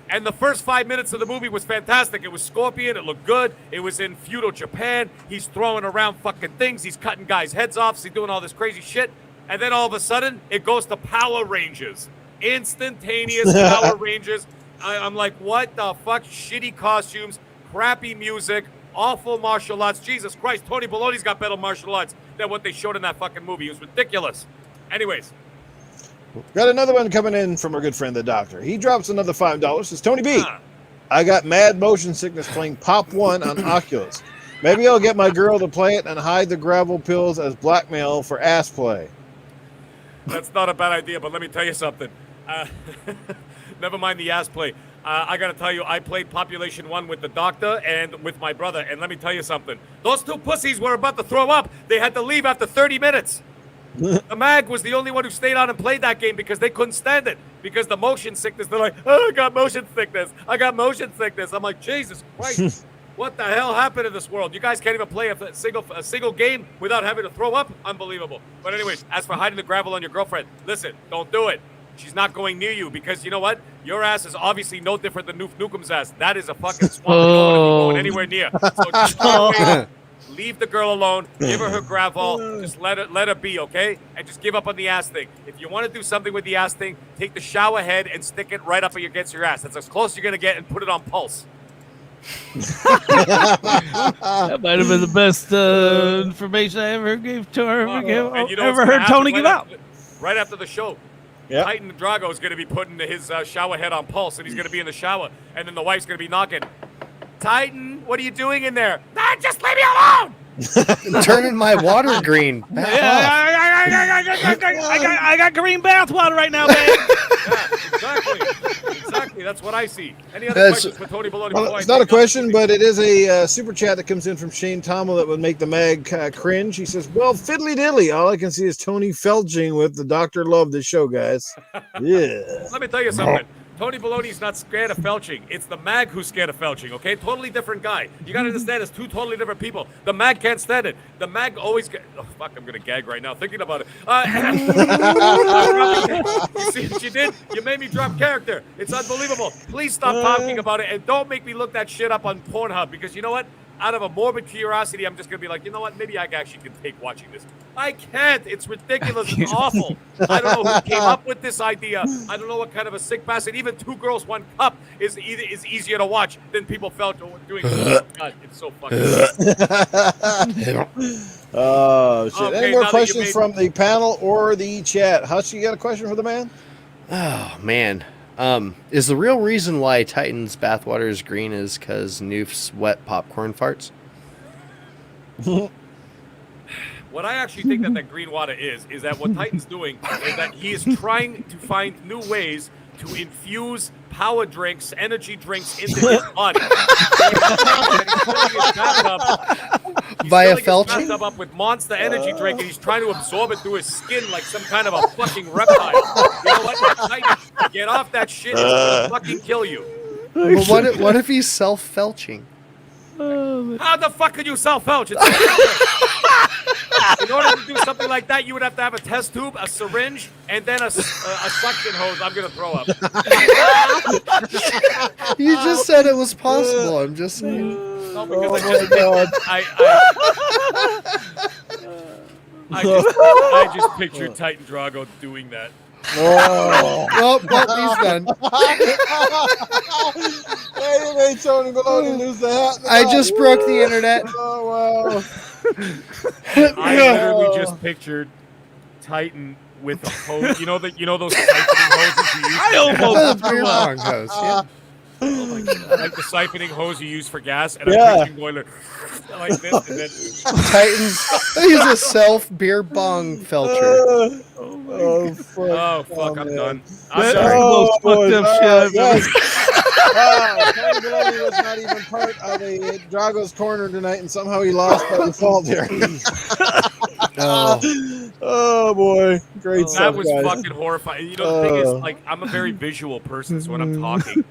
And the first 5 minutes of the movie was fantastic. It was Scorpion. It looked good. It was in feudal Japan. He's throwing around fucking things. He's cutting guys' heads off. He's doing all this crazy shit. And then all of a sudden, it goes to Power Rangers. Instantaneous Power Rangers. I'm like, what the fuck? Shitty costumes, crappy music, awful martial arts. Jesus Christ, Tony Baloney's got better martial arts than what they showed in that fucking movie. It was ridiculous. Anyways. Got another one coming in from our good friend, the doctor. He drops another $5. Says, Tony B, I got mad motion sickness playing Pop 1 on Oculus. Maybe I'll get my girl to play it and hide the gravel pills as blackmail for ass play. That's not a bad idea, but let me tell you something. Never mind the ass play. I got to tell you, I played Population 1 with the doctor and with my brother, and let me tell you something. Those two pussies were about to throw up. They had to leave after 30 minutes. The mag was the only one who stayed on and played that game because they couldn't stand it. Because the motion sickness, they're like, oh, I got motion sickness. I got motion sickness. I'm like, Jesus Christ. What the hell happened in this world? You guys can't even play a single game without having to throw up? Unbelievable. But anyways, as for hiding the gravel on your girlfriend, listen, don't do it. She's not going near you because you know what? Your ass is obviously no different than Noof Nukem's ass. That is a fucking swamp. You don't want to be going anywhere near. So just leave the girl alone. Give her gravel. Just let her be, okay? And just give up on the ass thing. If you want to do something with the ass thing, take the shower head and stick it right up against your ass. That's as close as you're gonna get, and put it on pulse. That might have been the best information I ever gave to her. Ever heard Tony give out. Right after the show. Yep. Titan Drago is going to be putting his shower head on pulse, and he's going to be in the shower, and then the wife's going to be knocking. Titan, what are you doing in there? Nah, just leave me alone! Turning my water green. I got green bath water right now, man. Yeah, exactly. That's what I see. Any other questions for Tony Baloney? Well, it's not a question, but it is a super chat that comes in from Shane Tommel that would make the mag cringe. He says, well, fiddly diddly. All I can see is Tony felching with the Dr. Love this show, guys. Yeah. Let me tell you something. Tony Baloney's not scared of felching. It's the mag who's scared of felching, okay? Totally different guy. You got to understand, it's two totally different people. The mag can't stand it. The mag always oh, fuck, I'm going to gag right now thinking about it. You see what you did? You made me drop character. It's unbelievable. Please stop talking about it, and don't make me look that shit up on Pornhub, because you know what? Out of a morbid curiosity, I'm just going to be like, you know what? Maybe I actually can take watching this. I can't. It's ridiculous. It's awful. I don't know who came up with this idea. I don't know what kind of a sick bastard. Even 2 Girls, 1 Cup is easier to watch than people felt doing. Oh, God, it's so fucking Oh, shit. Okay, any more questions from the panel or the chat? Hush, you got a question for the man? Oh, man. Is the real reason why Titan's bathwater is green is because Noof's wet popcorn farts? What I actually think that green water is that what Titan's doing is that he is trying to find new ways to infuse power drinks, energy drinks into his body. Via felching? He's up with Monster energy drink, and he's trying to absorb it through his skin like some kind of a fucking reptile. You know what? Titan, get off that shit. It's gonna fucking kill you. Well, what if he's self-felching? How the fuck could you self-felch? In order to do something like that, you would have to have a test tube, a syringe, and then a suction hose. I'm gonna throw up. You just said it was possible. I'm just saying. No, because I just pictured Titan Drago doing that. Oh, well, he's done. Hey, you made Tony Baloney lose the hat. I just broke the internet. Oh, wow. I literally just pictured Titan with a hose. You know those siphoning hoses you use. I almost beer bong hose. Yeah. Oh my God. Like the siphoning hose you use for gas, and I'm picturing going like this, and then Titan's. He's a self beer bong felcher. Oh, fuck. I'm done. That's I'm sorry. the most fucked up shit I've ever. Tony Baloney was not even part of a Drago's Corner tonight, and somehow he lost by default here. Oh boy, great stuff, That was guys. fucking horrifying. You know, the thing is, like, I'm a very visual person, so when I'm talking,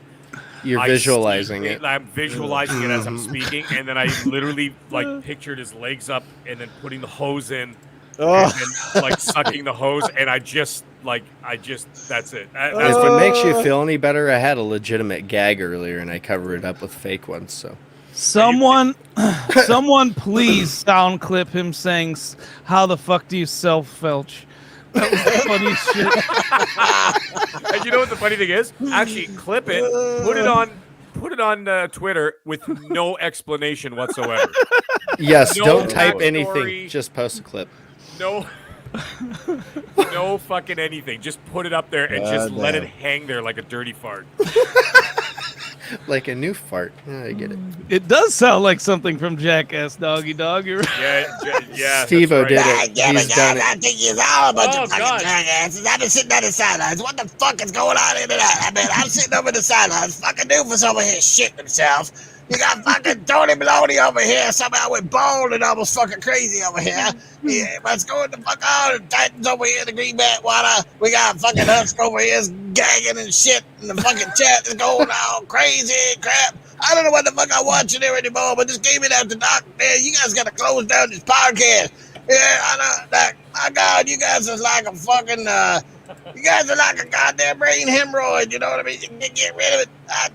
You're visualizing it. I'm visualizing it as I'm speaking, and then I literally like pictured his legs up, and then putting the hose in, and then like sucking the hose, and I just that's it. If it makes you feel any better, I had a legitimate gag earlier, and I covered it up with fake ones. So Someone please sound clip him saying, "How the fuck do you self-felch?" That was the funniest shit. And you know what the funny thing is? Actually, clip it, put it on Twitter with no explanation whatsoever. yes, No don't type backstory. anything. Just post a clip. No fucking anything. Just put it up there and just let it hang there like a dirty fart. Like a new fart. Yeah, I get it. It does sound like something from Jackass, Doggy Dog. You're right. Yeah. Steve-O that's did it. He's done it. I think you're all a bunch of fucking God. jackasses. I've been sitting on the sidelines. What the fuck is going on in that? I mean, I'm sitting over the sidelines. Fucking Doofus over here shitting himself. You got fucking Tony Maloney over here. Somehow went bald and almost fucking crazy over here. Yeah, what's going the fuck on? Titans over here in the greenback water. We got fucking Husk over here gagging and shit. And the fucking chat is going all crazy and crap. I don't know what the fuck I'm watching there anymore, but this came in after dark. Man, you guys got to close down this podcast. Yeah, I know. Like, my God, you guys is like a fucking, you guys are like a goddamn brain hemorrhoid. You know what I mean? You can get rid of it.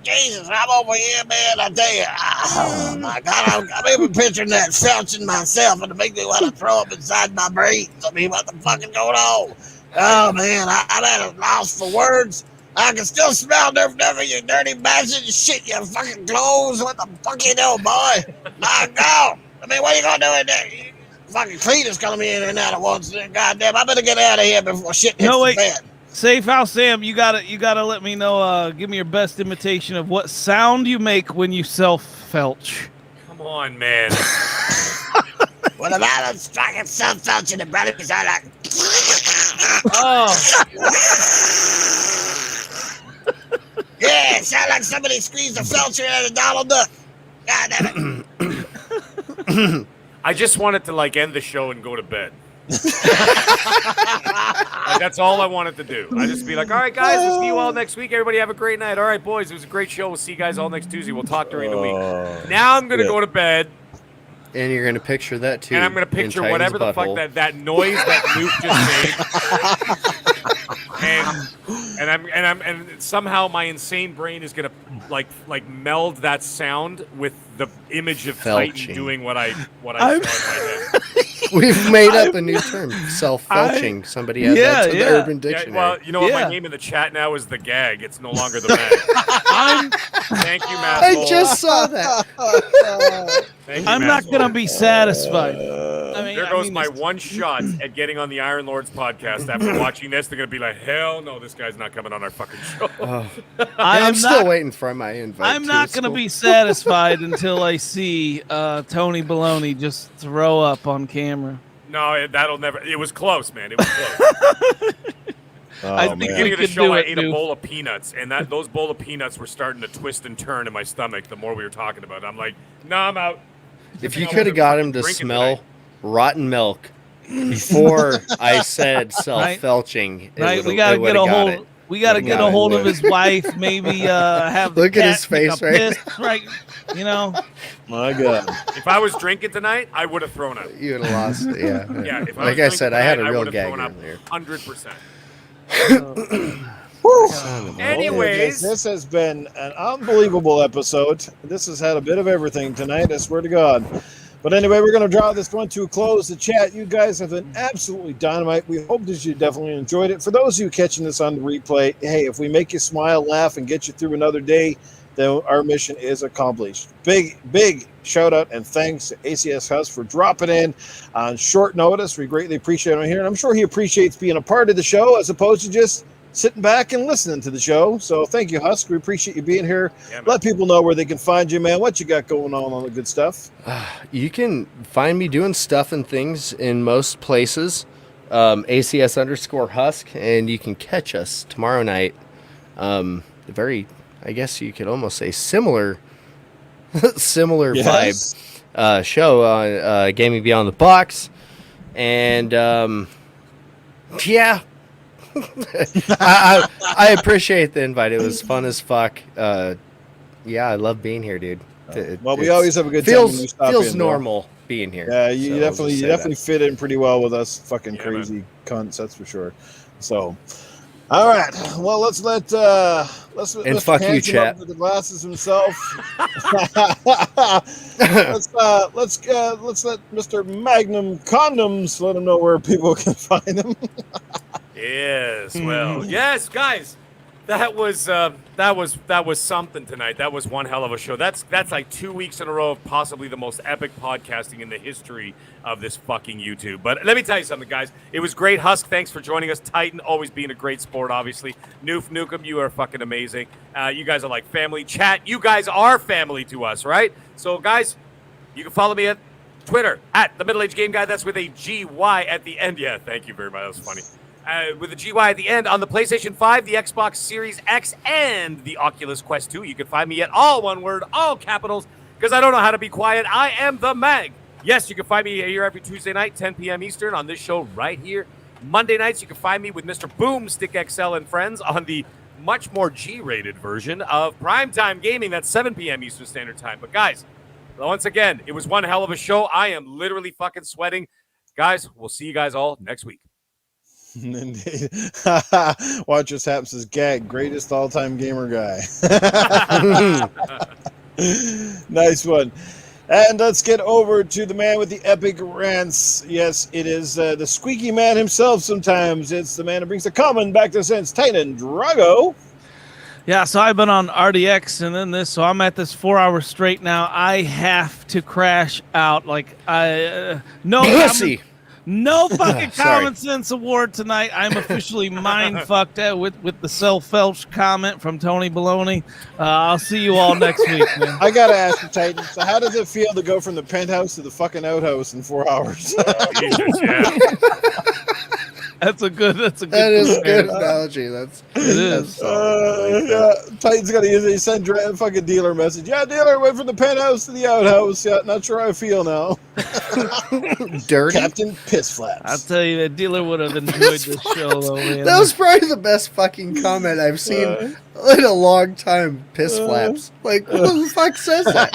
Jesus, I'm over here, man. I tell you. Oh, my God. I'm even picturing that felching myself, and it makes me want to throw up inside my brains. I mean, what the fuck is going on? Oh, man, I'm at a loss for words. I can still smell Nerf Never, you dirty bastard. You shit your fucking clothes. What the fuck you doing, boy? My God. I mean, what are you going to do in there? Fucking cleaners coming in and out at once. Goddamn, I better get out of here before shit hits the fan. Safe House Sam, you gotta let me know. Give me your best imitation of what sound you make when you self-felch. Come on, man. When I'm out on strike and self-felching, the brothers are like, Oh. yeah, it sounds like somebody squeezed a felcher out of Donald Duck. God damn it. I just wanted to like end the show and go to bed. Like, that's all I wanted to do. I just be like, all right, guys, we'll see you all next week. Everybody have a great night. All right, boys, it was a great show. We'll see you guys all next Tuesday. We'll talk during the week. Now I'm gonna go to bed. And you're gonna picture that too. And I'm gonna picture whatever the fuck that noise that Nuke just made. and somehow my insane brain is gonna like meld that sound with the image of Titan doing what I saw in my head. We've made up a new term, self-felching. Somebody add that to the Urban Dictionary. Well, you know what? My name in the chat now is the gag. It's no longer the mag. Thank you, Matt. I just saw that. I'm not gonna be satisfied. There goes my one shot at getting on the Iron Lords podcast. After watching this, they're gonna be like, "Hell no, this guy's not coming on our fucking show." I'm still waiting for my invite. I'm not gonna be satisfied until I see Tony Baloney just throw up on camera. No, that'll never. It was close, man. It was close. I think beginning of the show, I ate a bowl of peanuts, and those bowl of peanuts were starting to twist and turn in my stomach. The more we were talking about it, I'm like, "No, I'm out." If you could have got him to smell rotten milk before I said self-felching, right? We gotta get a hold. We gotta get a hold of his wife. Maybe have look at his face, right? Right, you know. My God. If I was drinking tonight, I would have thrown up. You would have lost it, yeah. Yeah. If like I said, I had a real gag earlier. 100%. Anyways, this has been an unbelievable episode. This has had a bit of everything tonight, I swear to God. But anyway, we're going to draw this one to a close. The chat, you guys have been absolutely dynamite. We hope that you definitely enjoyed it. For those of you catching this on the replay, hey, if we make you smile, laugh, and get you through another day, then our mission is accomplished. Big shout out and thanks to ACS Husk for dropping in on short notice. We greatly appreciate him here, and I'm sure he appreciates being a part of the show as opposed to just sitting back and listening to the show. So thank you, Husk. We appreciate you being here. Yeah, let people know where they can find you, man. What you got going on the good stuff? You can find me doing stuff and things in most places. ACS_Husk, and you can catch us tomorrow night. Very, I guess you could almost say similar vibe show on Gaming Beyond the Box. And yeah. I appreciate the invite. It was fun as fuck. Yeah, I love being here, dude. Well, we always have a good time when you stop feels in, normal being here. Yeah, you definitely fit in pretty well with us fucking crazy cunts, that's for sure. So, all right. Well, let's let and fuck you, chat. The glasses himself. let's let Mr. Magnum Condoms let him know where people can find him. Yes, well, yes, guys, that was something tonight. That was one hell of a show. That's like 2 weeks in a row of possibly the most epic podcasting in the history of this fucking YouTube. But let me tell you something, guys. It was great. Husk, thanks for joining us. Titan, always being a great sport, obviously. Noof Nukem, you are fucking amazing. You guys are like family. Chat, you guys are family to us, right? So, guys, you can follow me at Twitter, at The Middle Age Game Guy. That's with a GY at the end. Yeah, thank you very much. That was funny. With a GY at the end on the PlayStation 5, the Xbox Series X, and the Oculus Quest 2. You can find me at all one word, all capitals, because I don't know how to be quiet. I am the Mag. Yes, you can find me here every Tuesday night, 10 p.m. Eastern, on this show right here. Monday nights, you can find me with Mr. Boomstick XL and friends on the much more G-rated version of Primetime Gaming. That's 7 p.m. Eastern Standard Time. But guys, once again, it was one hell of a show. I am literally fucking sweating. Guys, we'll see you guys all next week. Indeed. Watch this happen, says Gag, greatest all-time gamer guy. Nice one. And let's get over to the man with the epic rants. Yes, it is the squeaky man himself sometimes. It's the man who brings the common back to sense, Titan Drago. Yeah, so I've been on RDX and then this, so I'm at this 4 hours straight now. I have to crash out. Like, Pussy. No fucking common sense award tonight. I'm officially mind fucked with the self-felch comment from Tony Baloney. I'll see you all next week, man. I gotta ask you, Titan. So, how does it feel to go from the penthouse to the fucking outhouse in 4 hours? Jesus, yeah. That is a good analogy. It is. Yeah, Titan's gonna use it. He sent a fucking dealer message. Yeah, dealer, went from the penthouse to the outhouse. Yeah, not sure how I feel now. Dirty Captain Piss Flaps. I'll tell you, that dealer would have enjoyed this show, though, man. That was probably the best fucking comment I've seen in a long time. Piss flaps. Like, who the fuck says that?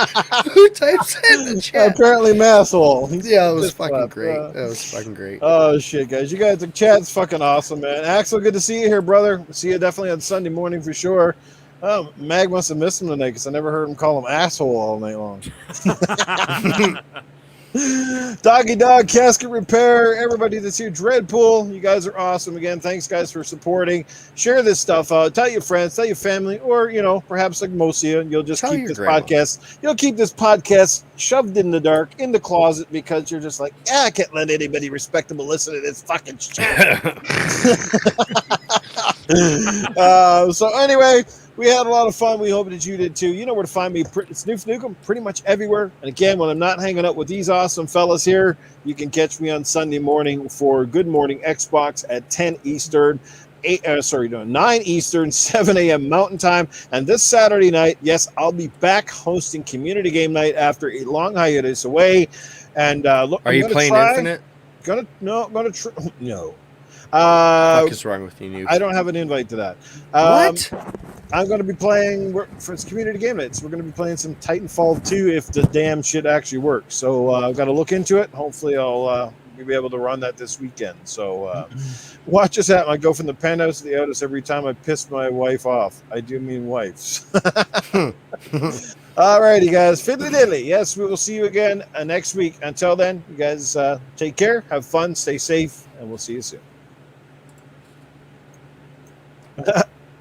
Who types that in the chat? Apparently, Masshole. Yeah, it was Piss fucking flap, great. yeah. That was fucking great. Oh shit, guys! You guys, the chat's fucking awesome, man. Axel, good to see you here, brother. See you definitely on Sunday morning for sure. Mag must have missed him tonight because I never heard him call him asshole all night long. Doggy Dog, Casket Repair, everybody that's here, Dreadpool, you guys are awesome. Again, thanks guys for supporting. Share this stuff out. Tell your friends, tell your family, or perhaps like most of you, you'll just keep this podcast. You'll keep this podcast shoved in the dark, in the closet, because you're just like, I can't let anybody respectable listen to this fucking shit. So anyway, we had a lot of fun. We hope that you did too. You know where to find me. It's Noof Nukem pretty much everywhere. And again, when I'm not hanging out with these awesome fellas here, you can catch me on Sunday morning for Good Morning Xbox at 10 Eastern, 9 Eastern, 7 a.m. Mountain Time. And this Saturday night, yes, I'll be back hosting Community Game Night after a long hiatus away. And look, are you playing Infinite? No. What is wrong with you, Noob? I don't have an invite to that. What? I'm going to be playing for its community game nights. We're going to be playing some Titanfall 2 if the damn shit actually works. So I've got to look into it. Hopefully I'll be able to run that this weekend. So watch this happen. I go from the penthouse to the outhouse every time I piss my wife off. I do mean wives. All righty, guys. Fiddly diddly. Yes, we will see you again next week. Until then, you guys take care, have fun, stay safe, and we'll see you soon.